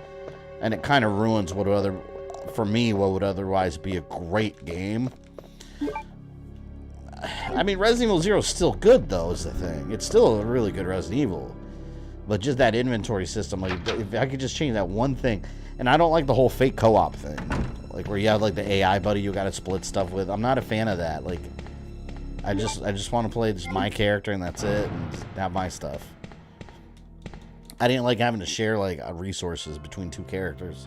And it kind of ruins what would otherwise be a great game. I mean, Resident Evil 0 is still good, though, is the thing. It's still a really good Resident Evil. But just that inventory system, like, if I could just change that one thing. And I don't like the whole fake co-op thing. Like, where you have, like, the AI buddy you gotta split stuff with. I'm not a fan of that. Like, I just want to play just my character and that's it. And just have my stuff. I didn't like having to share, like, resources between two characters.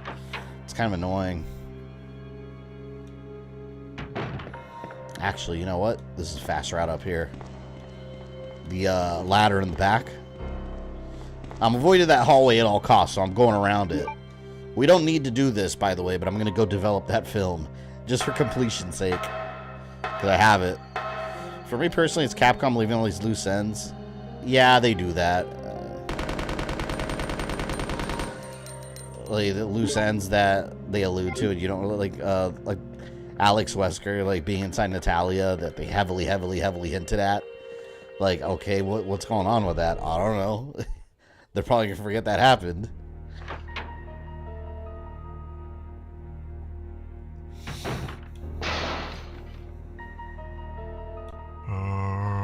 It's kind of annoying. Actually, you know what? This is a fast route up here. The ladder in the back. I'm avoiding that hallway at all costs, so I'm going around it. We don't need to do this, by the way, but I'm going to go develop that film. Just for completion's sake. Because I have it. For me personally, it's Capcom leaving all these loose ends. Yeah, they do that. Like, the loose ends that they allude to, and you don't really, like Alex Wesker, like, being inside Natalia, that they heavily hinted at. Like, okay, what's going on with that? I don't know. They're probably going to forget that happened.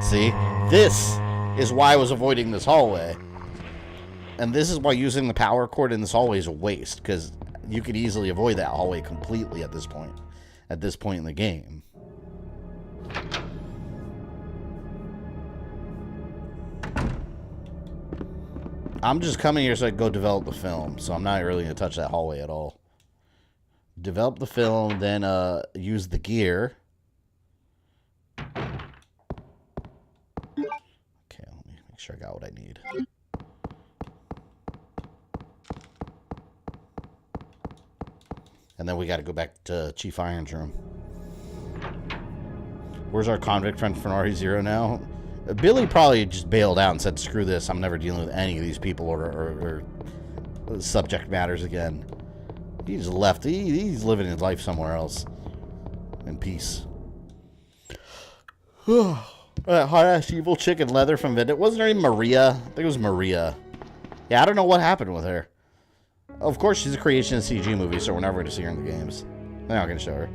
See? This is why I was avoiding this hallway. And this is why using the power cord in this hallway is a waste, because you could easily avoid that hallway completely at this point. At this point in the game. I'm just coming here so I can go develop the film, so I'm not really going to touch that hallway at all. Develop the film, then use the gear. Okay, let me make sure I got what I need. And then we got to go back to Chief Iron's room. Where's our convict friend from RE0 now? Billy probably just bailed out and said, screw this, I'm never dealing with any of these people or subject matters again. He just left. He's living his life somewhere else. In peace. Hot-ass evil chicken leather from Vendetta. Wasn't her name Maria? I think it was Maria. Yeah, I don't know what happened with her. Of course, she's a creation of CG movie, so we're never going to see her in the games. They're not going to show her.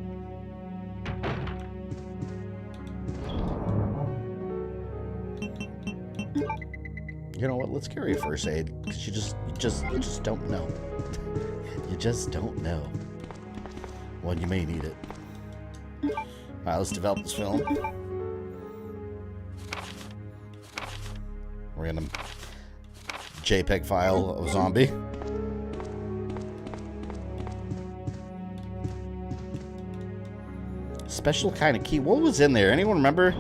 You know what? Let's carry a first aid, because you just don't know. You just don't know when you may need it. All right, let's develop this film. Random JPEG file of zombie. Special kind of key. What was in there? Anyone remember?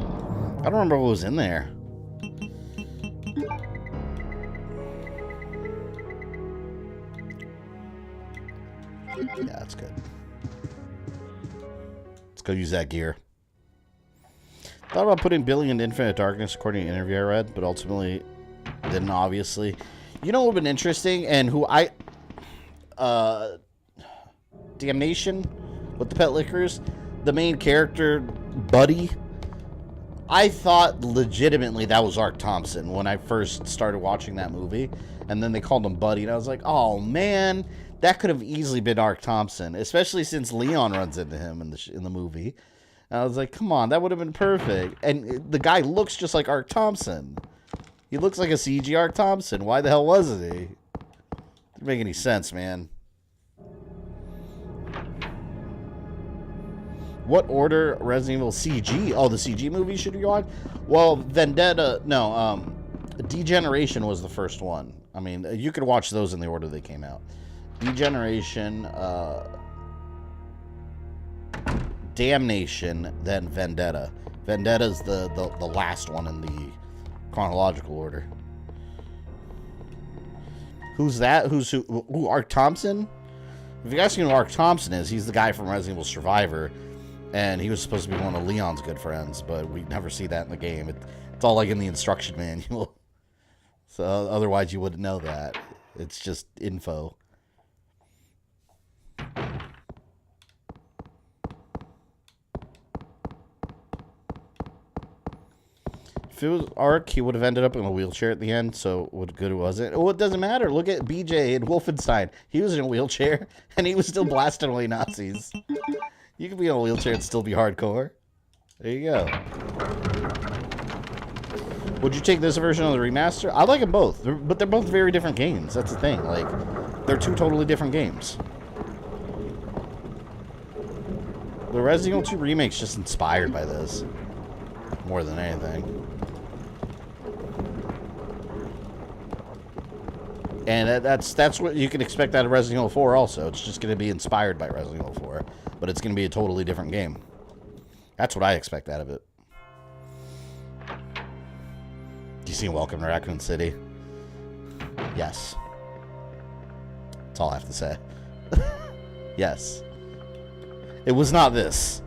I don't remember what was in there. Yeah, that's good. Let's go use that gear. Thought about putting Billy into Infinite Darkness according to an interview I read, but ultimately didn't, obviously. You know what would have been interesting, and who I... Damnation with the Pet Lickers, the main character, Buddy. I thought legitimately that was Ark Thompson when I first started watching that movie, and then they called him Buddy, and I was like, oh man, that could have easily been Ark Thompson, especially since Leon runs into him in the movie. And I was like, come on, that would have been perfect. And the guy looks just like Ark Thompson. He looks like a CG Ark Thompson. Why the hell wasn't he? Didn't make any sense, man. What order Resident Evil CG? Oh, the CG movie should go on? Well, Vendetta, no, Degeneration was the first one. I mean, you could watch those in the order they came out. Degeneration, Damnation, then Vendetta. Vendetta's the last one in the chronological order. Who's that? Who? Ark Thompson? If you guys know who Ark Thompson is, he's the guy from Resident Evil Survivor, and he was supposed to be one of Leon's good friends, but we never see that in the game. It's all like in the instruction manual. So otherwise you wouldn't know that. It's just info. If it was Ark, he would have ended up in a wheelchair at the end, so what good was it? Oh, it doesn't matter. Look at BJ in Wolfenstein. He was in a wheelchair, and he was still blasting away Nazis. You can be in a wheelchair and still be hardcore. There you go. Would you take this version of the remaster? I like them both, but they're both very different games. That's the thing. Like, they're two totally different games. The Resident Evil 2 remake's just inspired by this more than anything. And that's what you can expect out of Resident Evil 4 also. It's just going to be inspired by Resident Evil 4. But it's going to be a totally different game. That's what I expect out of it. You seen Welcome to Raccoon City? Yes. That's all I have to say. Yes. It was not this.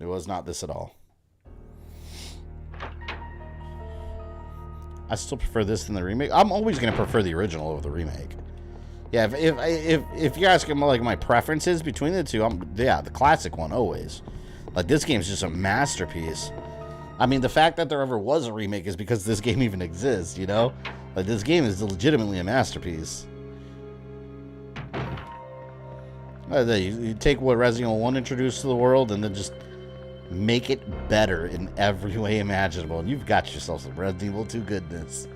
It was not this at all. I still prefer this than the remake. I'm always going to prefer the original over the remake. Yeah, if you ask me like my preferences between the two, yeah, the classic one always. Like, this game's just a masterpiece. I mean, the fact that there ever was a remake is because this game even exists, you know? Like, this game is legitimately a masterpiece. You take what Resident Evil 1 introduced to the world and then just make it better in every way imaginable. And you've got yourself some Resident Evil 2 goodness.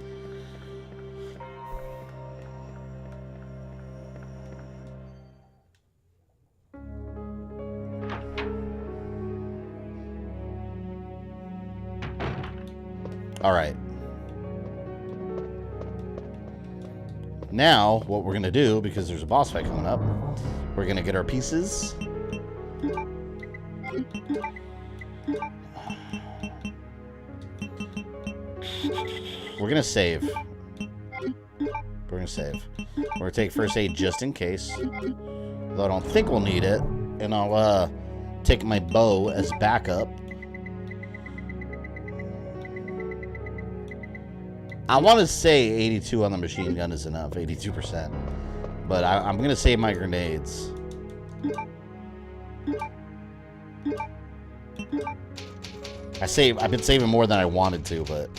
All right. Now, what we're going to do, because there's a boss fight coming up, we're going to get our pieces. We're going to save. We're going to save. We're going to take first aid just in case. Though I don't think we'll need it. And I'll take my bow as backup. I want to say 82 on the machine gun is enough, 82%. But I'm going to save my grenades. I've been saving more than I wanted to, but...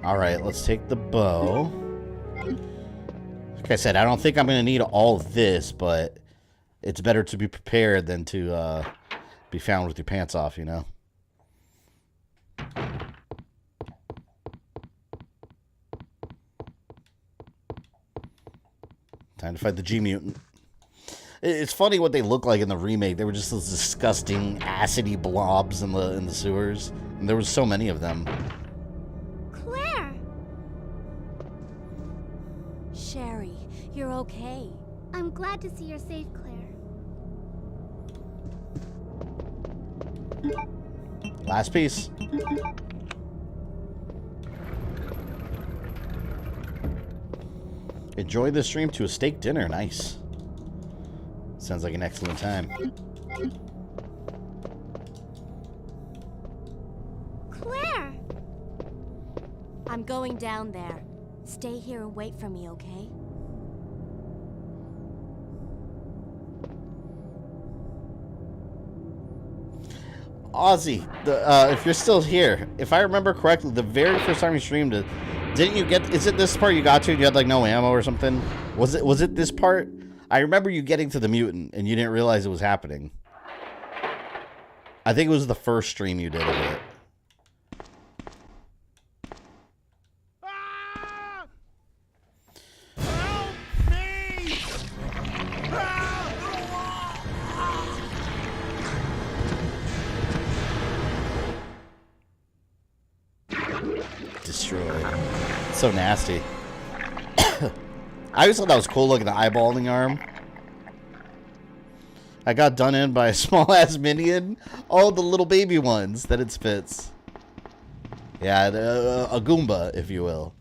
Alright, let's take the bow. Like I said, I don't think I'm going to need all of this, but it's better to be prepared than to be found with your pants off, you know? Time to fight the G-Mutant. It's funny what they look like in the remake. They were just those disgusting, acidy blobs in the sewers. And there was so many of them. Claire! Sherry, you're okay. I'm glad to see you're safe, Claire. Last piece. Enjoy the stream to a steak dinner. Nice. Sounds like an excellent time. Claire! I'm going down there. Stay here and wait for me, okay? Ozzy, if you're still here, if I remember correctly, the very first time you streamed it, didn't you get? Is it this part you got to? And you had like no ammo or something? Was it this part? I remember you getting to the mutant and you didn't realize it was happening. I think it was the first stream you did of it. Destroyed. So nasty. I always thought that was cool, looking at the eyeballing arm. I got done in by a small-ass minion. Oh, the little baby ones that it spits. Yeah, a Goomba, if you will.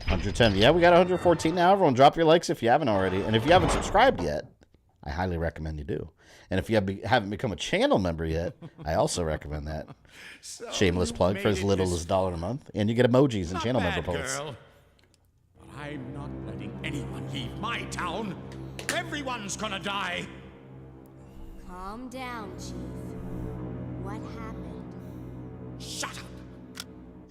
110. Yeah, we got 114 now. Everyone, drop your likes if you haven't already. And if you haven't subscribed yet, I highly recommend you do. And if you haven't become a channel member yet, I also recommend that. So shameless plug for as little as $1 a month. And you get emojis and channel member posts. Girl. But I'm not letting anyone leave my town. Everyone's gonna die. Calm down, Chief. What happened? Shut up.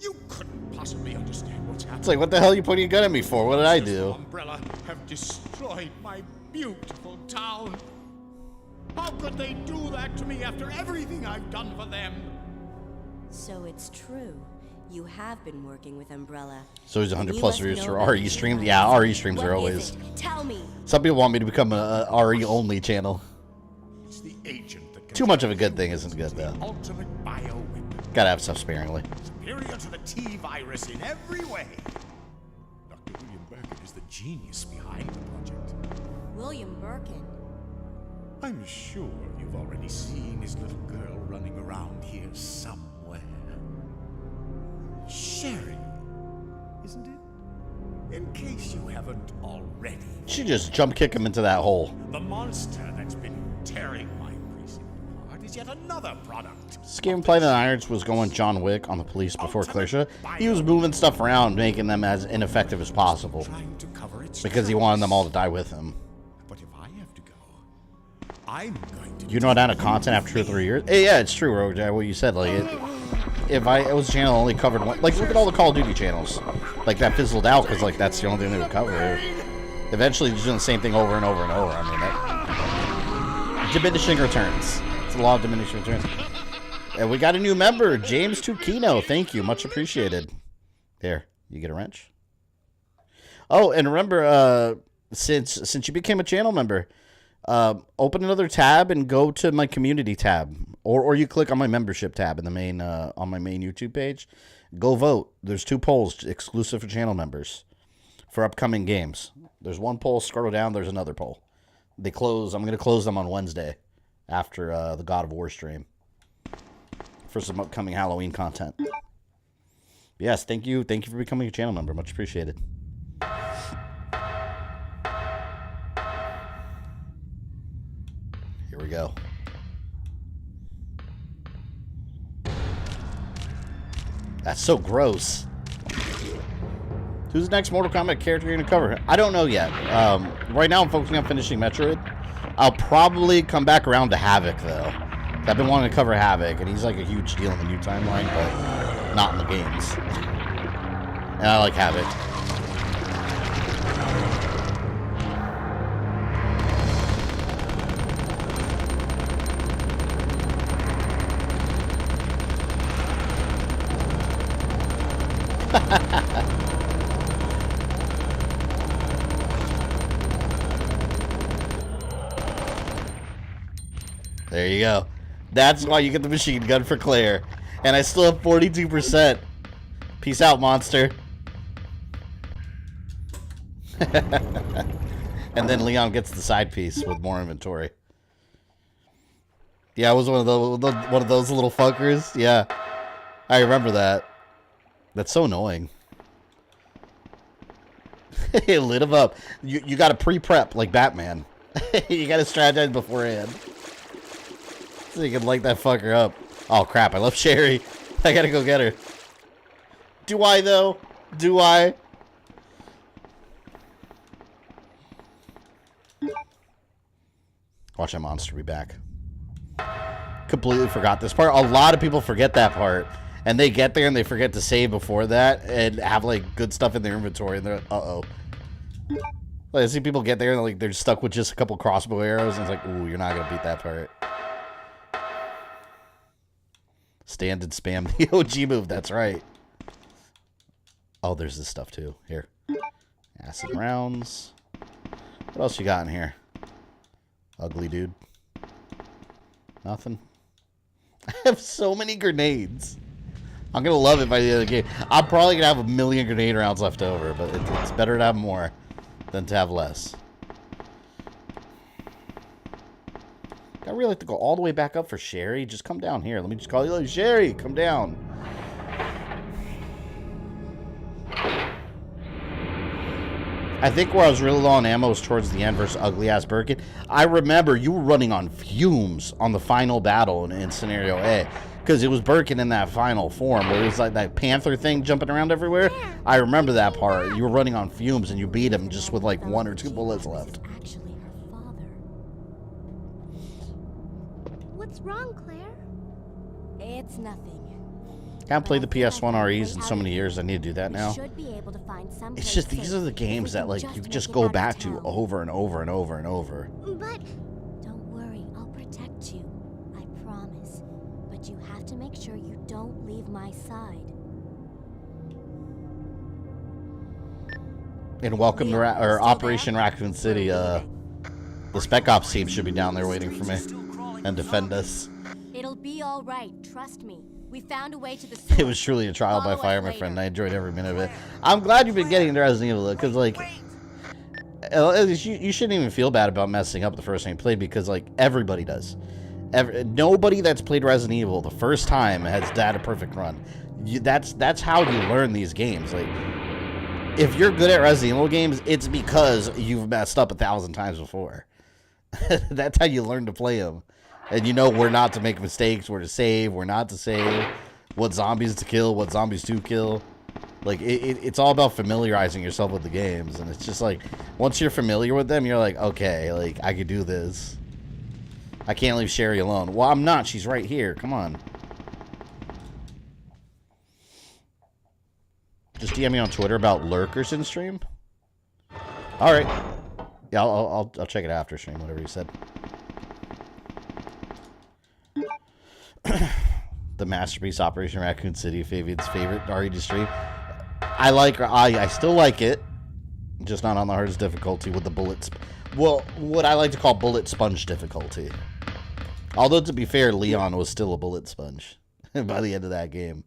You couldn't possibly understand what's happening. It's like, what the hell are you pointing a gun at me for? What did I do? Umbrella have destroyed my beautiful town. How could they do that to me after everything I've done for them? So it's true. You have been working with Umbrella. So he's 100 plus views for RE streams. Yeah, RE streams are always. Tell me. Some people want me to become a RE only channel. It's the agent that too much of a good thing isn't good though. Ultimate bio weapon. Gotta have stuff sparingly. Superior to the T-virus in every way. Dr. William Birkin is the genius behind the project. William Birkin? I'm sure you've already seen his little girl running around here somewhere. Sherry, isn't it? In case you haven't already. She just jump kick him into that hole. The monster that's been tearing my precinct apart is yet another product. This game playing in Irons was going John Wick on the police before Clarisha. He was moving stuff around, making them as ineffective as possible. Because he wanted them all to die with him. But if I have to go, I'm going to. You know, down to content after 2 or 3 years. Hey, yeah, it's true, Rogue Jack, what you said. Like, it was a channel only covered one. Like, look at all the Call of Duty channels. Like, that fizzled out because, like, that's the only thing they would cover. Eventually, just doing the same thing over and over and over. I mean, that diminishing returns. It's a law of diminishing returns. And we got a new member, James Tukino. Thank you, much appreciated. There, you get a wrench. Oh, and remember, since you became a channel member, open another tab and go to my community tab, or you click on my membership tab in the main on my main YouTube page. Go vote. There's 2 polls exclusive for channel members for upcoming games. There's one poll. Scroll down. There's another poll. They close. I'm going to close them on Wednesday after the God of War stream for some upcoming Halloween content. Yes, thank you. Thank you for becoming a channel member. Much appreciated. Here we go. That's so gross. Who's the next Mortal Kombat character you're going to cover? I don't know yet. Right now I'm focusing on finishing Metroid. I'll probably come back around to Havoc, though. I've been wanting to cover Havoc, and he's like a huge deal in the new timeline, but not in the games. And I like Havoc. There you go. That's why you get the machine gun for Claire. And I still have 42%. Peace out, monster. And then Leon gets the side piece with more inventory. Yeah, I was one of those little fuckers. Yeah, I remember that. That's so annoying. It lit him up. You got to pre-prep like Batman. You got to strategize beforehand. So you can light that fucker up. Oh, crap. I left Sherry. I got to go get her. Do I, though? Do I? Watch that monster be back. Completely forgot this part. A lot of people forget that part. And they get there and they forget to save before that. And have, like, good stuff in their inventory. And they're, uh-oh. Like, I see people get there and like they're stuck with just a couple crossbow arrows. And it's like, ooh, you're not going to beat that part. Stand and spam the OG move. That's right. Oh, there's this stuff too. Here. Acid rounds. What else you got in here? Ugly dude. Nothing. I have so many grenades. I'm going to love it by the end of the game. I'm probably going to have a million grenade rounds left over, but it's better to have more than to have less. I really like to go all the way back up for Sherry. Just come down here. Let me just call you, Sherry, come down. I think where I was really low on ammo was towards the end versus ugly-ass Birkin. I remember you were running on fumes on the final battle in Scenario A. Because it was Birkin in that final form where it was like that panther thing jumping around everywhere. I remember that part. You were running on fumes and you beat him just with like 1 or 2 bullets left. Actually, her father. What's wrong, Claire? It's nothing. Can't play the PS1 REs in so many years. I need to do that now. Should be able to find some It's just these are the games that like you just go back to over and over and over and over. But Don't worry, I'll protect you. I promise. But you have to make sure you don't leave my side. And welcome to Operation Raccoon City. The Spec Ops team should be down there waiting for me and defend us. It'll be all right, trust me. We found a way to the It was truly a trial by fire, my friend. I enjoyed every minute of it. I'm glad you've been getting into Resident Evil, because, like, you shouldn't even feel bad about messing up the first time you played, because, like, everybody does. Nobody that's played Resident Evil the first time has had a perfect run. That's how you learn these games. Like, if you're good at Resident Evil games, it's because you've messed up 1,000 times before. That's how you learn to play them. And you know where not to make mistakes, where to save, where not to save, what zombies to kill, what zombies to kill. Like, it's all about familiarizing yourself with the games. And it's just like, once you're familiar with them, you're like, okay, like, I could do this. I can't leave Sherry alone. Well, I'm not. She's right here. Come on. Just DM me on Twitter about lurkers in stream. All right. Yeah, I'll check it after stream, whatever you said. The masterpiece Operation Raccoon City, Fabian's favorite RE stream. I still like it, just not on the hardest difficulty with the bullets. Well, what I like to call bullet sponge difficulty. Although to be fair, Leon was still a bullet sponge by the end of that game.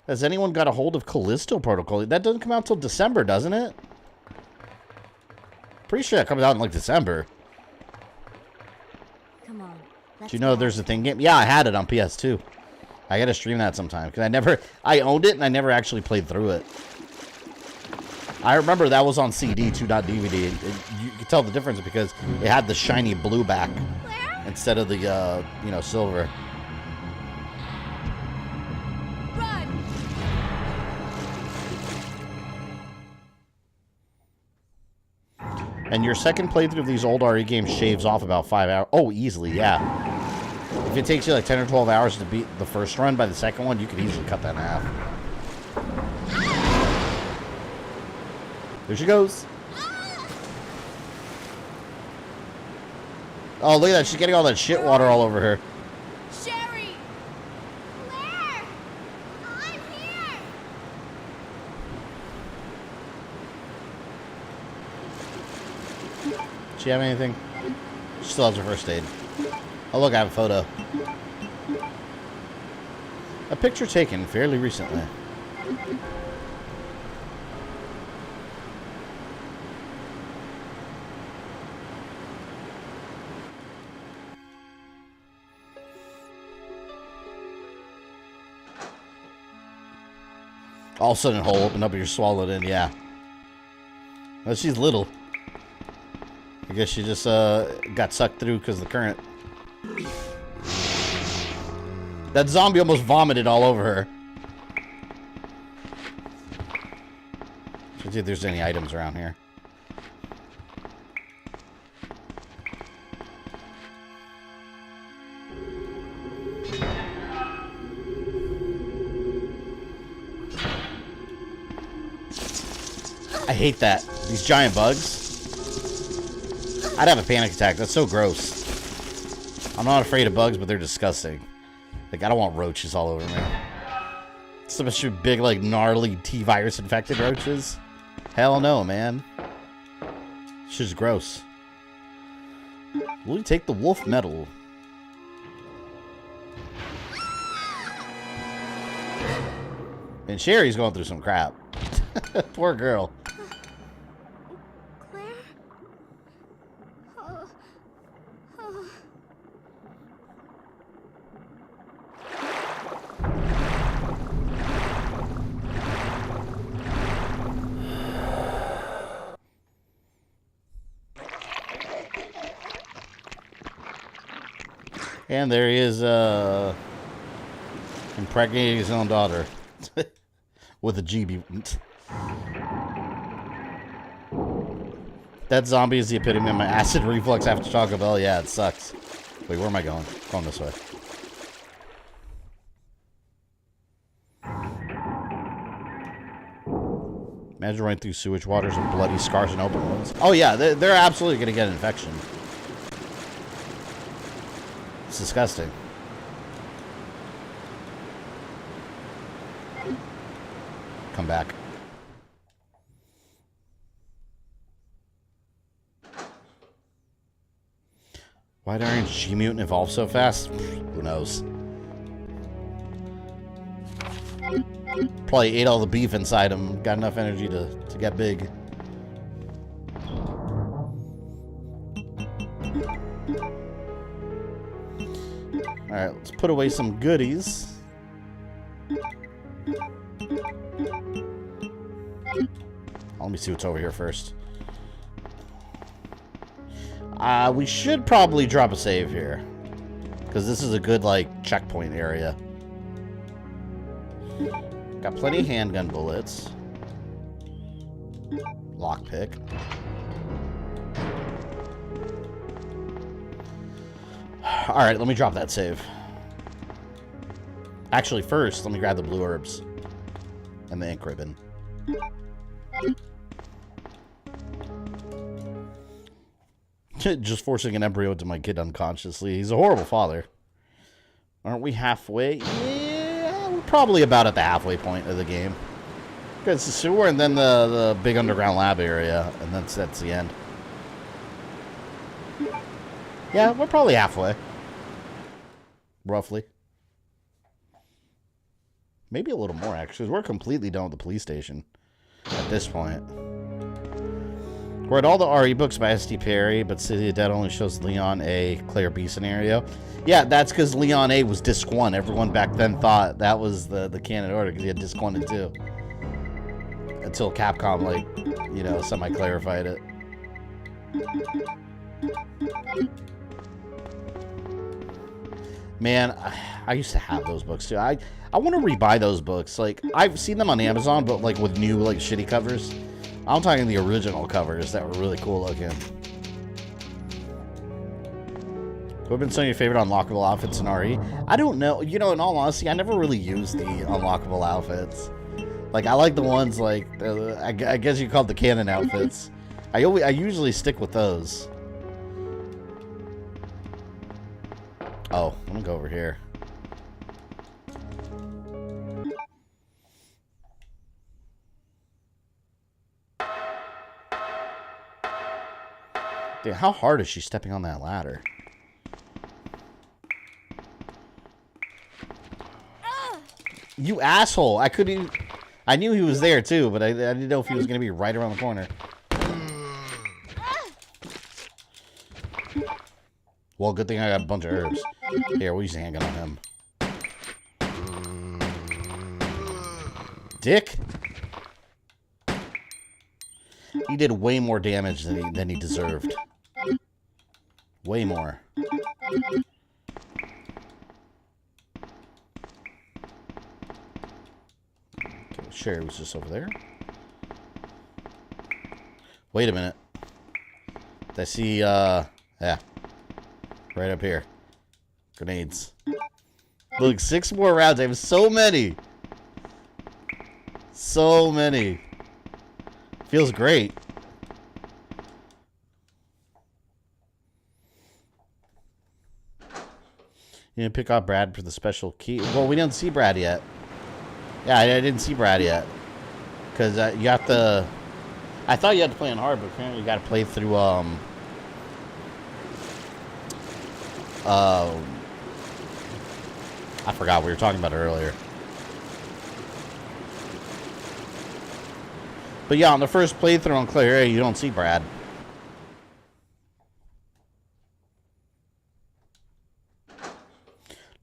Has anyone got a hold of Callisto Protocol? That doesn't come out till December, doesn't it? Pretty sure that comes out in like December. Come on, Let's Do you know go. there's a thing game? Yeah, I had it on PS2. I gotta stream that sometime because I owned it and I never actually played through it. I remember that was on CD too, not DVD. You could tell the difference because it had the shiny blue back instead of the silver. Run! And your second playthrough of these old RE games shaves off about 5 hours. Oh, easily, yeah. If it takes you like 10 or 12 hours to beat the first run, by the second one, you could easily cut that in half. There she goes. Oh, look at that. She's getting all that shit water all over her. Sherry! Claire! I'm here! Does she have anything? She still has her first aid. Oh, look, I have a photo. A picture taken fairly recently. All of a sudden, hole opened up and you're swallowed in, yeah. Well, she's little. I guess she just got sucked through because of the current. That zombie almost vomited all over her. Let's see if there's any items around here. I hate that. These giant bugs. I'd have a panic attack. That's so gross. I'm not afraid of bugs, but they're disgusting. Like, I don't want roaches all over me. Especially big, like, gnarly T-virus infected roaches. Hell no, man. It's just gross. Will you take the wolf medal? And Sherry's going through some crap. Poor girl. Claire? Oh. Oh. And there he is, impregnating his own daughter. With a G mutant. That zombie is the epitome of my acid reflux after Taco Bell. Yeah, it sucks. Wait, where am I going? Going this way. Imagine running through sewage waters with bloody scars and open wounds. Oh yeah, they're absolutely going to get an infection. It's disgusting. Come back. Why did Orange G Mutant evolve so fast? Who knows? Probably ate all the beef inside him. Got enough energy to get big. Alright, let's put away some goodies. Let me see what's over here first. We should probably drop a save here. Because this is a good, like, checkpoint area. Got plenty of handgun bullets. Lockpick. Alright, let me drop that save. Actually, first, let me grab the blue herbs. And the ink ribbon. Just forcing an embryo into my kid unconsciously. He's a horrible father. Aren't we halfway? Yeah, we're probably about at the halfway point of the game. It's the sewer and then the big underground lab area, and that's the end. Yeah, we're probably halfway. Roughly. Maybe a little more, actually. We're completely done with the police station at this point. Read all the RE books by S.D. Perry, but City of Dead only shows Leon A, Claire B scenario. Yeah, that's because Leon A was disc 1. Everyone back then thought that was the canon order because he had disc 1 and 2. Until Capcom, like, you know, semi-clarified it. Man, I used to have those books too. I want to rebuy those books. Like, I've seen them on Amazon, but like with new, like, shitty covers. I'm talking the original covers that were really cool looking. Who have been some of your favorite unlockable outfits in RE? I don't know. You know, in all honesty, I never really used the unlockable outfits. Like, I like the ones like, I guess you call it the canon outfits. I usually stick with those. Oh, I'm gonna go over here. Dude, how hard is she stepping on that ladder? You asshole! I couldn't even... I knew he was there too, but I didn't know if he was gonna be right around the corner. Well, good thing I got a bunch of herbs. Here, we'll use a handgun on him. Dick! He did way more damage than he deserved. Way more. Okay, Sherry was just over there. Wait a minute. I see, yeah. Right up here. Grenades. Look, 6 more rounds. I have so many. So many. Feels great. You didn't pick up Brad for the special key. Well, we didn't see Brad yet. Yeah, I didn't see Brad yet. Because you have to... I thought you had to play on hard, but apparently you got to play through, I forgot. We were talking about it earlier. But yeah, on the first playthrough on Claire A, you don't see Brad.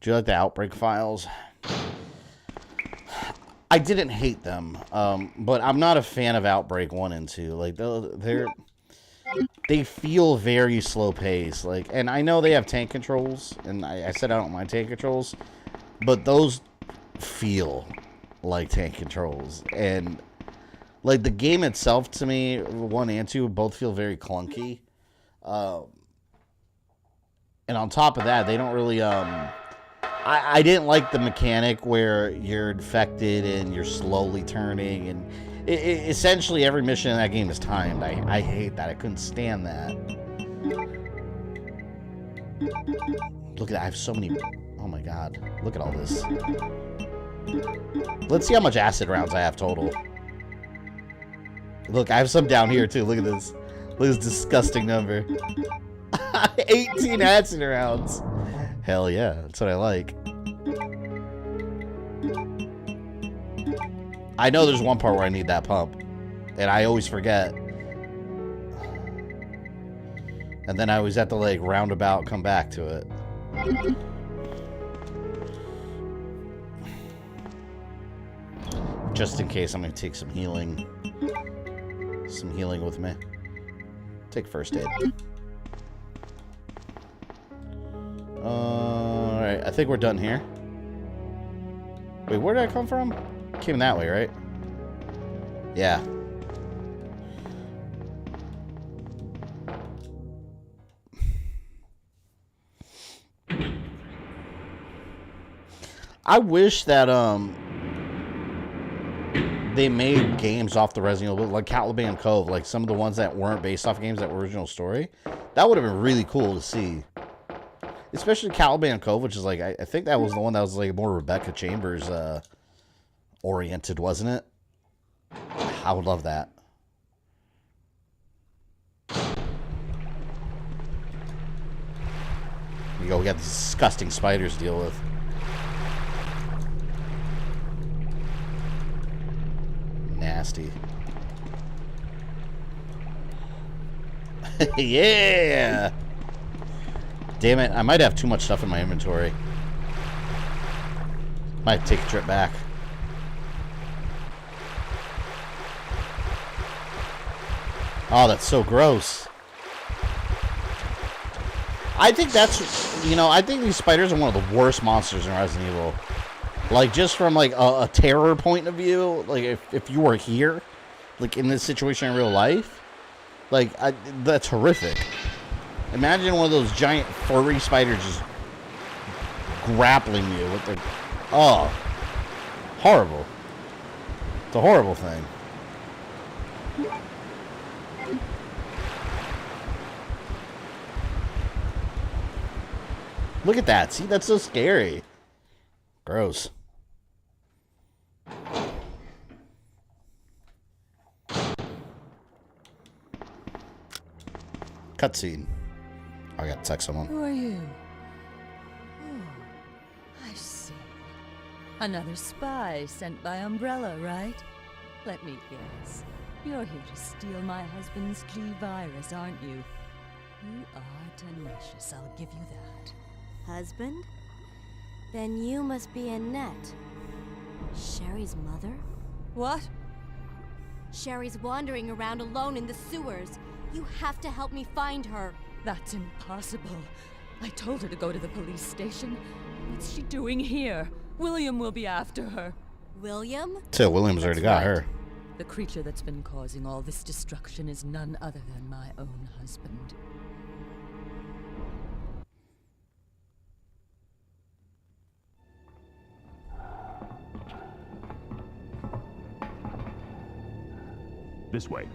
Do you like the Outbreak files? I didn't hate them, but I'm not a fan of Outbreak 1 and 2. Like, they feel very slow paced. Like, and I know they have tank controls, and I said I don't mind tank controls, but those feel like tank controls. And like, the game itself, to me, 1 and 2 both feel very clunky. And on top of that, they don't really, I didn't like the mechanic where you're infected and you're slowly turning. And essentially, every mission in that game is timed. I hate that. I couldn't stand that. Look at that. I have so many. Oh my god. Look at all this. Let's see how much acid rounds I have total. Look, I have some down here too. Look at this. Look at this disgusting number. 18 acid rounds. Hell yeah, that's what I like. I know there's one part where I need that pump, and I always forget. And then I always have to, like, roundabout come back to it. Just in case, I'm going to take some healing. Some healing with me. Take first aid. Alright, I think we're done here. Wait, where did I come from? Came that way, right? Yeah. I wish that, they made games off the Resident Evil, like Caliban Cove, like some of the ones that weren't based off games that were original story. That would have been really cool to see. Especially Caliban Cove, which is like, I think that was the one that was like more Rebecca Chambers oriented, wasn't it? I would love that. You go, we got these disgusting spiders to deal with. Nasty. Yeah. Damn it, I might have too much stuff in my inventory. Might take a trip back. Oh, that's so gross. I think that's, you know, I think these spiders are one of the worst monsters in Resident Evil. Like, just from, like, a terror point of view, like, if you were here, like, in this situation in real life, like, that's horrific. Imagine one of those giant furry spiders just grappling you with their... Oh. Horrible. It's a horrible thing. Look at that. See, that's so scary. Gross. Cutscene. I got to text someone. Who are you? Oh, I see. Another spy sent by Umbrella, right? Let me guess. You're here to steal my husband's G-Virus, aren't you? You are tenacious, I'll give you that. Husband? Then you must be Annette. Sherry's mother? What? Sherry's wandering around alone in the sewers. You have to help me find her. That's impossible. I told her to go to the police station. What's she doing here? William will be after her. William? So William's already got her. The creature that's been causing all this destruction is none other than my own husband. This way.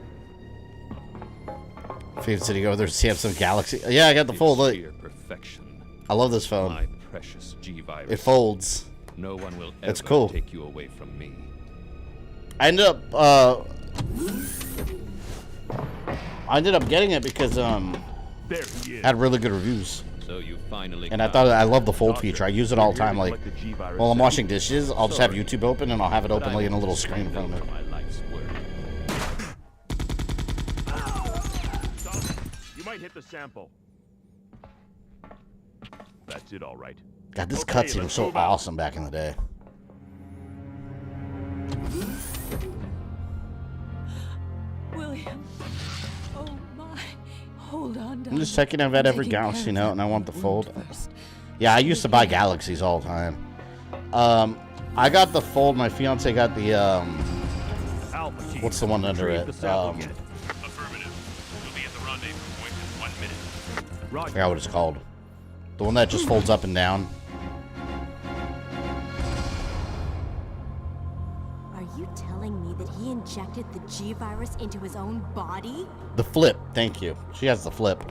Favorite city go there to see some galaxy. Yeah, I got the fold. Look. Perfection. I love this phone. My precious G-Virus. It folds. No one will It's ever cool. take you away from me. I ended up getting it because There he is. had really good reviews. So you finally And I thought I love the fold feature. I use it all the time. Like while I'm washing dishes, I'll just have YouTube open and I'll have it open like in a little screen in front of me. my life's work. You might hit the sample. That's it, all right. God, this Okay, cutscene was let's so move out. awesome back in the day. William. Oh my. Hold on, I'm darling. just checking. I've had every Taking care galaxy of now, that and I want the wound fold. first. Yeah, I used to buy galaxies all the time. I got the fold. My fiance got the Alpha team. what's the one under Retrieve it? the sample I kit. Affirmative. You'll be at the rendezvous point in 1 minute. Roger. forgot what it's called. The one that just folds up and down. Are you telling me that he injected the G-Virus into his own body? The flip. Thank you. She has the flip.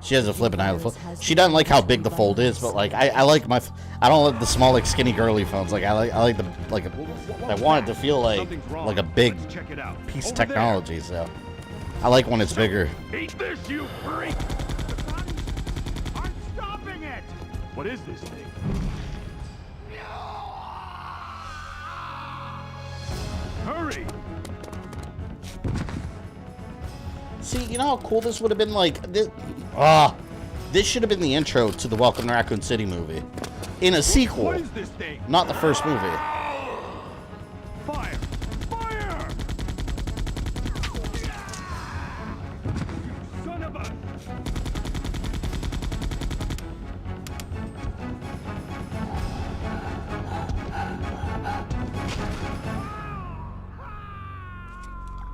She has a flip and I have the flip. She doesn't like how big the fold is, but like I like my. I don't like the small like skinny girly phones. Like I like the like. I want it to feel like a big Let's check it out. piece of Over technology. So I like when it's bigger. there. Eat this, you freak! I'm stopping it! What is this thing? Hurry! See, you know how cool this would have been? Like this. This should have been the intro to the Welcome to Raccoon City movie, in a sequel, What is this thing? not the first movie. Fire! Fire! Son of a...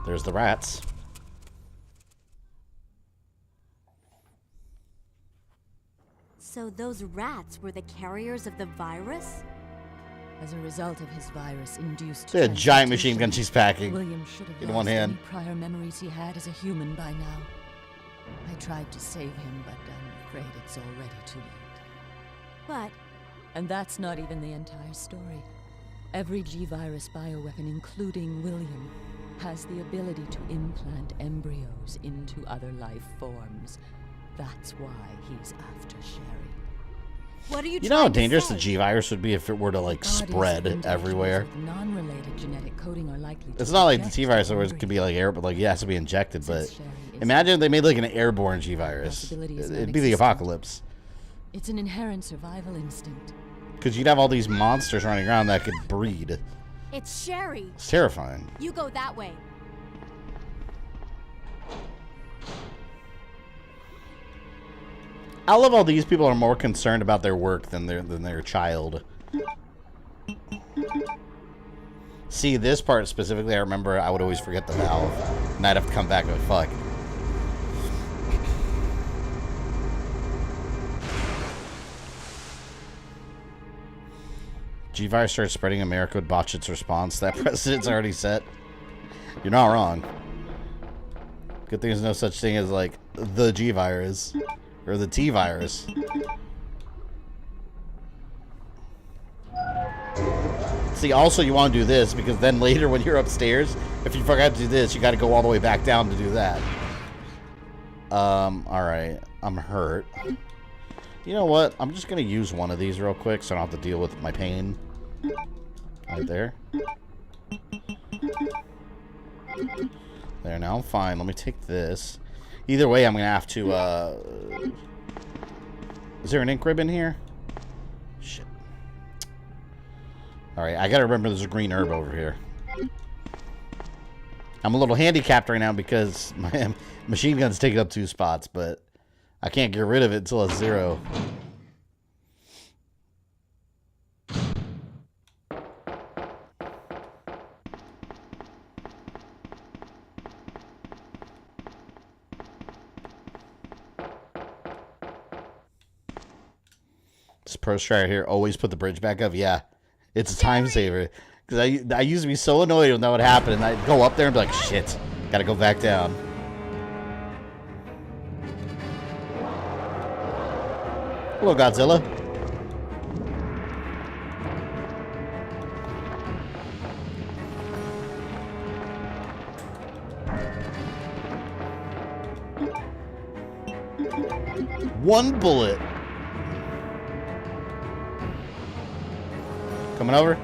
There's the rats. So those rats were the carriers of the virus? As a result of his virus-induced See a giant transmutation, machine gun she's packing William should have in lost one hand. any prior memories he had as a human by now. I tried to save him, but I'm afraid it's already too late. But And that's not even the entire story. Every G-Virus bioweapon, including William, has the ability to implant embryos into other life forms. That's why he's after Sherry. What are you You know how trying to dangerous say? the G virus would be if it were to like Bodies of spread individuals everywhere. with non-related genetic coding are likely to It's not like the inject T virus where it the could be like air, but like yeah, it has to be injected. But Since Sherry is imagine if they made like an airborne G virus. Possibility is It'd be the non-existent. apocalypse. It's an inherent survival instinct. Because you'd have all these monsters running around that could breed. It's Sherry. It's terrifying. You go that way. I love how these people are more concerned about their work than their child. See, this part specifically, I remember I would always forget the valve. And I'd have to come back and go, fuck. G-Virus starts spreading, America would botch its response. That precedent's already set. You're not wrong. Good thing there's no such thing as, like, the G-Virus. Or the T-Virus. See, also you want to do this, because then later when you're upstairs, if you forgot to do this, you got to go all the way back down to do that. Alright. I'm hurt. You know what? I'm just going to use one of these real quick so I don't have to deal with my pain. Right there. There, now I'm fine. Let me take this. Either way, I'm going to have to, Is there an ink ribbon here? Shit. Alright, I got to remember there's a green herb over here. I'm a little handicapped right now because my machine gun's taking up 2 spots, but I can't get rid of it until it's 0. This pro strat here, always put the bridge back up. Yeah, it's a time saver. Because I used to be so annoyed when that would happen, and I'd go up there and be like, shit, gotta go back down. Hello, Godzilla. One bullet. Coming over.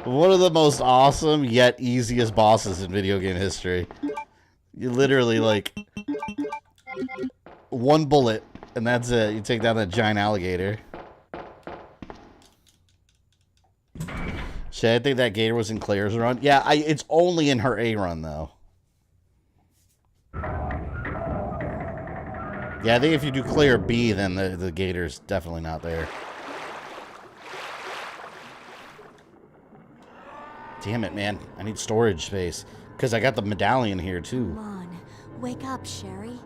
One of the most awesome yet easiest bosses in video game history. You literally like one bullet and that's it. You take down that giant alligator. Shit, I think that Gator was in Claire's run. Yeah, it's only in her A run though. Yeah, I think if you do Claire B, then the Gator's definitely not there. Damn it, man. I need storage space. Because I got the medallion here, too. Come on. Wake up, Sherry.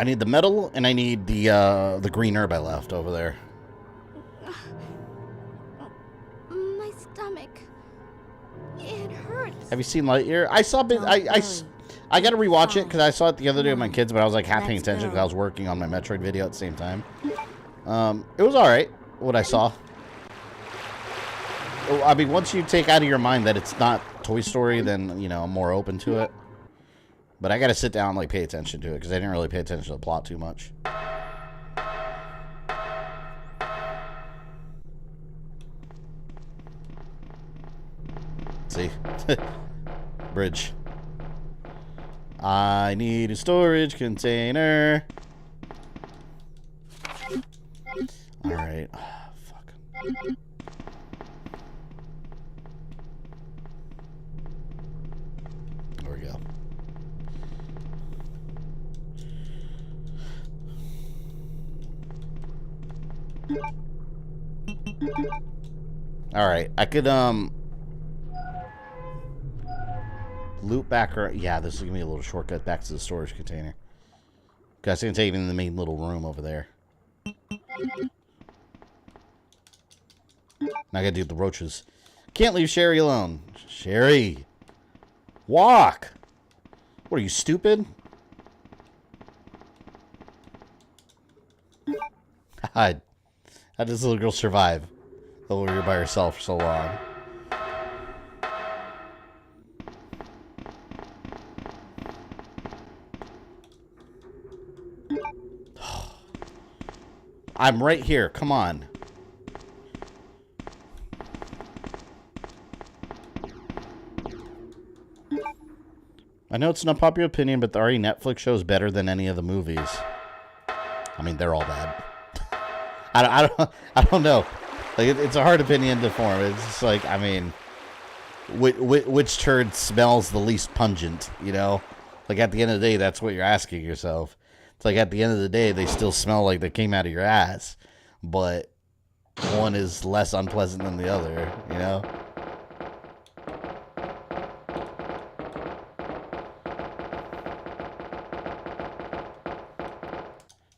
I need the metal, and I need the green herb I left over there. My stomach. It hurts. Have you seen Lightyear? I saw... I got to rewatch it, because I saw it the other day with my kids, but I was like half paying attention because I was working on my Metroid video at the same time. It was alright, what I saw. I mean, once you take out of your mind that it's not Toy Story, then, you know, I'm more open to it. But I gotta sit down and, like, pay attention to it, because I didn't really pay attention to the plot too much. See? Bridge. I need a storage container. Alright. Fuck. There we go. Alright, I could, loop back, or, yeah, this is gonna be a little shortcut back to the storage container. Guys, I can take it in the main little room over there. Now I gotta do the roaches. Can't leave Sherry alone. Sherry! Walk! What are you, stupid? How does this little girl survive? over here by herself for so long. I'm right here. Come on. I know it's an unpopular opinion, but the RE Netflix show is better than any of the movies. I mean, they're all bad. I don't know. Like, it's a hard opinion to form. It's just like, I mean, which turd smells the least pungent, you know? Like, at the end of the day, that's what you're asking yourself. It's like, at the end of the day, they still smell like they came out of your ass. But one is less unpleasant than the other, you know?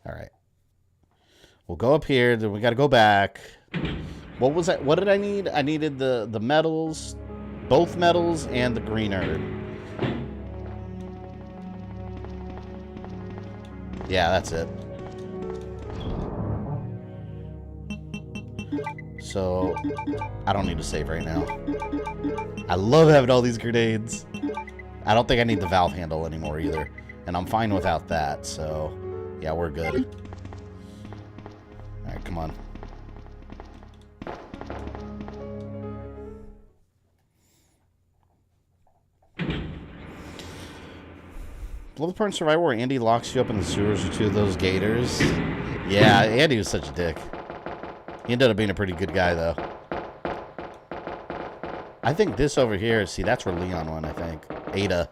Alright. We'll go up here, then we gotta go back. What was that? What did I need? I needed the medals, both medals, and the green herb. Yeah, that's it. So, I don't need to save right now. I love having all these grenades. I don't think I need the valve handle anymore either. And I'm fine without that, so yeah, we're good. Alright, come on. Love the part in Survivor where Andy locks you up in the sewers with 2 of those gators. Yeah, Andy was such a dick. He ended up being a pretty good guy, though. I think this over here, see, that's where Leon went, I think. Ada.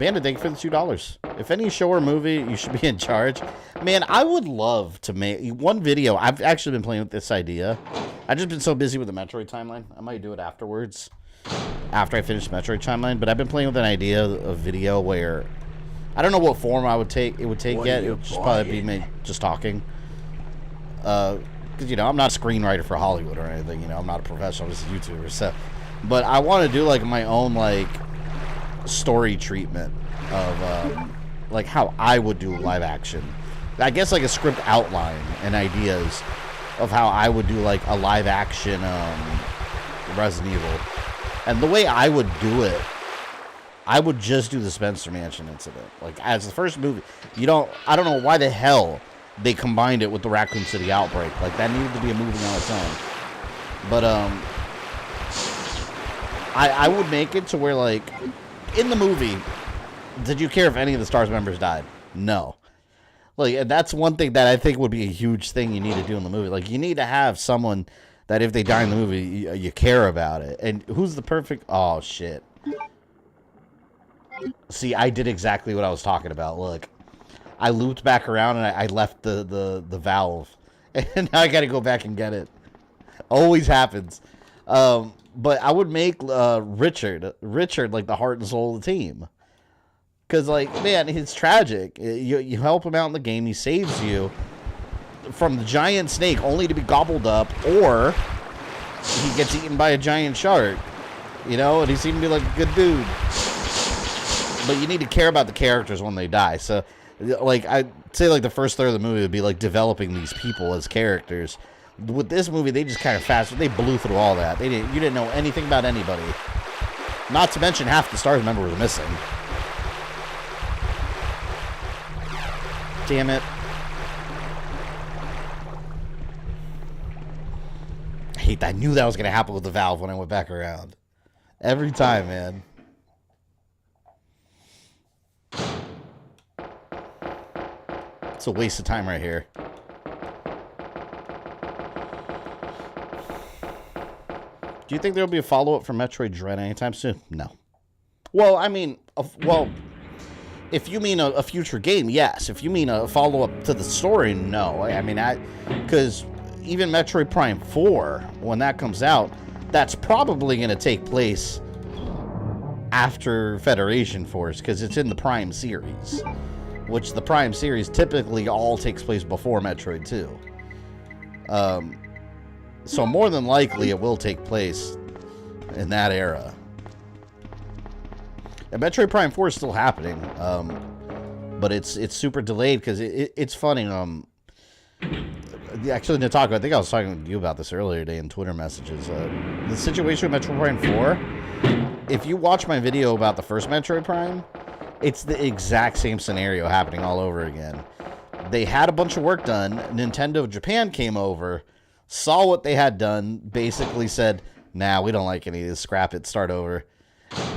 Bandit, thank you for the $2. If any show or movie, you should be in charge. Man, I would love to make one video. I've actually been playing with this idea. I've just been so busy with the Metroid timeline. I might do it afterwards. After I finish Metroid timeline. But I've been playing with an idea of video where... I don't know what form it would take yet. It would just probably be me just talking. Because, you know, I'm not a screenwriter for Hollywood or anything. You know, I'm not a professional. I'm just a YouTuber. So, but I want to do, like, my own, like, story treatment of, like, how I would do live action. I guess, like, a script outline and ideas of how I would do, like, a live action Resident Evil. And the way I would do it, I would just do the Spencer Mansion incident. Like, as the first movie, I don't know why the hell they combined it with the Raccoon City outbreak. Like, that needed to be a movie on its own. But, I would make it to where, like, in the movie, did you care if any of the STARS members died? No. Like, and that's one thing that I think would be a huge thing you need to do in the movie. Like, you need to have someone that if they die in the movie, you care about it. And who's the perfect... Oh, shit. See, I did exactly what I was talking about. Look. I looped back around and I left the valve. And now I gotta go back and get it. Always happens. But I would make Richard, like, the heart and soul of the team. Because, like, man, it's tragic. You help him out in the game. He saves you from the giant snake only to be gobbled up, or he gets eaten by a giant shark, you know, and he seemed to be like a good dude. But you need to care about the characters when they die. So, like, I'd say, like, the first third of the movie would be, like, developing these people as characters. With this movie, they just kind of they blew through all that. You didn't know anything about anybody. Not to mention half the STARS members were missing. Damn it. I hate that. I knew that was going to happen with the valve when I went back around. Every time, man. It's a waste of time right here. Do you think there'll be a follow-up for Metroid Dread anytime soon? No. Well, I mean, if you mean a future game, yes. If you mean a follow-up to the story, no. I mean, because even Metroid Prime 4, when that comes out, that's probably going to take place after Federation Force, because it's in the Prime series, which the Prime series typically all takes place before Metroid 2. So more than likely, it will take place in that era. And Metroid Prime 4 is still happening, but it's super delayed because it's funny. actually, Nataco, I think I was talking to you about this earlier today in Twitter messages. The situation with Metroid Prime 4, if you watch my video about the first Metroid Prime, it's the exact same scenario happening all over again. They had a bunch of work done. Nintendo Japan came over, saw what they had done, basically said, nah, we don't like any of this, scrap it, start over.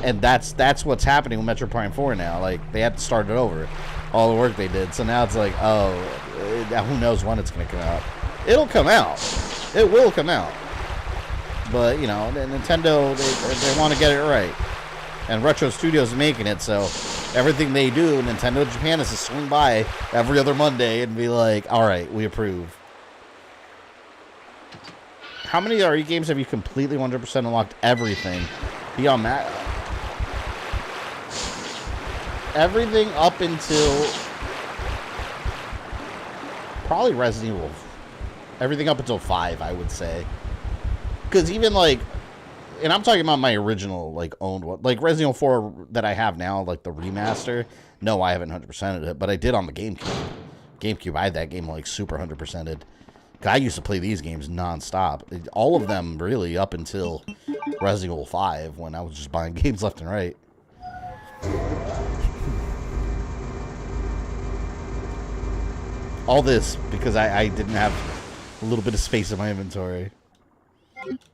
And that's what's happening with Metroid Prime 4 now. Like, they have to start it over, all the work they did. So now it's like, oh, who knows when it's going to come out. It'll come out. It will come out. But, you know, Nintendo, they want to get it right. And Retro Studios is making it, so everything they do, Nintendo Japan has to swing by every other Monday and be like, all right, we approve. How many RE games have you completely 100% unlocked everything? Beyond that, everything up until probably Resident Evil. Everything up until 5, I would say. Because even like, and I'm talking about my original like owned one, like Resident Evil 4 that I have now, like the remaster. No, I haven't 100%ed it, but I did on the GameCube. I had that game like super 100%ed. I used to play these games non-stop. All of them really up until Resident Evil 5 when I was just buying games left and right. All this because I didn't have a little bit of space in my inventory.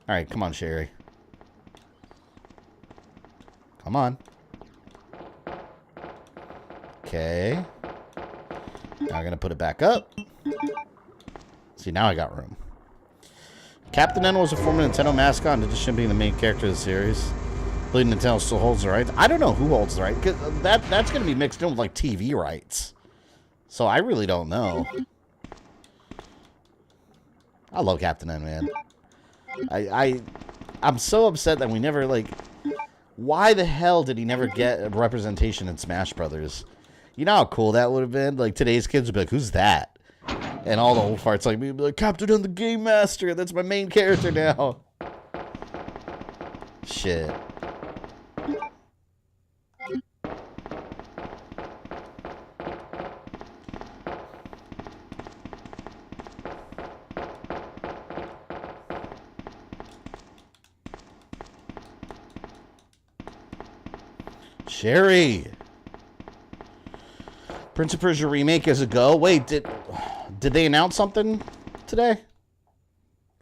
Alright, come on, Sherry. Come on. Okay. Now I'm going to put it back up. See, now I got room. Captain N was a former Nintendo mascot in addition to being the main character of the series. I believe Nintendo still holds the rights. I don't know who holds the rights, because that's going to be mixed in with like TV rights. So I really don't know. I love Captain N, man. I'm so upset that we never, like... Why the hell did he never get a representation in Smash Brothers? You know how cool that would have been? Like, today's kids would be like, who's that? And all the old farts like me would be like, Captain N the Game Master. That's my main character now. Shit. Sherry. Prince of Persia remake is a go. Wait, did they announce something today? What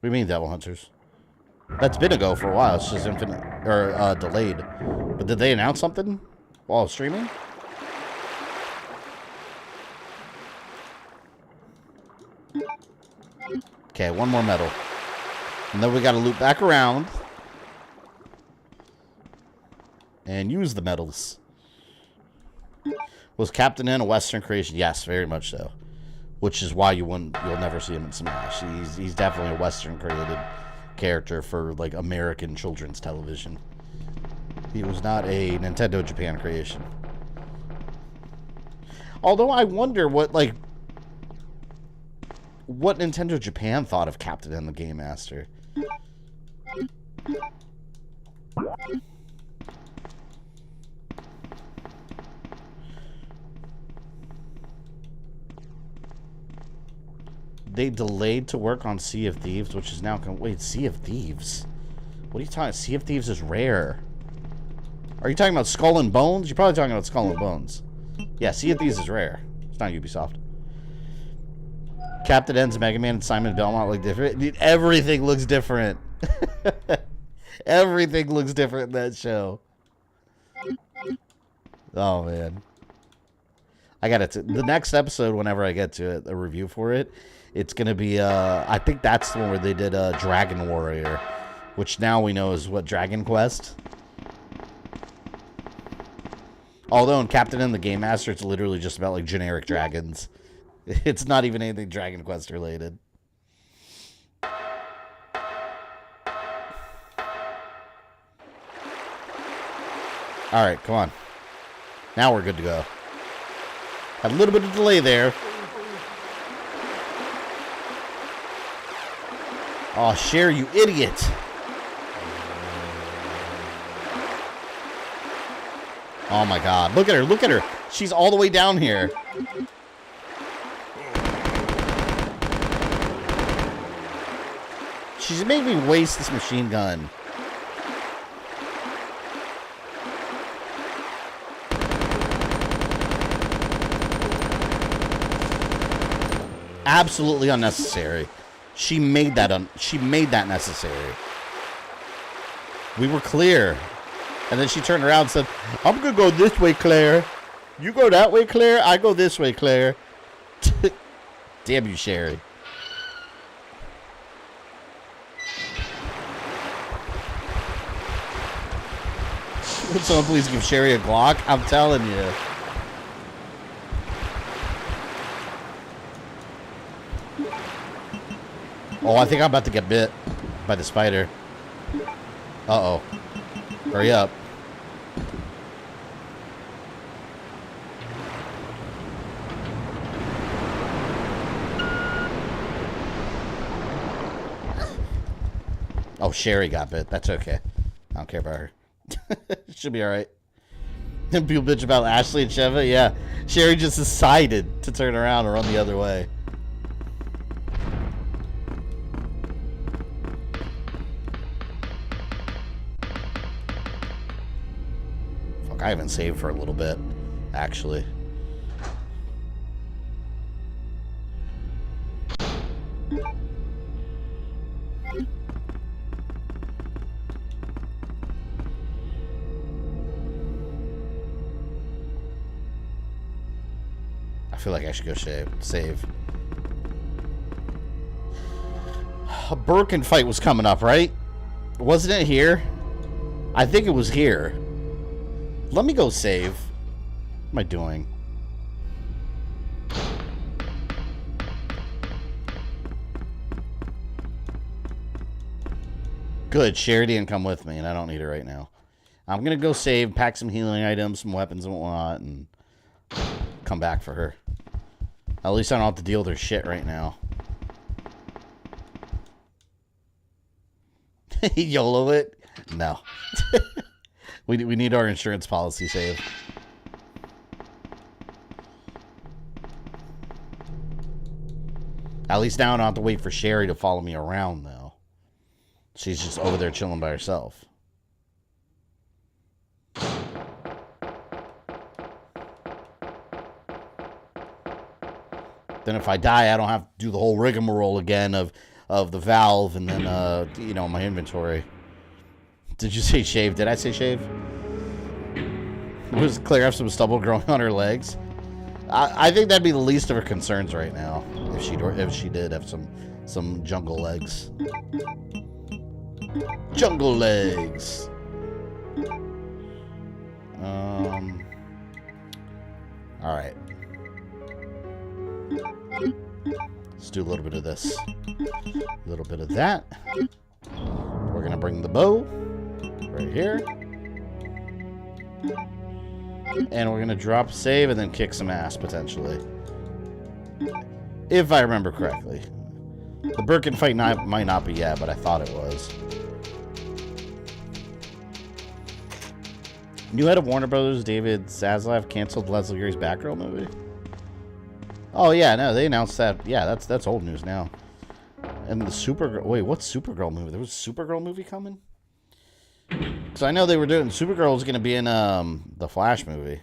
do you mean, Devil Hunters? That's been a go for a while. It's just infinite or delayed. But did they announce something while streaming? Okay, one more medal. And then we got to loop back around and use the medals. Was Captain N a Western creation? Yes, very much so. Which is why you'll never see him in Smash. He's definitely a Western created character for like American children's television. He was not a Nintendo Japan creation. Although I wonder what Nintendo Japan thought of Captain N the Game Master. They delayed to work on Sea of Thieves, which is now... Wait, Sea of Thieves? What are you talking... Sea of Thieves is rare. Are you talking about Skull and Bones? You're probably talking about Skull and Bones. Yeah, Sea of Thieves is rare. It's not Ubisoft. Captain N's Mega Man and Simon Belmont look different. Dude, everything looks different. Everything looks different in that show. Oh, man. I got it. The next episode, whenever I get to it, a review for it, it's going to be, I think that's the one where they did Dragon Warrior, which now we know is what, Dragon Quest? Although in Captain N the Game Master, it's literally just about, like, generic dragons. It's not even anything Dragon Quest related. Alright, come on. Now we're good to go. Had a little bit of delay there. Oh, Cher, you idiot. Oh my god. Look at her. Look at her. She's all the way down here. She's made me waste this machine gun. Absolutely unnecessary. She made that necessary. We were clear. And then she turned around and said, I'm gonna go this way, Claire. You go that way, Claire. I go this way, Claire. Damn you, Sherry. Would someone please give Sherry a Glock? I'm telling you. Oh, I think I'm about to get bit by the spider. Uh-oh. Hurry up. Oh, Sherry got bit. That's okay. I don't care about her. She'll be alright. People bitch about Ashley and Sheva. Yeah. Sherry just decided to turn around and run the other way. Fuck, I haven't saved for a little bit, actually. I feel like I should go save. A Birkin fight was coming up, right? Wasn't it here? I think it was here. Let me go save. What am I doing? Good, Sherry didn't come with me, and I don't need her right now. I'm gonna go save, pack some healing items, some weapons and whatnot, and come back for her. At least I don't have to deal with her shit right now. YOLO it? No. we need our insurance policy saved. At least now I don't have to wait for Sherry to follow me around, though. She's just over there chilling by herself. Then if I die, I don't have to do the whole rigmarole again of the valve and then, you know, my inventory. Did you say shave? Did I say shave? Was Claire have some stubble growing on her legs? I think that'd be the least of her concerns right now. If she did have some jungle legs. Jungle legs. All right. Let's do a little bit of this. A little bit of that. We're going to bring the bow right here. And we're going to drop save and then kick some ass, potentially. If I remember correctly. The Birkin fight might not be yet, but I thought it was. New head of Warner Brothers, David Zaslav, canceled Leslie Gray's Batgirl movie. Oh yeah, no, they announced that. Yeah, that's old news now. And the Supergirl. Wait, what's Supergirl movie? There was a Supergirl movie coming? Because I know they were doing. Supergirl was going to be in the Flash movie.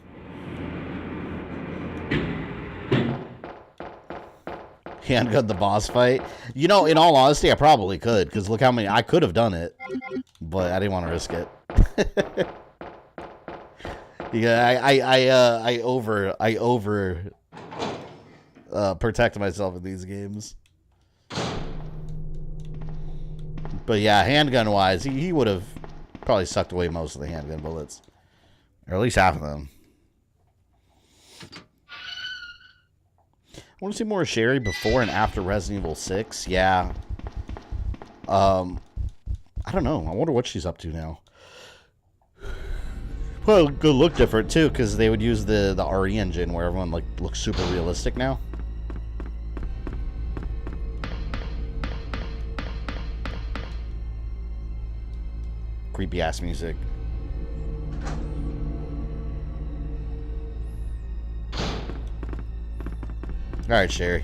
Handgun the boss fight. You know, in all honesty, I probably could. Because look how many. I could have done it. But I didn't want to risk it. Yeah, I over protect myself in these games. But yeah, handgun wise, he would have probably sucked away most of the handgun bullets, or at least half of them. I want to see more of Sherry before and after Resident Evil 6. Yeah. I don't know. I wonder what she's up to now. Well, it could look different too, because they would use the RE engine where everyone like looks super realistic now. Creepy ass music. All right, Sherry.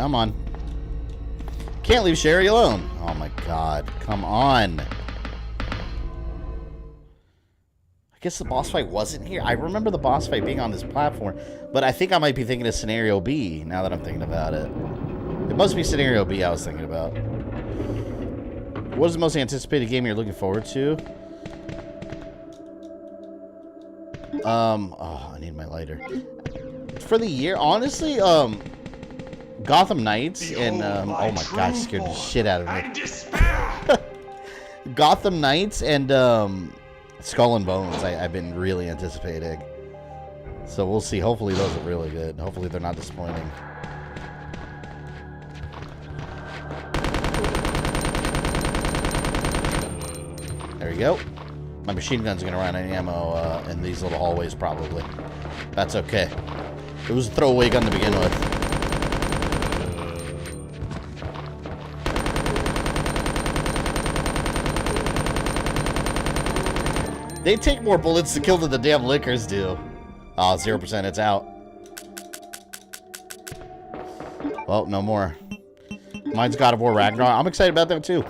Come on. Can't leave Sherry alone. Oh my god. Come on. I guess the boss fight wasn't here. I remember the boss fight being on this platform, but I think I might be thinking of Scenario B now that I'm thinking about it. It must be Scenario B I was thinking about. What is the most anticipated game you're looking forward to? Oh, I need my lighter. For the year, honestly, Gotham Knights and, oh my god, scared the shit out of me. Gotham Knights and, Skull and Bones, I've been really anticipating. So we'll see. Hopefully those are really good. Hopefully they're not disappointing. There we go. My machine gun's gonna run out of ammo in these little hallways probably. That's okay. It was a throwaway gun to begin with. They take more bullets to kill than the damn lickers do. Oh, 0%, it's out. Well, no more. Mine's God of War Ragnarok. I'm excited about that too.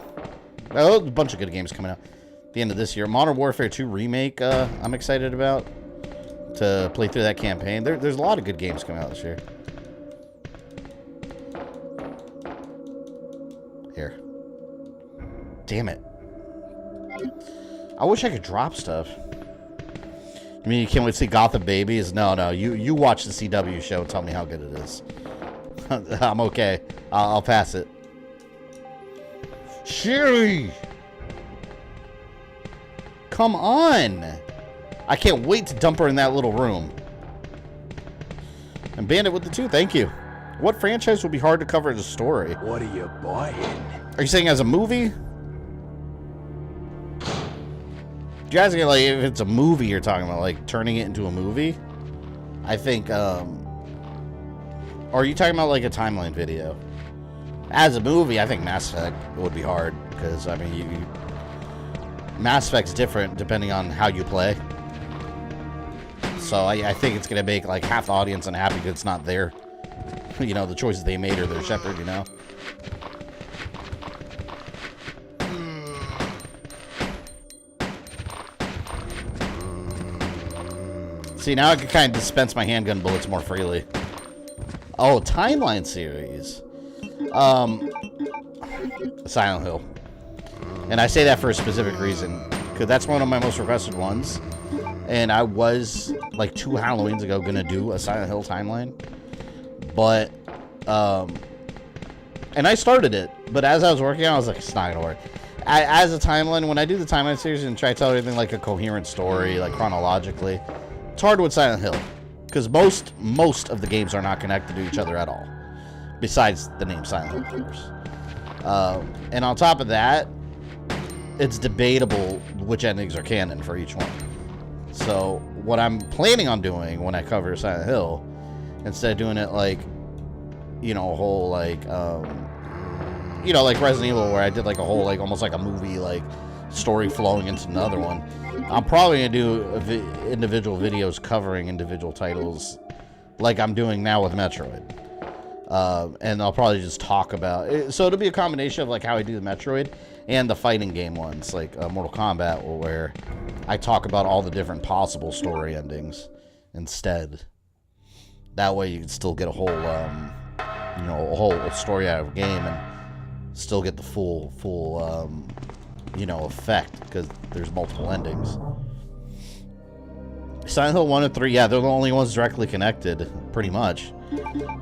Oh, a bunch of good games coming out at the end of this year. Modern Warfare 2 Remake, I'm excited about to play through that campaign. There's a lot of good games coming out this year. Here. Damn it. I wish I could drop stuff. I mean, you can't wait to see Gotham Babies? No. You watch the CW show and tell me how good it is. I'm okay. I'll pass it. Sherry! Come on! I can't wait to dump her in that little room. And Bandit with the 2, thank you. What franchise would be hard to cover as a story? What are you buying? Are you saying as a movie? You guys get like if it's a movie you're talking about, like turning it into a movie? I think, or are you talking about like a timeline video? As a movie, I think Mass Effect would be hard because I mean, Mass Effect's different depending on how you play. So I think it's gonna make like half the audience unhappy because it's not their, you know, the choices they made or their shepherd, you know. See, now I can kind of dispense my handgun bullets more freely. Oh, timeline series. Silent Hill. And I say that for a specific reason. Because that's one of my most requested ones. And I was, like, 2 Halloweens ago, going to do a Silent Hill timeline. But, and I started it. But as I was working on it, I was like, it's not going to work. As a timeline, when I do the timeline series and try to tell everything like a coherent story, like chronologically, it's hard with Silent Hill, because most of the games are not connected to each other at all, besides the name Silent Hill, of course. And on top of that, it's debatable which endings are canon for each one. So what I'm planning on doing when I cover Silent Hill, instead of doing it like, you know, a whole like, you know, like Resident Evil, where I did like a whole like almost like a movie like story flowing into another one. I'm probably going to do individual videos covering individual titles like I'm doing now with Metroid. And I'll probably just talk about it. So it'll be a combination of like how I do the Metroid and the fighting game ones, like Mortal Kombat, where I talk about all the different possible story endings instead. That way you can still get a whole, you know, a whole story out of a game and still get the full, you know, effect, because there's multiple endings. Silent Hill 1 and 3, yeah, they're the only ones directly connected, pretty much.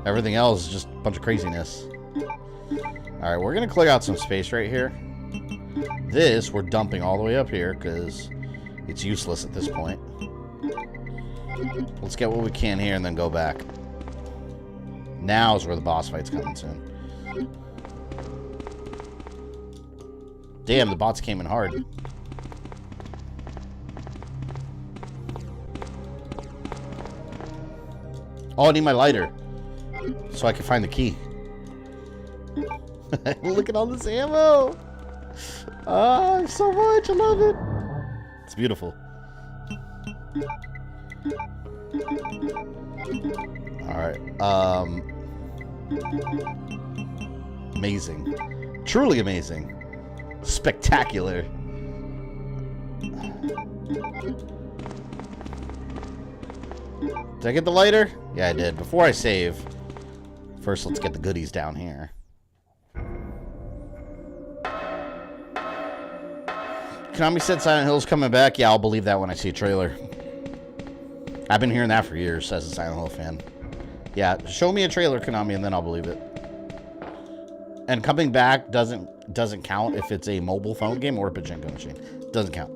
Everything else is just a bunch of craziness. Alright, we're going to clear out some space right here. This, we're dumping all the way up here, because it's useless at this point. Let's get what we can here and then go back. Now is where the boss fight's coming soon. Damn, the bots came in hard. Oh, I need my lighter so I can find the key. Look at all this ammo. Ah, so much. I love it. It's beautiful. All right. Amazing. Truly amazing. Spectacular. Did I get the lighter? Yeah, I did. Before I save, first let's get the goodies down here. Konami said Silent Hill's coming back. Yeah, I'll believe that when I see a trailer. I've been hearing that for years as a Silent Hill fan. Yeah, show me a trailer, Konami, and then I'll believe it. And coming back doesn't count if it's a mobile phone game or a pachinko machine. Doesn't count.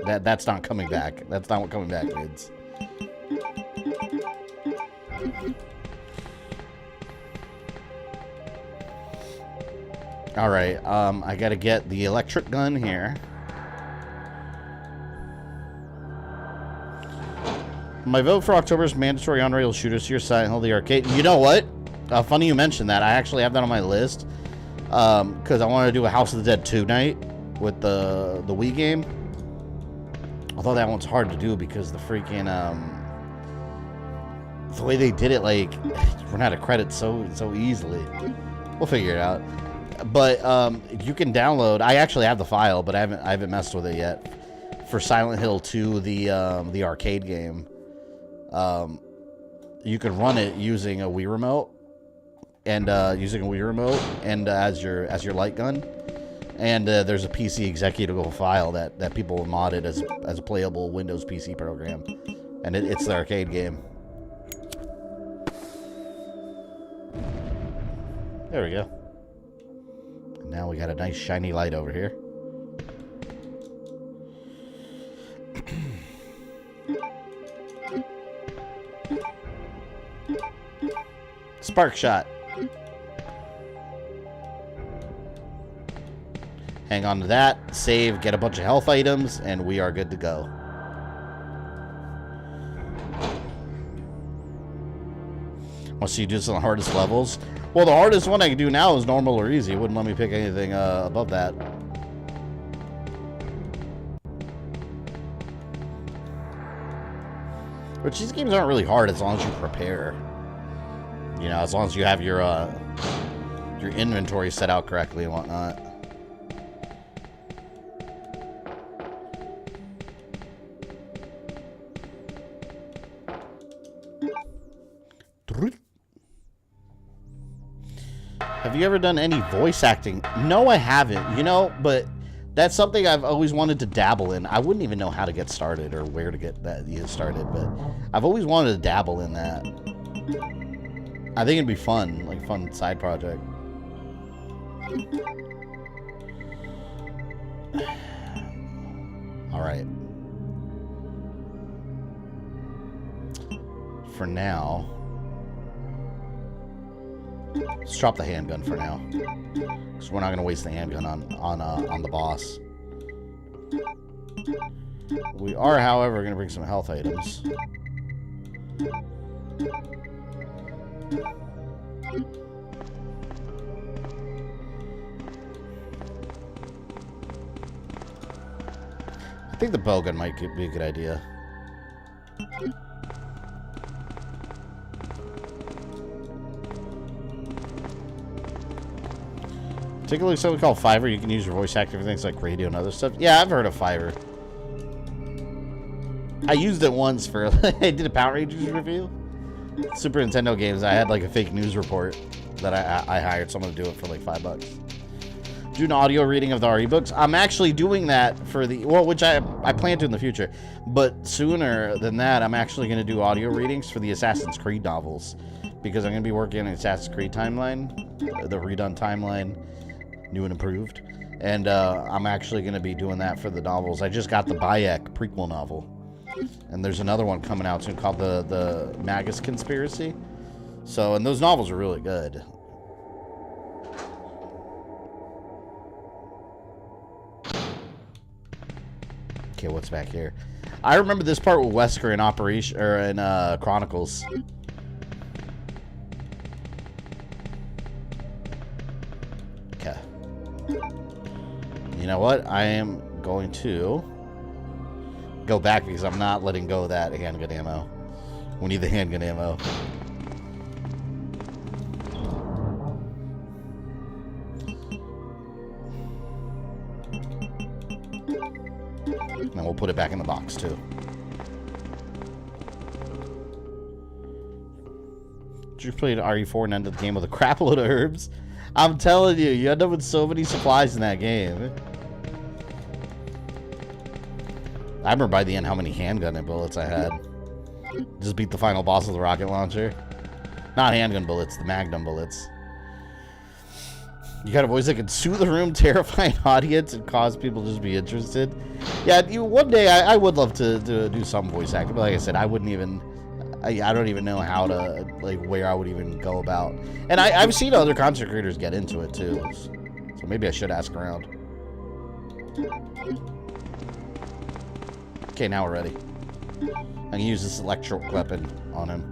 That's not coming back. That's not what coming back means. All right, I gotta get the electric gun here. My vote for October's mandatory on-rail shooters here, Silent Hill the Arcade. You know what? Funny you mentioned that. I actually have that on my list because I want to do a House of the Dead 2 night with the Wii game. Although that one's hard to do because the freaking the way they did it, like, run out of credits so easily. We'll figure it out. But you can download. I actually have the file, but I haven't messed with it yet. For Silent Hill 2, the arcade game, you can run it using a Wii remote and as your light gun. And there's a PC executable file that people have modded as a playable Windows PC program, and it's the arcade game. There we go. Now we got a nice shiny light over here. Spark shot. Hang on to that, save, get a bunch of health items, and we are good to go. Want to see you do this on the hardest levels? Well, the hardest one I can do now is normal or easy. It wouldn't let me pick anything above that. Which these games aren't really hard as long as you prepare. You know, as long as you have your inventory set out correctly and whatnot. Have you ever done any voice acting? No, I haven't. You know, but that's something I've always wanted to dabble in. I wouldn't even know how to get started or where to get that started, but I've always wanted to dabble in that. I think it'd be fun, like a fun side project. All right. For now, let's drop the handgun for now, because we're not going to waste the handgun on the boss. We are, however, going to bring some health items. I think the bowgun might be a good idea. Take a look at something called Fiverr. You can use your voice acting for things like radio and other stuff. Yeah, I've heard of Fiverr. I used it once for... I did a Power Rangers review. Super Nintendo games. I had like a fake news report that I hired someone to do it for like $5. Do an audio reading of the RE books. I'm actually doing that for the... Well, which I plan to in the future. But sooner than that, I'm actually going to do audio readings for the Assassin's Creed novels. Because I'm going to be working on an Assassin's Creed timeline. The redone timeline. New and improved. And I'm actually going to be doing that for the novels. I just got the Bayek prequel novel. And there's another one coming out soon called the Magus Conspiracy. So, and those novels are really good. Okay, what's back here? I remember this part with Wesker in Operation or in Chronicles. Okay. You know what? I am going to go back because I'm not letting go of that handgun ammo. We need the handgun ammo. And then we'll put it back in the box, too. You played RE4 and ended the game with a crap load of herbs. I'm telling you, you end up with so many supplies in that game. I remember by the end how many handgun and bullets I had. Just beat the final boss with the rocket launcher. Not handgun bullets, the magnum bullets. You got a voice that can soothe the room, terrify an audience, and cause people to just be interested. Yeah, one day I would love to do some voice acting, but like I said, I wouldn't even... I don't even know how to, like, where I would even go about. And I've seen other content creators get into it, too. So maybe I should ask around. Okay, now we're ready. I can use this electric weapon on him.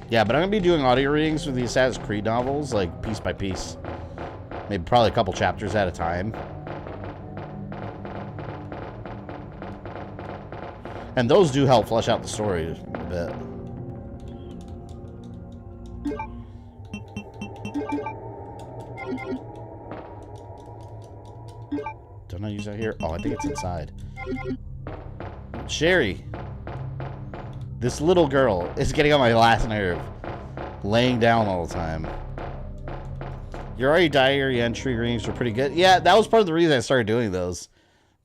Yeah, but I'm going to be doing audio readings for the Assassin's Creed novels, like, piece by piece. Maybe probably a couple chapters at a time. And those do help flesh out the story a bit. Don't I use that here? Oh, I think it's inside. Sherry. This little girl is getting on my last nerve. Laying down all the time. Your RE diary entry readings were pretty good. Yeah, that was part of the reason I started doing those.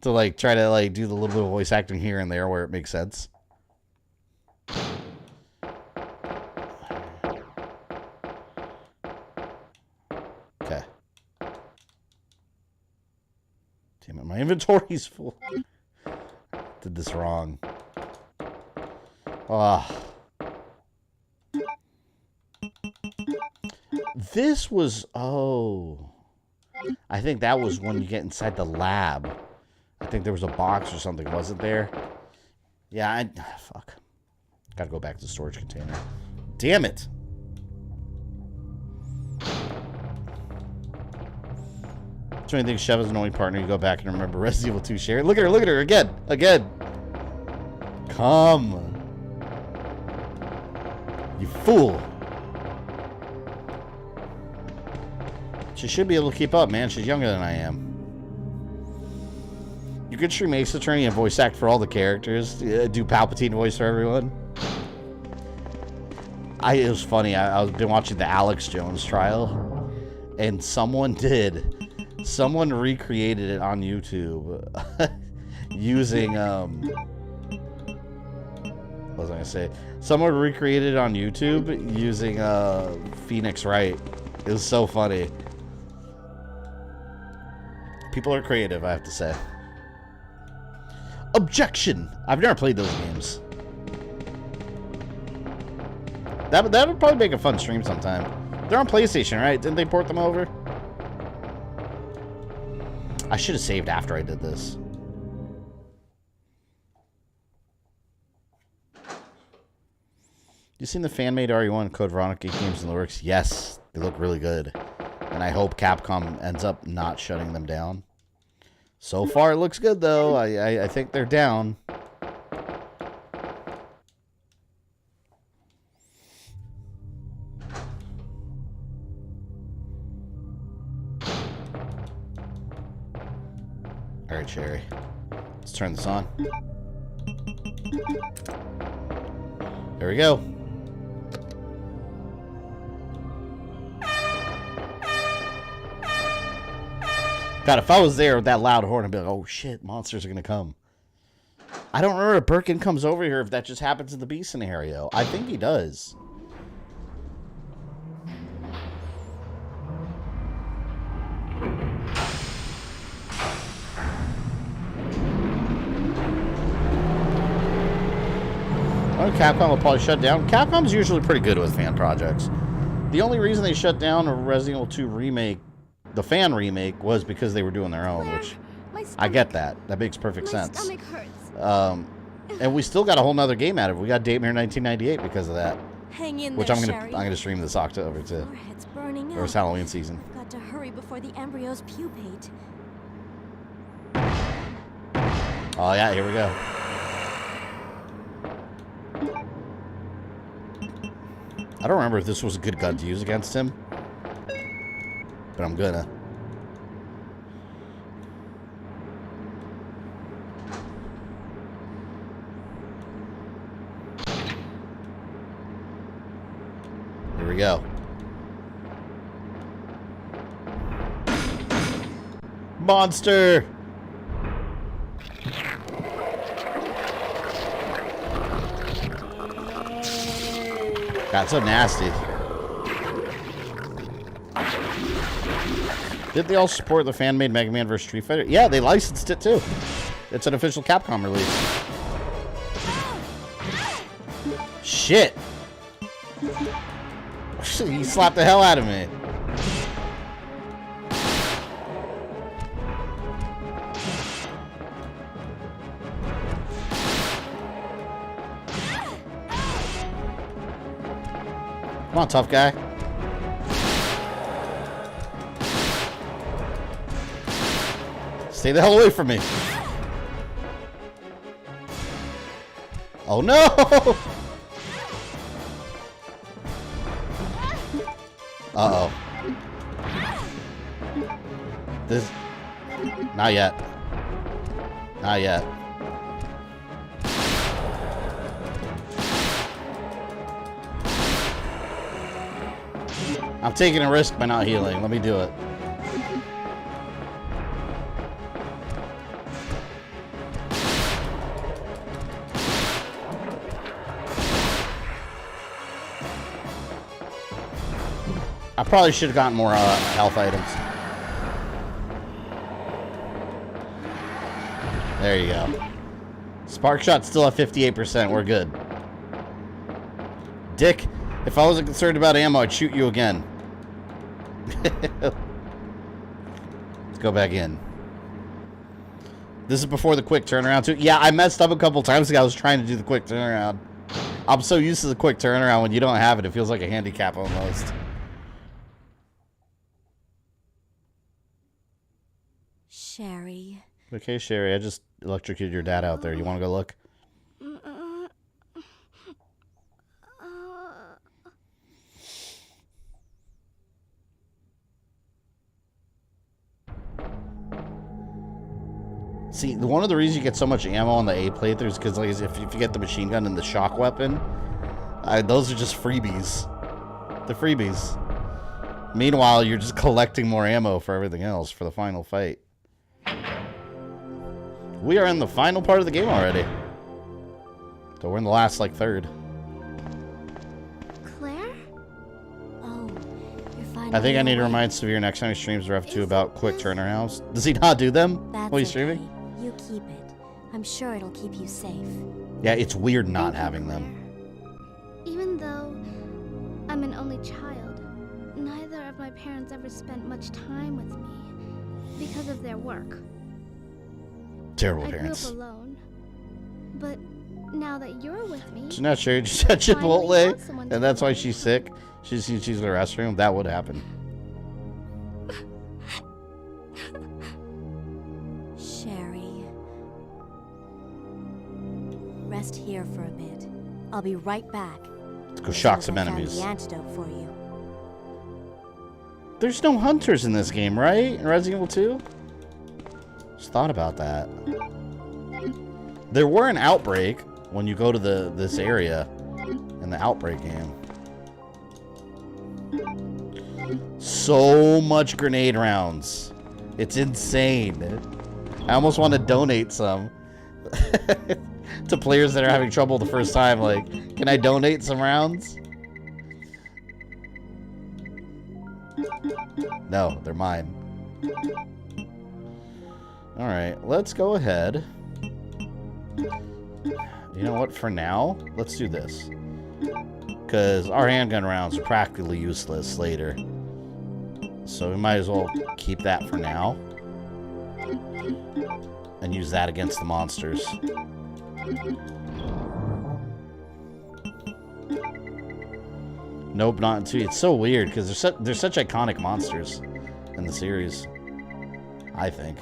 To, like, try to, like, do the little bit of voice acting here and there where it makes sense. Okay. Damn it, my inventory's full. Did this wrong. Ah. This was... Oh. I think that was when you get inside the lab. I think there was a box or something, wasn't there? Yeah, fuck. Gotta go back to the storage container. Damn it! So anything Chev is an annoying partner, you go back and remember Resident Evil 2 share. Look at her, again! Again! Come! You fool! She should be able to keep up, man. She's younger than I am. You could stream Ace Attorney and voice act for all the characters. Do Palpatine voice for everyone. It was funny. I've been watching the Alex Jones trial, and someone recreated it on YouTube using what was I gonna say? Someone recreated it on YouTube using Phoenix Wright. It was so funny. People are creative, I have to say. Objection! I've never played those games. That would probably make a fun stream sometime. They're on PlayStation, right? Didn't they port them over? I should have saved after I did this. You seen the fan-made RE1 Code Veronica games in the works? Yes, they look really good. And I hope Capcom ends up not shutting them down. So far, it looks good, though. I think they're down. All right, Sherry. Let's turn this on. There we go. God, if I was there with that loud horn, I'd be like, oh shit, monsters are going to come. I don't remember if Birkin comes over here if that just happens in the B scenario. I think he does. Well, Capcom will probably shut down. Capcom's usually pretty good with fan projects. The only reason they shut down a Resident Evil 2 remake, the fan remake, was because they were doing their own, which I get that. That makes perfect sense. My stomach hurts. And we still got a whole nother game out of it. We got Datemare 1998 because of that. Hang in which there, I'm gonna stream this October too. Our head's burning Or it's out. Halloween season. Got to hurry before the embryos pupate. Oh yeah, here we go. I don't remember if this was a good gun to use against him. But I'm gonna. Here we go. Monster! God, so nasty. Did they all support the fan-made Mega Man vs. Street Fighter? Yeah, they licensed it too. It's an official Capcom release. Shit! He slapped the hell out of me. Come on, tough guy. Stay the hell away from me. Oh no! Uh-oh. This... Not yet. Not yet. I'm taking a risk by not healing. Let me do it. I probably should have gotten more health items. There you go. Spark shot's still at 58%. We're good. Dick, if I wasn't concerned about ammo, I'd shoot you again. Let's go back in. This is before the quick turnaround too. Yeah, I messed up a couple times ago. I was trying to do the quick turnaround. I'm so used to the quick turnaround. When you don't have it, it feels like a handicap almost. Sherry. Okay, Sherry, I just electrocuted your dad out there. You want to go look? See, one of the reasons you get so much ammo on the A playthrough is because, like, if you get the machine gun and the shock weapon, those are just freebies. The freebies. Meanwhile, you're just collecting more ammo for everything else for the final fight. We are in the final part of the game already. So we're in the last, like, third. Claire? Oh, you're finally I think I need to awake. remind Severe next time he streams Rev 2 about quick turnarounds. Does he not do them That's while he's okay. streaming? You keep it. I'm sure it'll keep you safe. Yeah, it's weird not Thank you, having them. Claire. Even though I'm an only child, neither of my parents ever spent much time with me because of their work. Terrible I grew parents. up alone, but now that you're with me, She's not sure. Just had finally Chipotle, have someone to and that's why play she's with. sick. She's in the restroom. That would happen. Sherry. Rest here for a bit. I'll be right back. Let's go shock some I found enemies. the antidote for you. There's no hunters in this game, right? In Resident Evil 2? Just thought about that. There were an Outbreak when you go to this area in the Outbreak game. So much grenade rounds. It's insane. I almost want to donate some to players that are having trouble the first time. Like, can I donate some rounds? No, they're mine. Alright, let's go ahead. You know what? For now, let's do this. Because our handgun rounds are practically useless later. So we might as well keep that for now. And use that against the monsters. Nope, not in 2. It's so weird because they're such iconic monsters in the series. I think.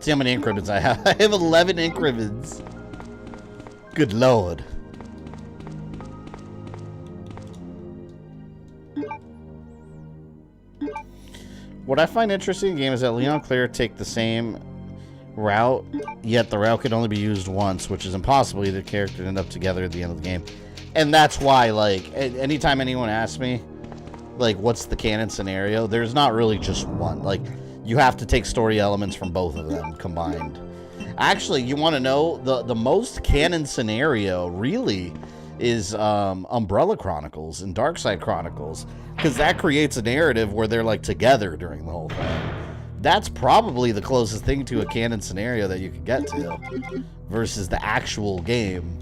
See how many ink ribbons I have. I have 11 ink ribbons. Good lord. What I find interesting in the game is that Leon and Claire take the same route, yet the route can only be used once, which is impossible. Either character end up together at the end of the game. And that's why, like, anytime anyone asks me, like, what's the canon scenario, there's not really just one. Like, you have to take story elements from both of them combined. Actually, you want to know, the most canon scenario, really, is Umbrella Chronicles and Darkside Chronicles, because that creates a narrative where they're, like, together during the whole thing. That's probably the closest thing to a canon scenario that you could get to, versus the actual game.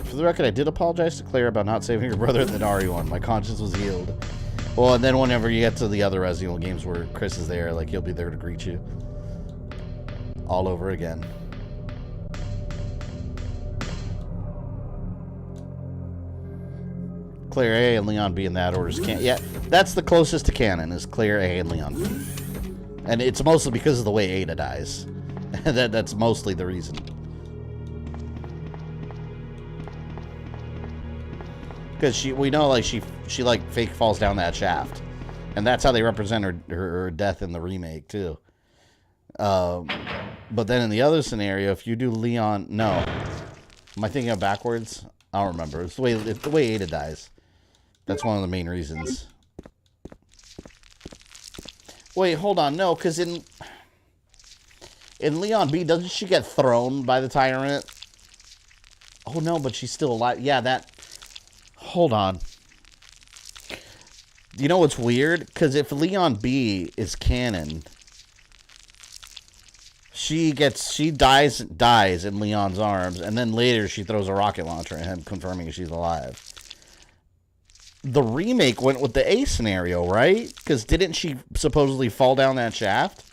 For the record, I did apologize to Claire about not saving her brother in the RE1. My conscience was healed. Well, and then whenever you get to the other Resident Evil games where Chris is there, like, he'll be there to greet you. All over again. Claire A and Leon B in that order. Yeah, that's the closest to canon, is Claire A and Leon B. And it's mostly because of the way Ada dies. That's mostly the reason. Because we know, like, she like fake falls down that shaft, and that's how they represent her death in the remake too. But then in the other scenario, if you do Leon, no, am I thinking of backwards? I don't remember. It's the way Ada dies. That's one of the main reasons. Wait, hold on, no, because in Leon B, doesn't she get thrown by the tyrant? Oh no, but she's still alive. Yeah, that. Hold on. You know what's weird? Because if Leon B is canon, she dies in Leon's arms, and then later she throws a rocket launcher at him, confirming she's alive. The remake went with the A scenario, right? Because didn't she supposedly fall down that shaft?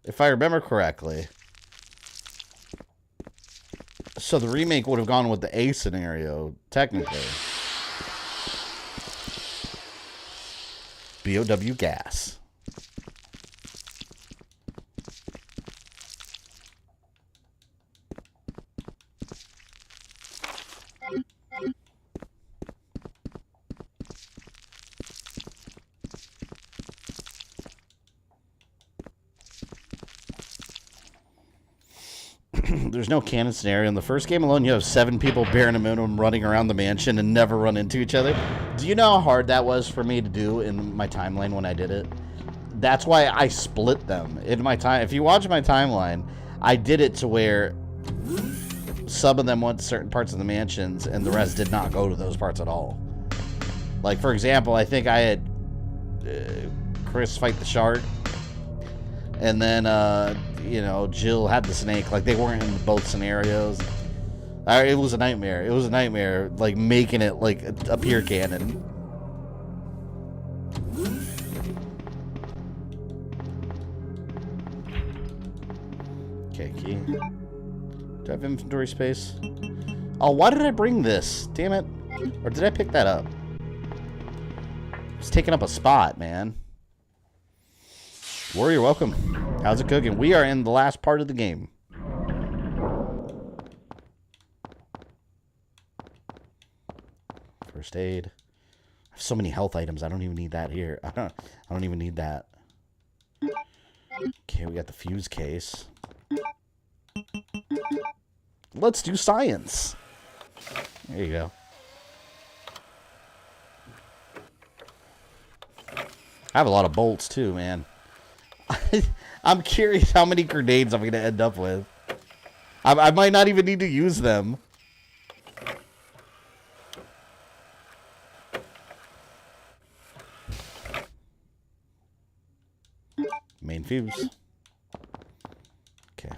If I remember correctly. So the remake would have gone with the A scenario, technically. BOW gas. There's no canon scenario. In the first game alone, you have 7 people bearing a minimum running around the mansion and never run into each other. Do you know how hard that was for me to do in my timeline when I did it? That's why I split them in my time. If you watch my timeline, I did it to where some of them went to certain parts of the mansions and the rest did not go to those parts at all. Like, for example, I think I had Chris fight the shark, and then you know, Jill had the snake. Like, they weren't in both scenarios. It was a nightmare. It was a nightmare, like, making it, like, appear canon. Okay, key. Do I have inventory space? Oh, why did I bring this? Damn it. Or did I pick that up? It's taking up a spot, man. Warrior, welcome. How's it cooking? We are in the last part of the game. First aid. I have so many health items. I don't even need that here. I don't even need that. Okay, we got the fuse case. Let's do science. There you go. I have a lot of bolts too, man. I'm curious how many grenades I'm going to end up with. I might not even need to use them. Main fuse. Okay.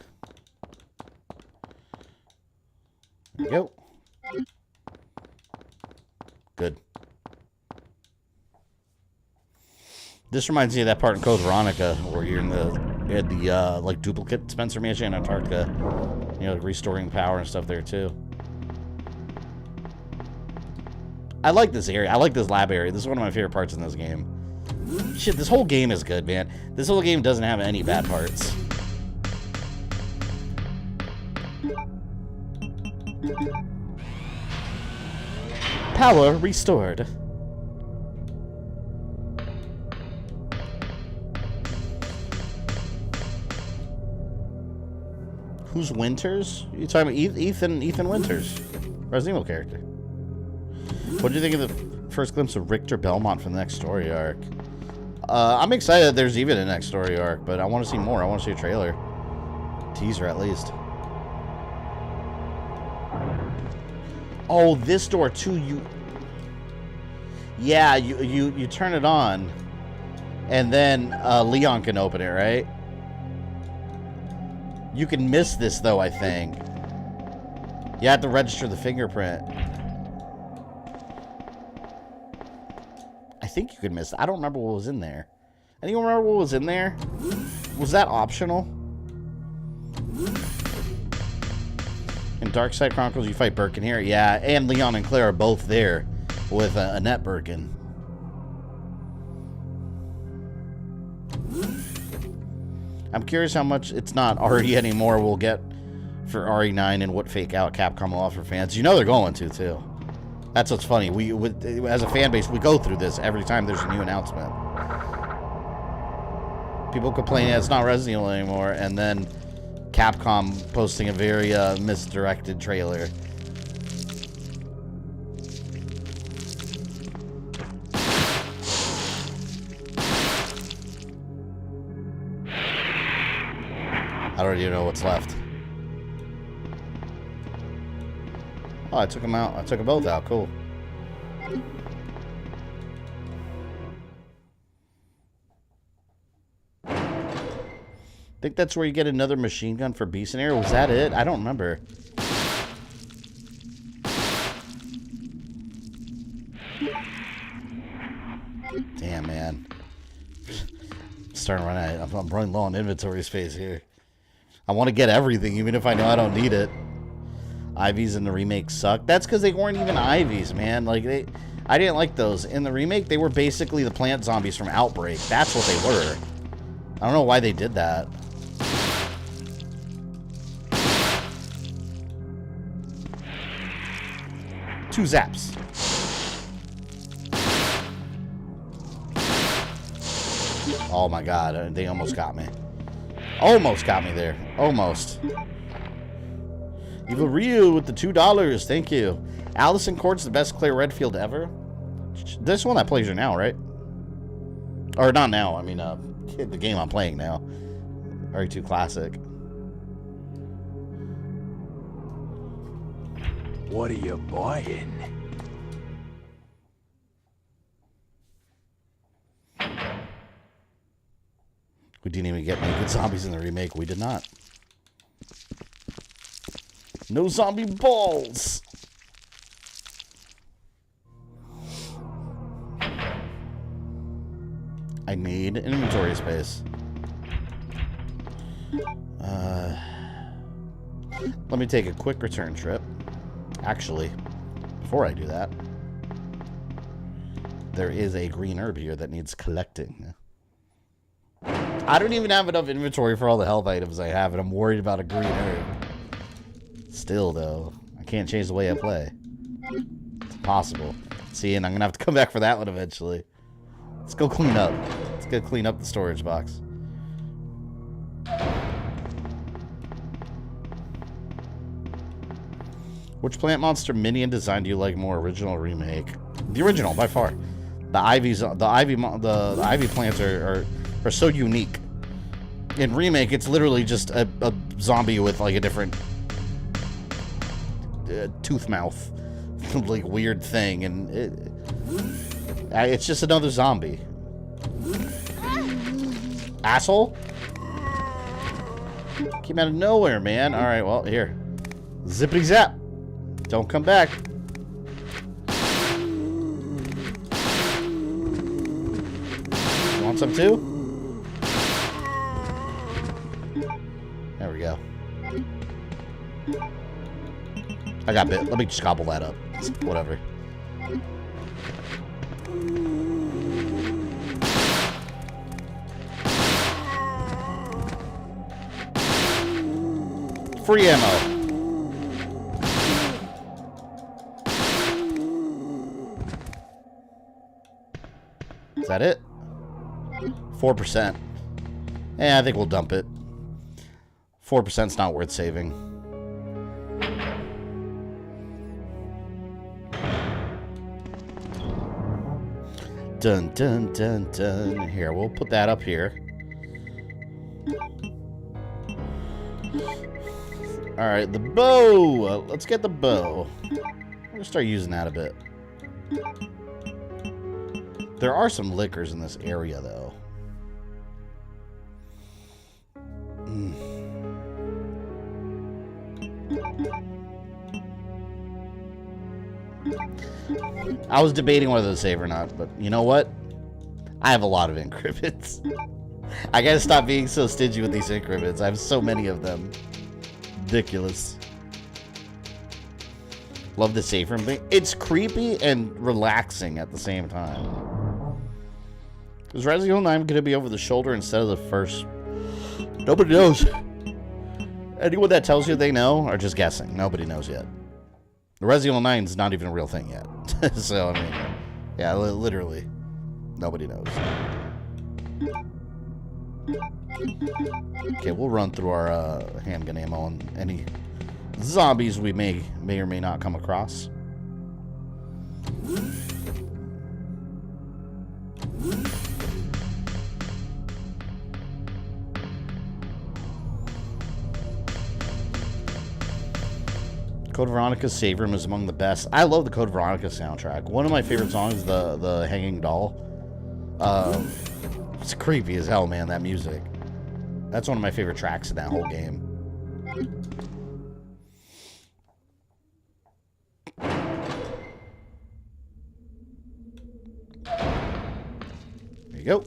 There we go. Good. This reminds me of that part in Code Veronica where you're in the like duplicate Spencer Mansion in Antarctica. You know, like restoring power and stuff there too. I like this area. I like this lab area. This is one of my favorite parts in this game. Shit, this whole game is good, man. This whole game doesn't have any bad parts. Power restored. Who's Winters? You talking about Ethan Winters, Resident Evil character? What do you think of the first glimpse of Richter Belmont from the next story arc? I'm excited that there's even a next story arc, but I want to see more. I want to see a trailer, teaser at least. Oh, this door too. Yeah, you turn it on, and then Leon can open it, right? You can miss this though, I think. You have to register the fingerprint. I think you could miss it. I don't remember what was in there. Anyone remember what was in there? Was that optional? In Dark Side Chronicles, you fight Birkin here. Yeah, and Leon and Claire are both there with Annette Birkin. I'm curious how much it's not RE anymore we'll get for RE9 and what fake out Capcom will offer fans. You know they're going to, too. That's what's funny. As a fan base, we go through this every time there's a new announcement. People complain it's not Resident Evil anymore, and then Capcom posting a very misdirected trailer. I don't even know what's left. Oh, I took them out. I took them both out. Cool. Think that's where you get another machine gun for Beast in Air? Was that it? I don't remember. Damn, man. Starting to run out. I'm running low on inventory space here. I want to get everything, even if I know I don't need it. IVs in the remake suck. That's because they weren't even IVs, man. Like I didn't like those. In the remake, they were basically the plant zombies from Outbreak. That's what they were. I don't know why they did that. Two zaps. Oh my god, they almost got me. Almost got me there. Almost. Evil Ryu with the $2. Thank you. Allison Court's the best Claire Redfield ever. This one that plays her now, right? Or not now. I mean, the game I'm playing now. RE2 Classic. What are you buying? We didn't even get naked zombies in the remake. We did not. No zombie balls. I need inventory space. Let me take a quick return trip. Actually, before I do that, there is a green herb here that needs collecting. I don't even have enough inventory for all the health items I have, and I'm worried about a green herb. Still, though, I can't change the way I play. It's impossible. See, and I'm going to have to come back for that one eventually. Let's go clean up. Let's go clean up the storage box. Which plant monster minion design do you like more, original or remake? The original, by far. The ivy plants are so unique. In remake, it's literally just a zombie with like a different tooth mouth, like weird thing, and it's just another zombie. Asshole! Came out of nowhere, man. All right, well, here, zippity zap. Don't come back. Want some too? There we go. I got bit. Let me just gobble that up. Whatever. Free ammo. Is that it? 4%. Yeah, I think we'll dump it. 4%'s not worth saving. Dun, dun, dun, dun. Here, we'll put that up here. Alright, the bow! Let's get the bow. I'm gonna start using that a bit. There are some liquors in this area, though. I was debating whether to save or not, but you know what? I have a lot of ink ribbons. I gotta stop being so stingy with these ink ribbons. I have so many of them. Ridiculous. Love the safe room thing. It's creepy and relaxing at the same time. Is Resident Evil 9 going to be over the shoulder instead of the first? Nobody knows. Anyone that tells you they know are just guessing. Nobody knows yet. Resident Evil 9 is not even a real thing yet. So, I mean, yeah, literally. Nobody knows. Okay, we'll run through our handgun ammo and any zombies we may or may not come across. Code Veronica's Save Room is among the best. I love the Code Veronica soundtrack. One of my favorite songs is the Hanging Doll. It's creepy as hell, man, that music. That's one of my favorite tracks in that whole game. There you go.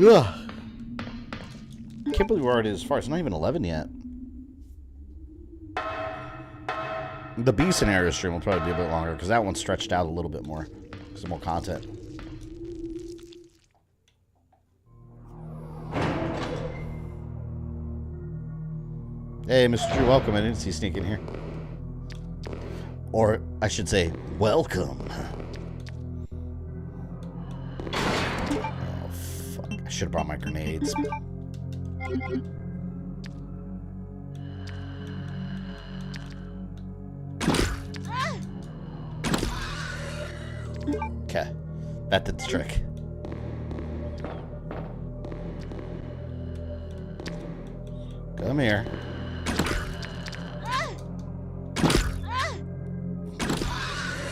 Ugh. Can't believe we're already this far. It's not even 11 yet. The B scenario stream will probably be a bit longer because that one's stretched out a little bit more. Some more content. Hey, Mr. Drew, welcome. I didn't see you sneak in here. Or, I should say, welcome. Oh, fuck. I should have brought my grenades. Okay. That did the trick. Come here.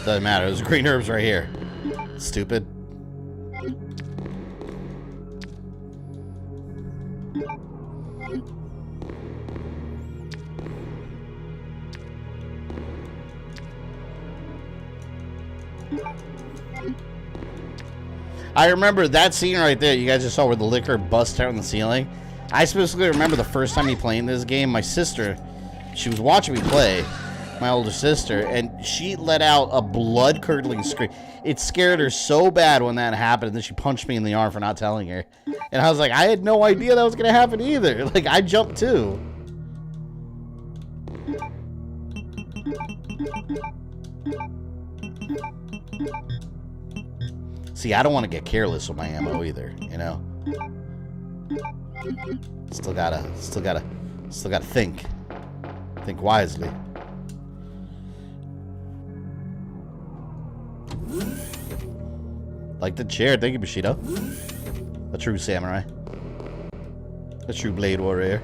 Doesn't matter. There's green herbs right here. Stupid. I remember that scene right there you guys just saw where the liquor busts out on the ceiling. I specifically remember the first time me playing this game, my sister, she was watching me play, my older sister, and she let out a blood-curdling scream. It scared her so bad when that happened, and then she punched me in the arm for not telling her. And I was like, I had no idea that was going to happen either. Like, I jumped too. See, I don't want to get careless with my ammo either, you know? Still gotta think. Think wisely. Like the chair, thank you, Bushido. A true samurai. A true blade warrior.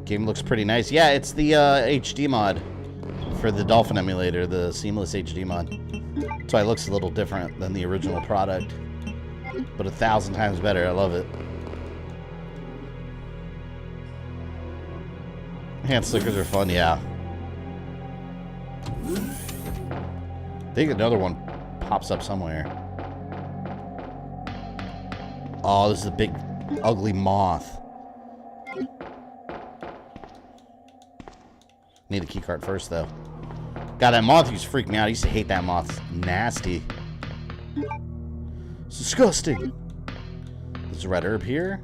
Game looks pretty nice. Yeah, it's the HD mod for the Dolphin emulator, the seamless HD mod. That's why it looks a little different than the original product. But 1,000 times better. I love it. Hand stickers are fun, yeah. I think another one pops up somewhere. Oh, this is a big, ugly moth. Need a keycard first, though. God, that moth used to freak me out. I used to hate that moth. It's nasty. It's disgusting. There's a red herb here.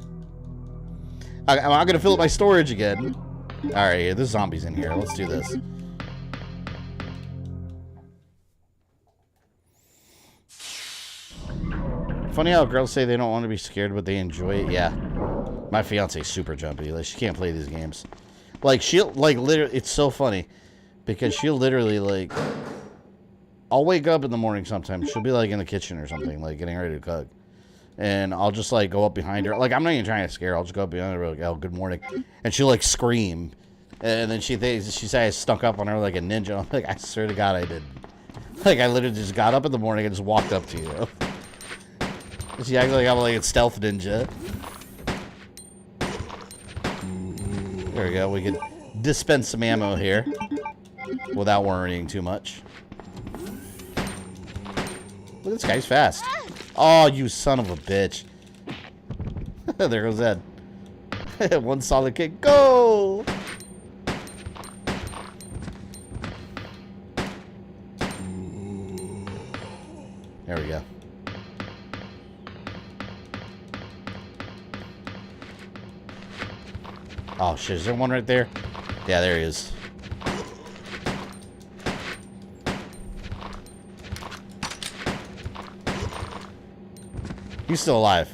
I'm going to fill up my storage again. Alright, yeah, there's zombies in here. Let's do this. Funny how girls say they don't want to be scared, but they enjoy it. Yeah. My fiance's super jumpy. Like, she can't play these games. Like, she'll, like, literally, it's so funny. Because she'll literally, like, I'll wake up in the morning sometimes. She'll be, like, in the kitchen or something, like, getting ready to cook. And I'll just, like, go up behind her. Like, I'm not even trying to scare her. I'll just go up behind her, like, oh, good morning. And she'll, like, scream. And then she says I stunk up on her like a ninja. I'm like, I swear to God I didn't. Like, I literally just got up in the morning and just walked up to you. She acts like I'm like a stealth ninja. There we go. We can dispense some ammo here without worrying too much. Look, this guy's fast. Oh, you son of a bitch. There goes Ed. One solid kick. Go! There we go. Oh shit, is there one right there? Yeah, there he is. He's still alive.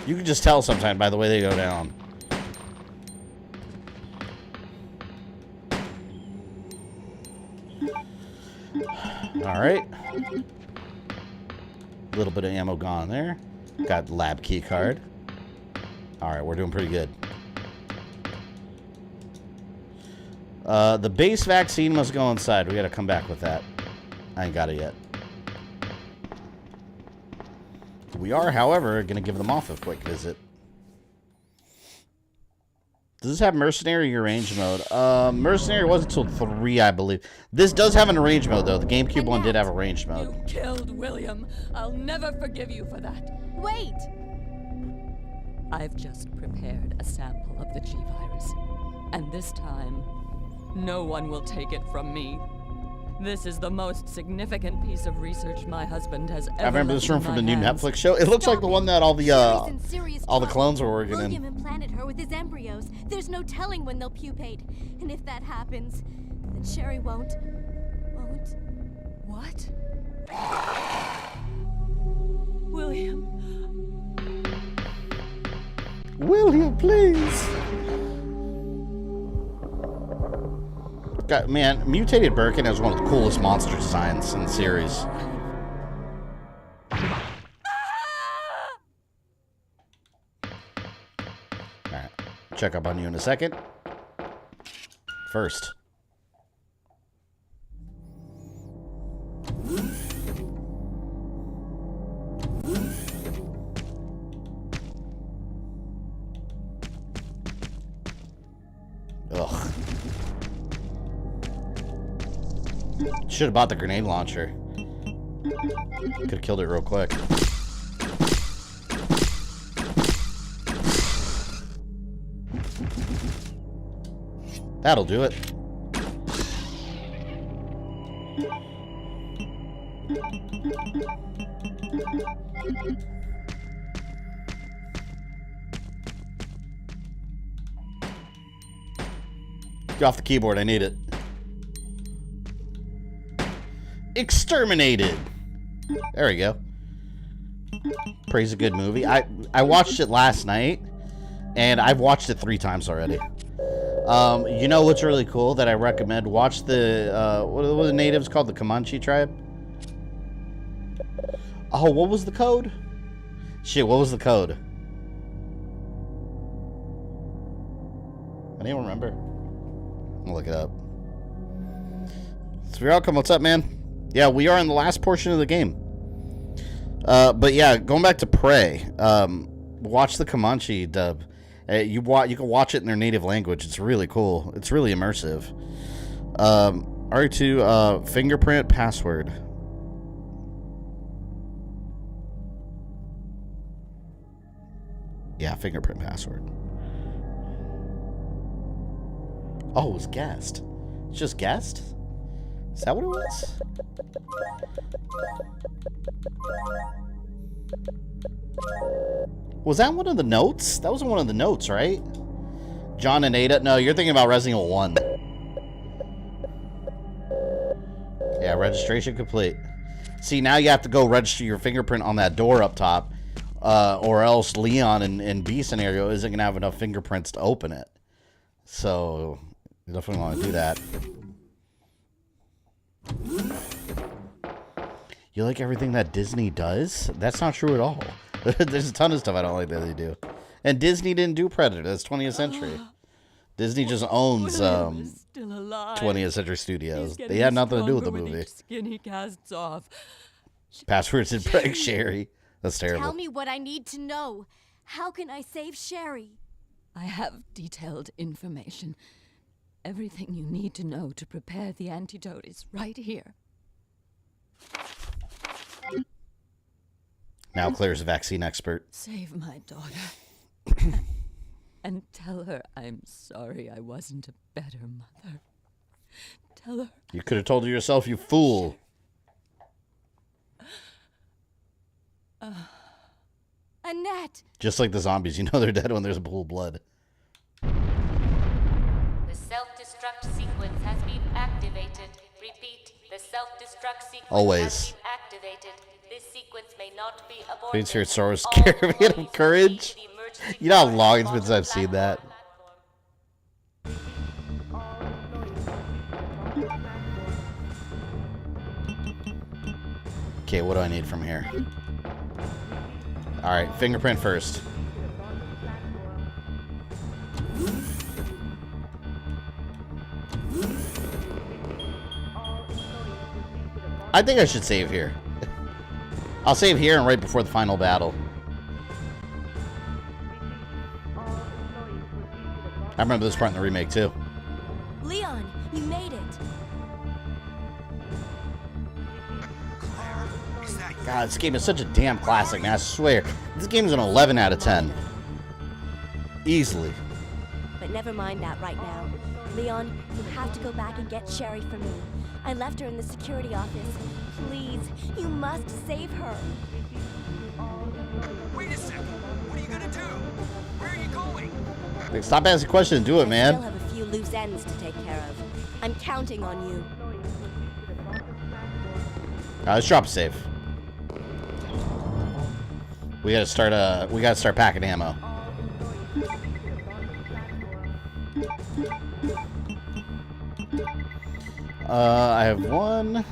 You can just tell sometimes by the way they go down. Alright. A little bit of ammo gone there. Got lab key card. Alright, we're doing pretty good. The base vaccine must go inside. We gotta come back with that. I ain't got it yet. We are, however, gonna give them off a quick visit. Does this have mercenary or arrange mode? Mercenary wasn't until 3, I believe. This does have an arrange mode, though. The GameCube one did have arrange mode. You killed William. I'll never forgive you for that. Wait! I've just prepared a sample of the G virus. And this time, no one will take it from me. This is the most significant piece of research my husband has ever. I remember this room from the new Netflix show. It looks like the one that all the clones were working in. William implanted her with his embryos. There's no telling when they'll pupate. And if that happens, then Sherry won't. What? William. William, please. God, man, mutated Birkin is one of the coolest monster designs in the series. Alright, check up on you in a second. First. Ugh. Should have bought the grenade launcher. Could have killed it real quick. That'll do it. Get off the keyboard, I need it. Exterminated. There we go. Praise a good movie. I watched it last night, and I've watched it 3 times already. You know what's really cool that I recommend? Watch the what are the natives called? The Comanche tribe. Oh, what was the code? Shit, what was the code? I don't remember. I'll look it up. So your outcome, what's up, man? Yeah, we are in the last portion of the game. But yeah, going back to Prey, watch the Comanche dub. You can watch it in their native language. It's really cool. It's really immersive. R2 fingerprint password. Yeah, fingerprint password. Oh, it was guest. It's just guest? Is that what it was? Was that one of the notes? That was one of the notes, right? John and Ada? No, you're thinking about Resident Evil 1. Yeah, registration complete. See, now you have to go register your fingerprint on that door up top, or else Leon in B scenario isn't going to have enough fingerprints to open it. So, you definitely want to do that. You like everything that Disney does? That's not true at all. There's a ton of stuff I don't like that they do. And Disney didn't do Predator. That's 20th Century. Disney just owns 20th Century Studios. They had nothing to do with the movie. Skin he casts off. Passwords and prank Sherry. That's terrible. Tell me what I need to know. How can I save Sherry? I have detailed information. Everything you need to know to prepare the antidote is right here. Now Claire's a vaccine expert. Save my daughter. And tell her I'm sorry I wasn't a better mother. Tell her. You could have told her yourself, you fool. Annette! Just like the zombies, you know they're dead when there's a pool of blood. The self-destruct sequence has been activated. Repeat, the self-destruct sequence Always. has been activated. This sequence may not be aborted. Please hear Star Wars Caravan of Courage. You know how long it's been since I've seen that? Okay, what do I need from here? Alright, fingerprint first. I think I should save here. I'll save here and right before the final battle. I remember this part in the remake too. Leon, you made it. God, this game is such a damn classic, man. I swear. This game is an 11 out of 10. Easily. But never mind that right now. Leon, you have to go back and get Sherry for me. I left her in the security office. Please, you must save her. Wait a second. What are you gonna do? Where are you going? Like, stop asking questions and do it, man. I still have a few loose ends to take care of. I'm counting on you. Let's drop a save. We gotta start packing ammo. I have one.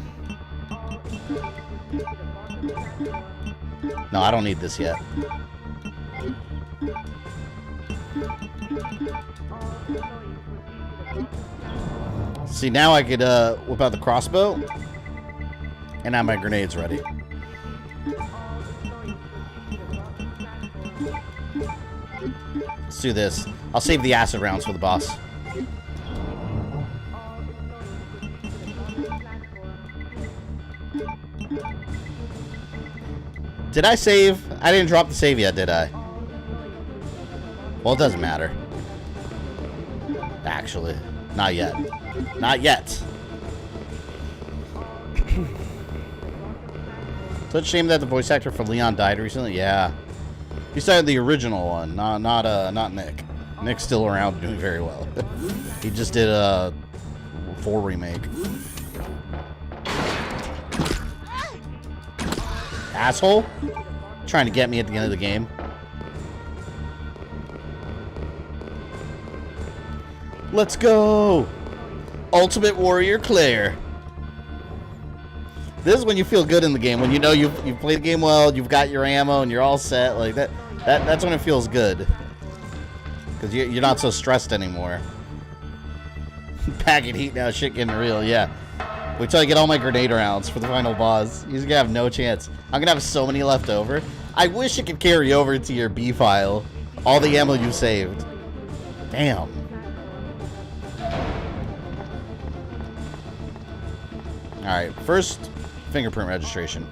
No, I don't need this yet. See, now I could whip out the crossbow and have my grenades ready. Let's do this. I'll save the acid rounds for the boss. Did I save? I didn't drop the save yet, did I? Well, it doesn't matter. Actually, not yet. Not yet. Such a shame that the voice actor for Leon died recently. Yeah, he started the original one, not Nick. Nick's still around, doing very well. He just did a 4 remake. Asshole, trying to get me at the end of the game. Let's go, Ultimate Warrior Claire. This is when you feel good in the game, when you know you've played the game well, you've got your ammo, and you're all set. Like that. That's when it feels good, because you're not so stressed anymore. Packing heat now, shit getting real. Yeah. Wait till I get all my grenade rounds for the final boss. You're gonna have no chance. I'm gonna have so many left over. I wish it could carry over to your B file all the ammo you saved. Damn. Alright, first fingerprint registration.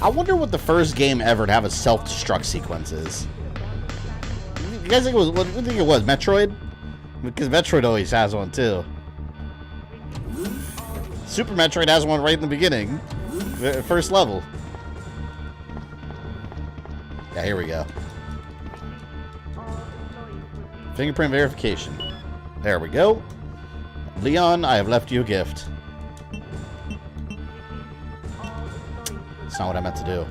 I wonder what the first game ever to have a self-destruct sequence is. You guys think it was, what do you think it was, Metroid? Because Metroid always has one too. Super Metroid has one right in the beginning. First level. Yeah, here we go. Fingerprint verification. There we go. Leon, I have left you a gift. That's not what I meant to do.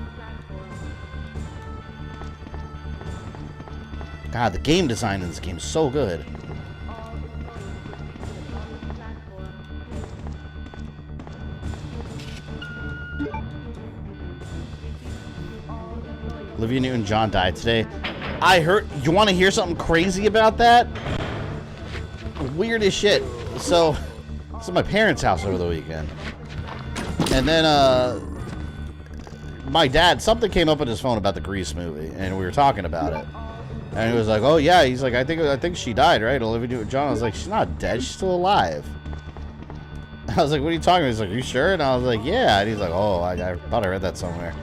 God, the game design in this game is so good. Olivia Newton-John died today. I heard. You want to hear something crazy about that? Weird as shit. So, it's at my parents' house over the weekend. And then, my dad, something came up on his phone about the Grease movie, and we were talking about it. And he was like, "Oh yeah," he's like, "I think she died, right?" Olivia Newton-John. I was like, "She's not dead. She's still alive." I was like, "What are you talking about?" He's like, "Are you sure?" And I was like, "Yeah." And he's like, "Oh, I thought I read that somewhere."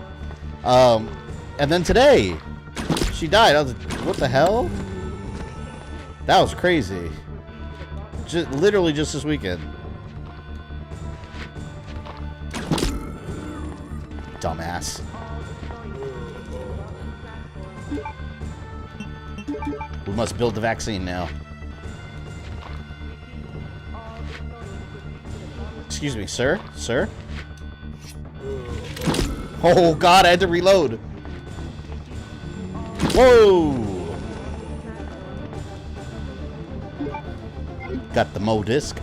And then today, she died. I was like, "What the hell?" That was crazy. Literally just this weekend. Dumbass. We must build the vaccine now. Excuse me, sir? Sir? Oh god, I had to reload. Whoa! Got the Mo disc.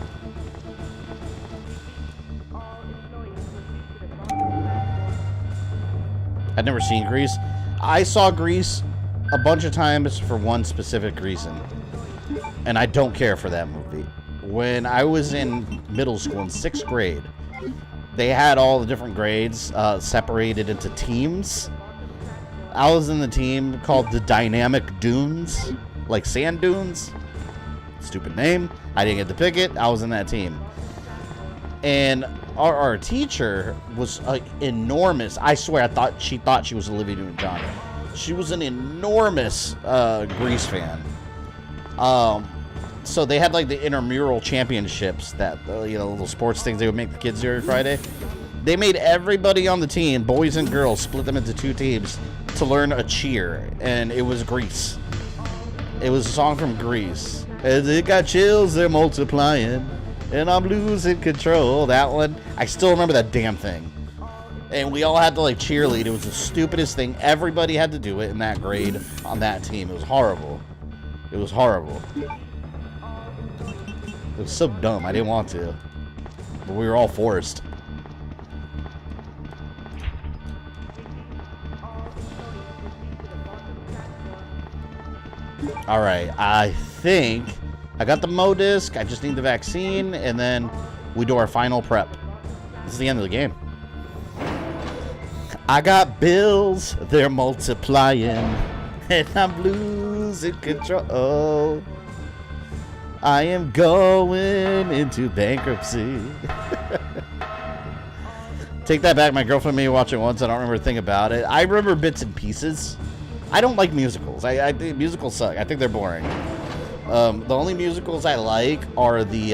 I'd never seen Grease. I saw Grease a bunch of times for one specific reason. And I don't care for that movie. When I was in middle school in 6th grade, they had all the different grades separated into teams. I was in the team called the Dynamic Dunes, like sand dunes. Stupid name. I didn't get to pick it. I was in that team. And our teacher was enormous. I swear, she thought she was Olivia Newton-John. She was an enormous Grease fan. So they had like the intramural championships, that little sports things they would make the kids do every Friday. They made everybody on the team, boys and girls, split them into 2 teams to learn a cheer, and it was Grease. It was a song from Grease. As it got chills, they're multiplying, and I'm losing control. That one, I still remember that damn thing. And we all had to like cheerlead. It was the stupidest thing. Everybody had to do it in that grade on that team. It was horrible. It was horrible. It was so dumb. I didn't want to, but we were all forced. All right, I think I got the Mo disc. I just need the vaccine, and then we do our final prep. This is the end of the game. I got bills, they're multiplying, and I'm losing control. I am going into bankruptcy. Take that back. My girlfriend made me watch it once. I don't remember a thing about it. I remember bits and pieces. I don't like musicals. I think musicals suck. I think they're boring. The only musicals I like are the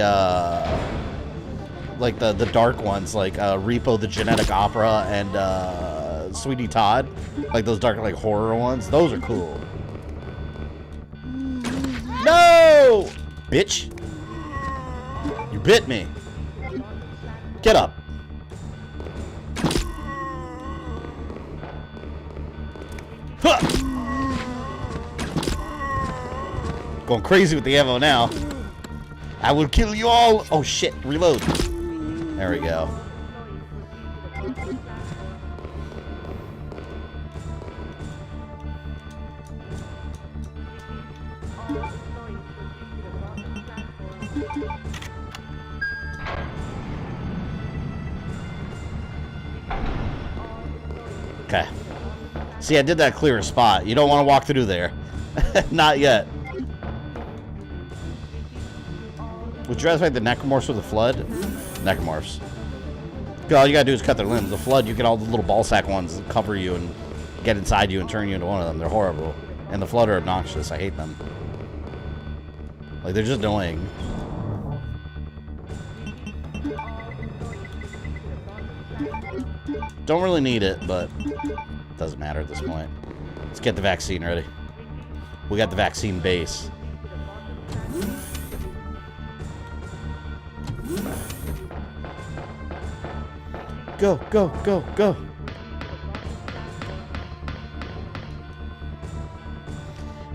like the dark ones, like Repo the Genetic Opera and Sweetie Todd, like those dark like horror ones. Those are cool. No, bitch! You bit me. Get up. Huh. Going crazy with the ammo now. I will kill you all. Oh shit, reload. There we go. Okay. See, I did that clear spot. You don't want to walk through there. Not yet. Would you rather fight the Necromorphs or the Flood? Necromorphs. All you gotta do is cut their limbs. The Flood, you get all the little ball sack ones that cover you and get inside you and turn you into one of them. They're horrible. And the Flood are obnoxious. I hate them. Like, they're just annoying. Don't really need it, but it doesn't matter at this point. Let's get the vaccine ready. We got the vaccine base. Go, go, go, go.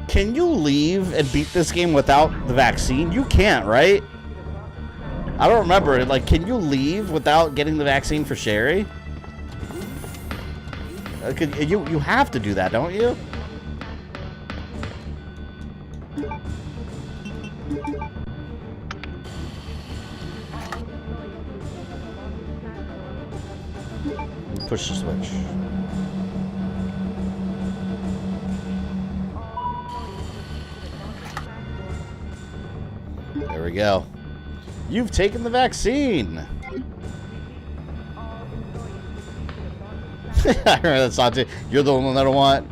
Can you leave and beat this game without the vaccine? You can't, right? I don't remember. Like, can you leave without getting the vaccine for Sherry? You have to do that, don't you? Push the switch. There we go. You've taken the vaccine. I remember that song too. You're the one that I want.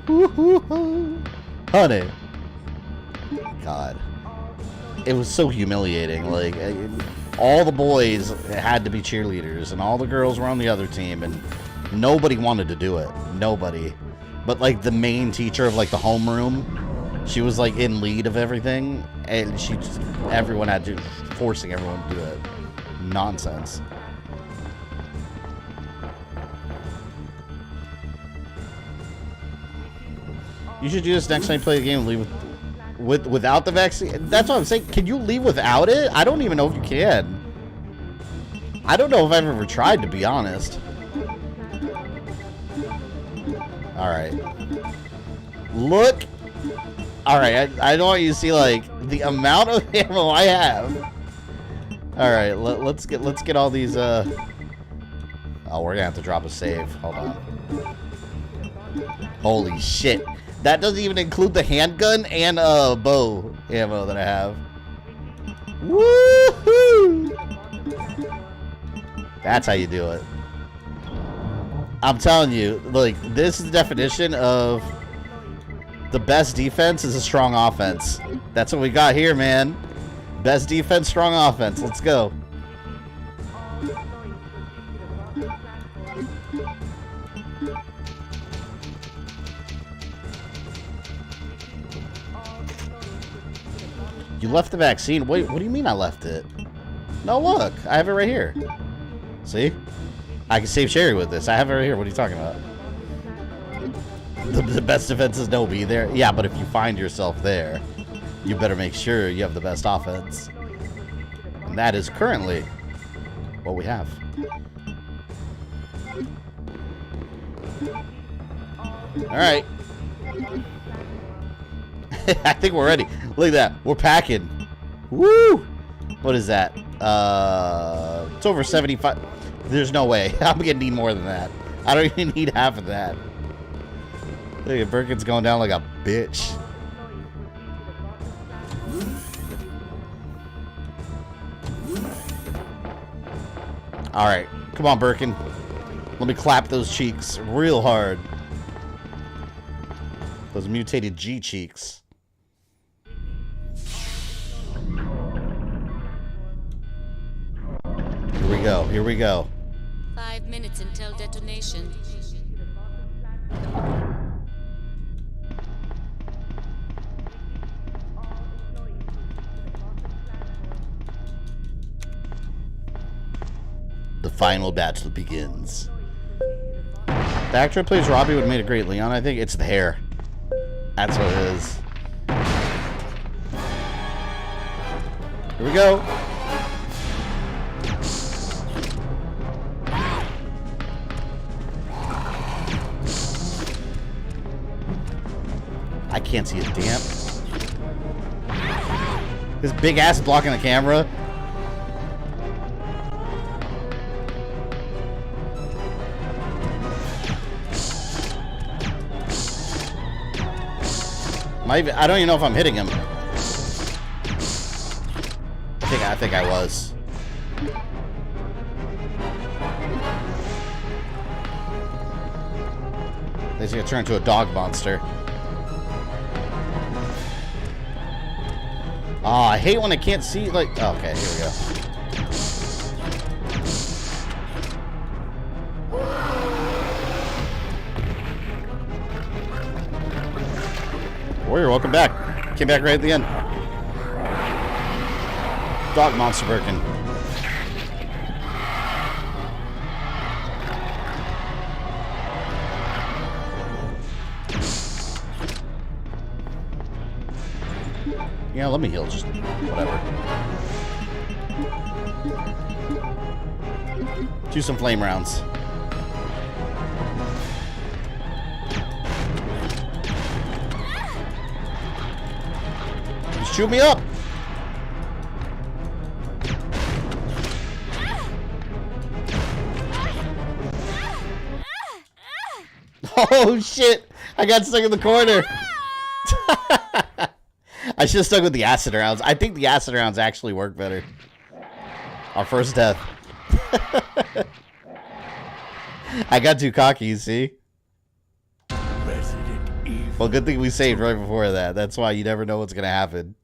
Honey. God. It was so humiliating. Like, all the boys had to be cheerleaders, and all the girls were on the other team, and nobody wanted to do it. Nobody. But, like, the main teacher of, like, the homeroom, she was, like, in lead of everything, and she just, everyone had to, forcing everyone to do it. Nonsense. You should do this next time you play the game and leave without the vaccine. That's what I'm saying. Can you leave without it? I don't even know if you can. I don't know if I've ever tried, to be honest. Alright. Look. Alright, I don't want you to see, like, the amount of ammo I have. Alright, let's get all these, Oh, we're gonna have to drop a save. Hold on. Holy shit. That doesn't even include the handgun and bow ammo that I have. Woohoo! That's how you do it. I'm telling you, like, this is the definition of the best defense is a strong offense. That's what we got here, man. Best defense, strong offense. Let's go. You left the vaccine? Wait, what do you mean I left it? No, look. I have it right here. See? I can save Sherry with this. I have it right here. What are you talking about? The best defense is no be there. Yeah, but if you find yourself there, you better make sure you have the best offense. And that is currently what we have. Alright. I think we're ready. Look at that. We're packing. Woo! What is that? It's over 75. There's no way. I'm gonna need more than that. I don't even need half of that. Look at Birkin's going down like a bitch. Alright. Come on, Birkin. Let me clap those cheeks real hard. Those mutated G cheeks. Here we go. Here we go. 5 minutes until detonation. The final battle begins. The actor who plays Robbie would have made a great Leon, I think. It's the hair. That's what it is. Here we go. I can't see a damn. His big ass is blocking the camera. I don't even know if I'm hitting him. I think I was. He's gonna turn into a dog monster. Oh, I hate when I can't see, like... Oh, okay, here we go. Warrior, welcome back. Came back right at the end. Dog monster Birkin. Yeah, let me heal, just whatever. Do some flame rounds. Just shoot me up! Oh shit! I got stuck in the corner! I should have stuck with the acid rounds. I think the acid rounds actually work better. Our first death. I got too cocky, you see? Well, good thing we saved right before that. That's why you never know what's going to happen.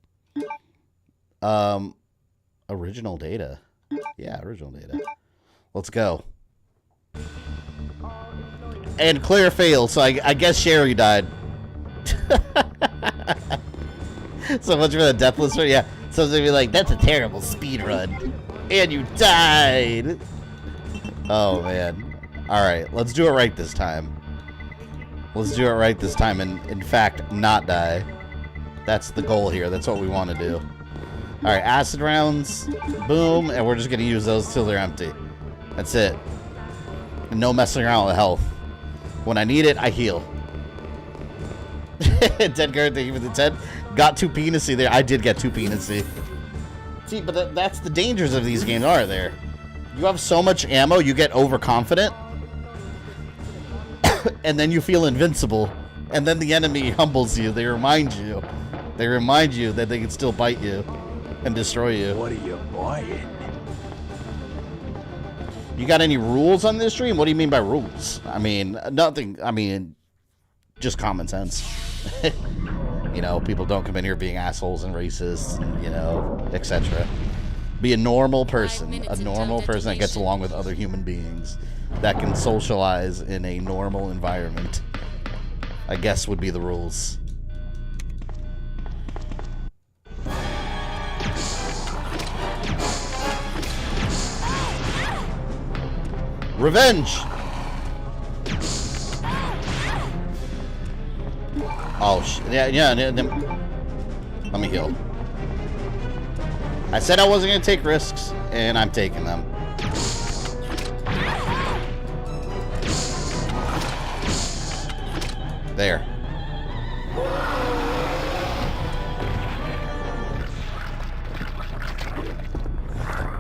Original data. Yeah, original data. Let's go. And Claire failed, so I guess Sherry died. So much for the deathless run. Yeah, someone's gonna be like, that's a terrible speed run. And you died. Oh, man. Alright, let's do it right this time. Let's do it right this time and, in fact, not die. That's the goal here. That's what we want to do. Alright, acid rounds. Boom. And we're just gonna use those till they're empty. That's it. And no messing around with health. When I need it, I heal. 10 card, thank you for the 10. Got too penisy there. I did get too penisy. See, but that's the dangers of these games, are there? You have so much ammo, you get overconfident. And then you feel invincible. And then the enemy humbles you. They remind you. They remind you that they can still bite you and destroy you. What are you buying? You got any rules on this stream? What do you mean by rules? I mean, nothing. I mean, just common sense. You know, people don't come in here being assholes and racists, and, you know, etc. Be a normal person. A normal person that gets along with other human beings. That can socialize in a normal environment. I guess would be the rules. Revenge! Oh, yeah, let me heal. I said I wasn't going to take risks, and I'm taking them. There.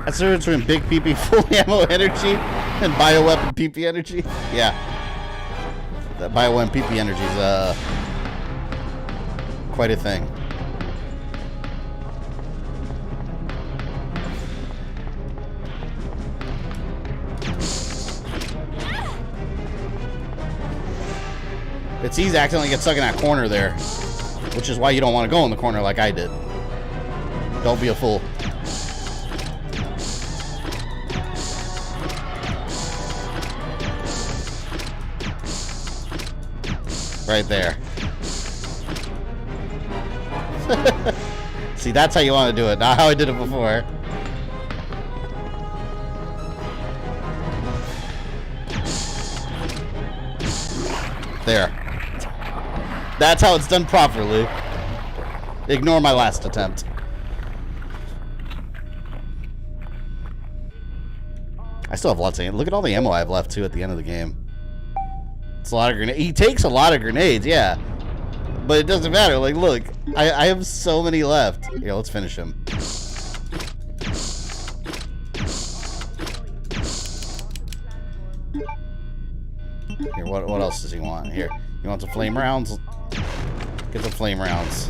That's the difference between big PP full ammo energy and bioweapon PP energy. Yeah. That bioweapon PP energy is, quite a thing. It's easy acting like it's stuck in that corner there, which is why you don't want to go in the corner like I did. Don't be a fool. Right there. See, that's how you want to do it, not how I did it before. There. That's how it's done properly. Ignore my last attempt. I still have lots of ammo. Look at all the ammo I have left, too, at the end of the game. It's a lot of grenades. He takes a lot of grenades, yeah. But it doesn't matter. Like, look, I have so many left. Here, let's finish him. Here, what else does he want? Here, you want the flame rounds? Get the flame rounds.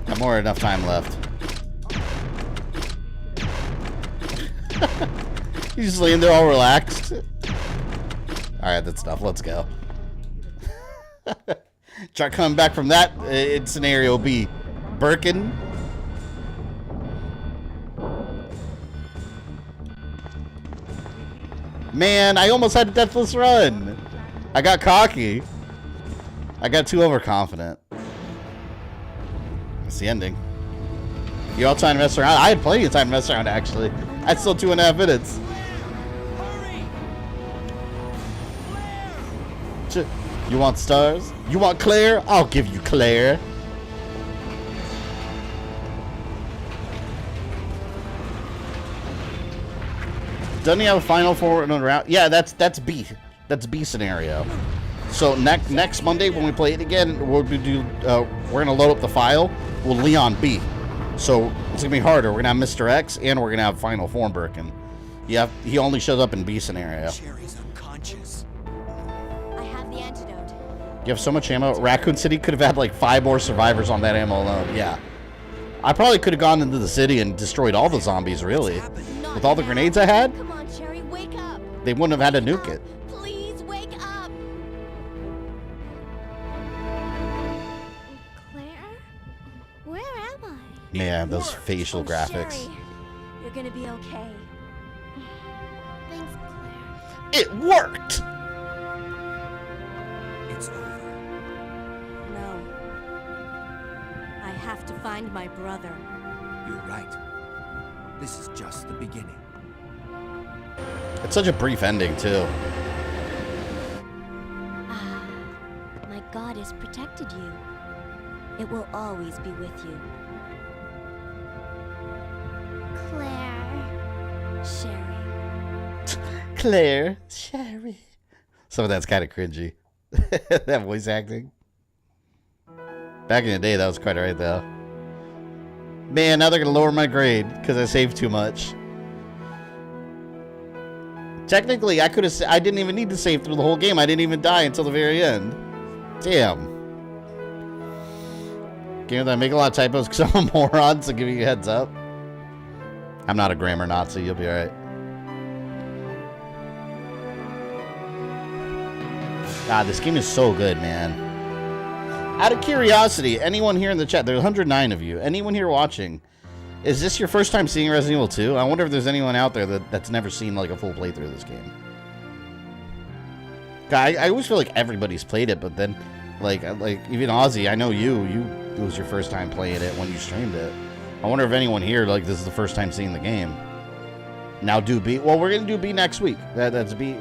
Got more than enough time left. He's just laying there all relaxed. Alright, that's enough. Let's go. Try coming back from that in scenario B. Birkin. Man, I almost had a deathless run. I got cocky. I got too overconfident. That's the ending. You all time to mess around? I had plenty of time to mess around, actually. I still 2.5 minutes. You want stars? You want Claire? I'll give you Claire. Doesn't he have a final for another round? Yeah, that's B. That's B scenario. So next Monday when we play it again, we're gonna load up the file with Leon B. So it's gonna be harder. We're gonna have Mr. X and we're gonna have final form Birkin. Yeah, he only shows up in B scenario. Sherry's unconscious. I have the antidote. You have so much ammo. Raccoon City could have had like 5 more survivors on that ammo alone. Yeah. I probably could have gone into the city and destroyed all the zombies, really. With all the grenades I had, Come on, Sherry, wake up. they wouldn't have had to nuke it. Please wake up. Claire? Where am I? Man, those facial graphics. Sherry, you're gonna be okay. Thanks, Claire. It worked! It's over. No. I have to find my brother. You're right. This is just the beginning. It's such a brief ending, too. Ah, my God has protected you. It will always be with you. Claire. Sherry. Claire. Sherry. Some of that's kind of cringy. That voice acting. Back in the day, that was quite alright, though. Man, now they're going to lower my grade because I saved too much. Technically, I didn't even need to save through the whole game. I didn't even die until the very end. Damn. Game that I make a lot of typos because I'm a moron, so giving you a heads up. I'm not a grammar Nazi, you'll be alright. God, this game is so good, man. Out of curiosity, anyone here in the chat, there's 109 of you, anyone here watching, is this your first time seeing Resident Evil 2? I wonder if there's anyone out there that's never seen like a full playthrough of this game. God, I always feel like everybody's played it, but then, like even Ozzy, I know it was your first time playing it when you streamed it. I wonder if anyone here, like, this is the first time seeing the game. Now do B. Well, we're going to do B next week. That's B.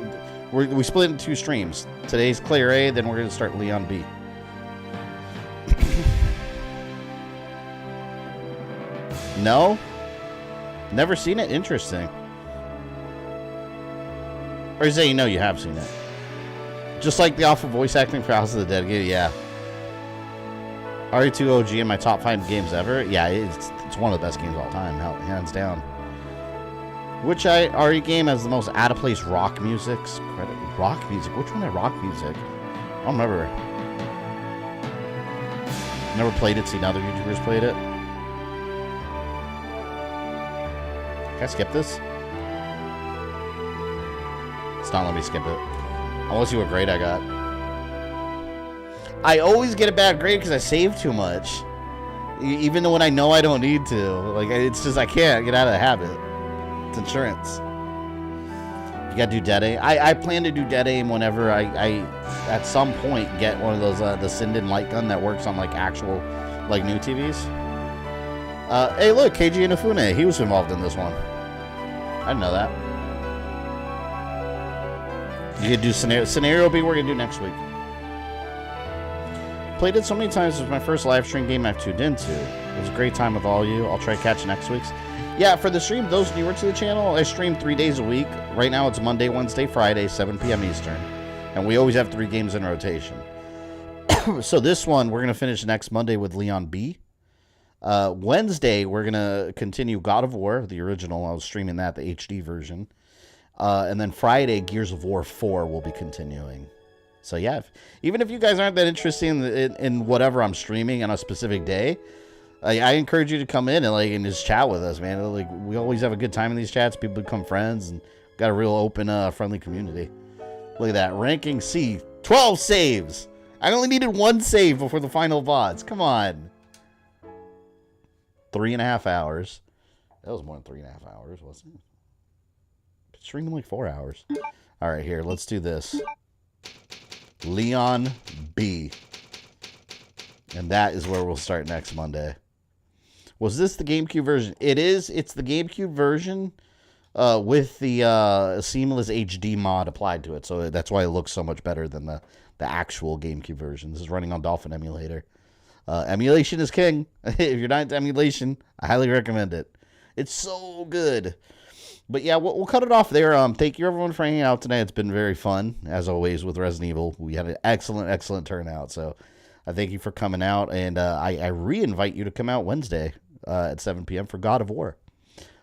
We split into 2 streams. Today's Claire A, then we're going to start Leon B. No? Never seen it? Interesting. Or is that you know you have seen it? Just like the awful voice acting for House of the Dead. Yeah. RE2 OG in my top 5 games ever. Yeah, it's one of the best games of all time, hands down. Which RE game has the most out-of-place rock music? Rock music? Which one had rock music? I don't remember. Never played it, seen other YouTubers played it. Can I skip this? It's not letting me skip it. I want to see what grade I got. I always get a bad grade because I save too much. Even though when I know I don't need to. Like, it's just I can't get out of the habit. It's insurance. You gotta do Dead Aim. I plan to do Dead Aim whenever I at some point get one of those the Sinden light gun that works on like actual like new TVs. Hey look, Keiji Inafune, he was involved in this one. I didn't know that. You could do scenario B we're gonna do next week. Played it so many times. It was my first live stream game I've tuned into. It was a great time with all of you. I'll try to catch next week's. Yeah, for the stream, those newer to the channel, I stream 3 days a week. Right now it's Monday, Wednesday, Friday, 7 p.m. Eastern. And we always have 3 games in rotation. So this one, we're going to finish next Monday with Leon B. Wednesday, we're going to continue God of War, the original. I was streaming that, the HD version. And then Friday, Gears of War 4 will be continuing. So yeah, even if you guys aren't that interested in whatever I'm streaming on a specific day, I encourage you to come in and just chat with us, man. Like, we always have a good time in these chats. People become friends and got a real open, friendly community. Look at that. Ranking C. 12 saves. I only needed 1 save before the final boss. Come on. 3.5 hours. That was more than 3.5 hours, wasn't it? It's streaming like 4 hours. All right, here. Let's do this. Leon B. And that is where we'll start next Monday. Was this the GameCube version? It is. It's the GameCube version with the seamless HD mod applied to it. So that's why it looks so much better than the actual GameCube version. This is running on Dolphin Emulator. Emulation is king. If you're not into emulation, I highly recommend it. It's so good. But yeah, we'll cut it off there. Thank you everyone for hanging out tonight. It's been very fun, as always, with Resident Evil. We had an excellent turnout. So I thank you for coming out. And I re-invite you to come out Wednesday at 7 p.m. for God of War.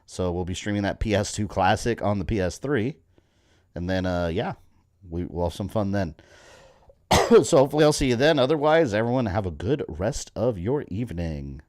So we'll be streaming that PS2 Classic on the PS3. And then, yeah, we'll have some fun then. So hopefully I'll see you then. Otherwise, everyone have a good rest of your evening.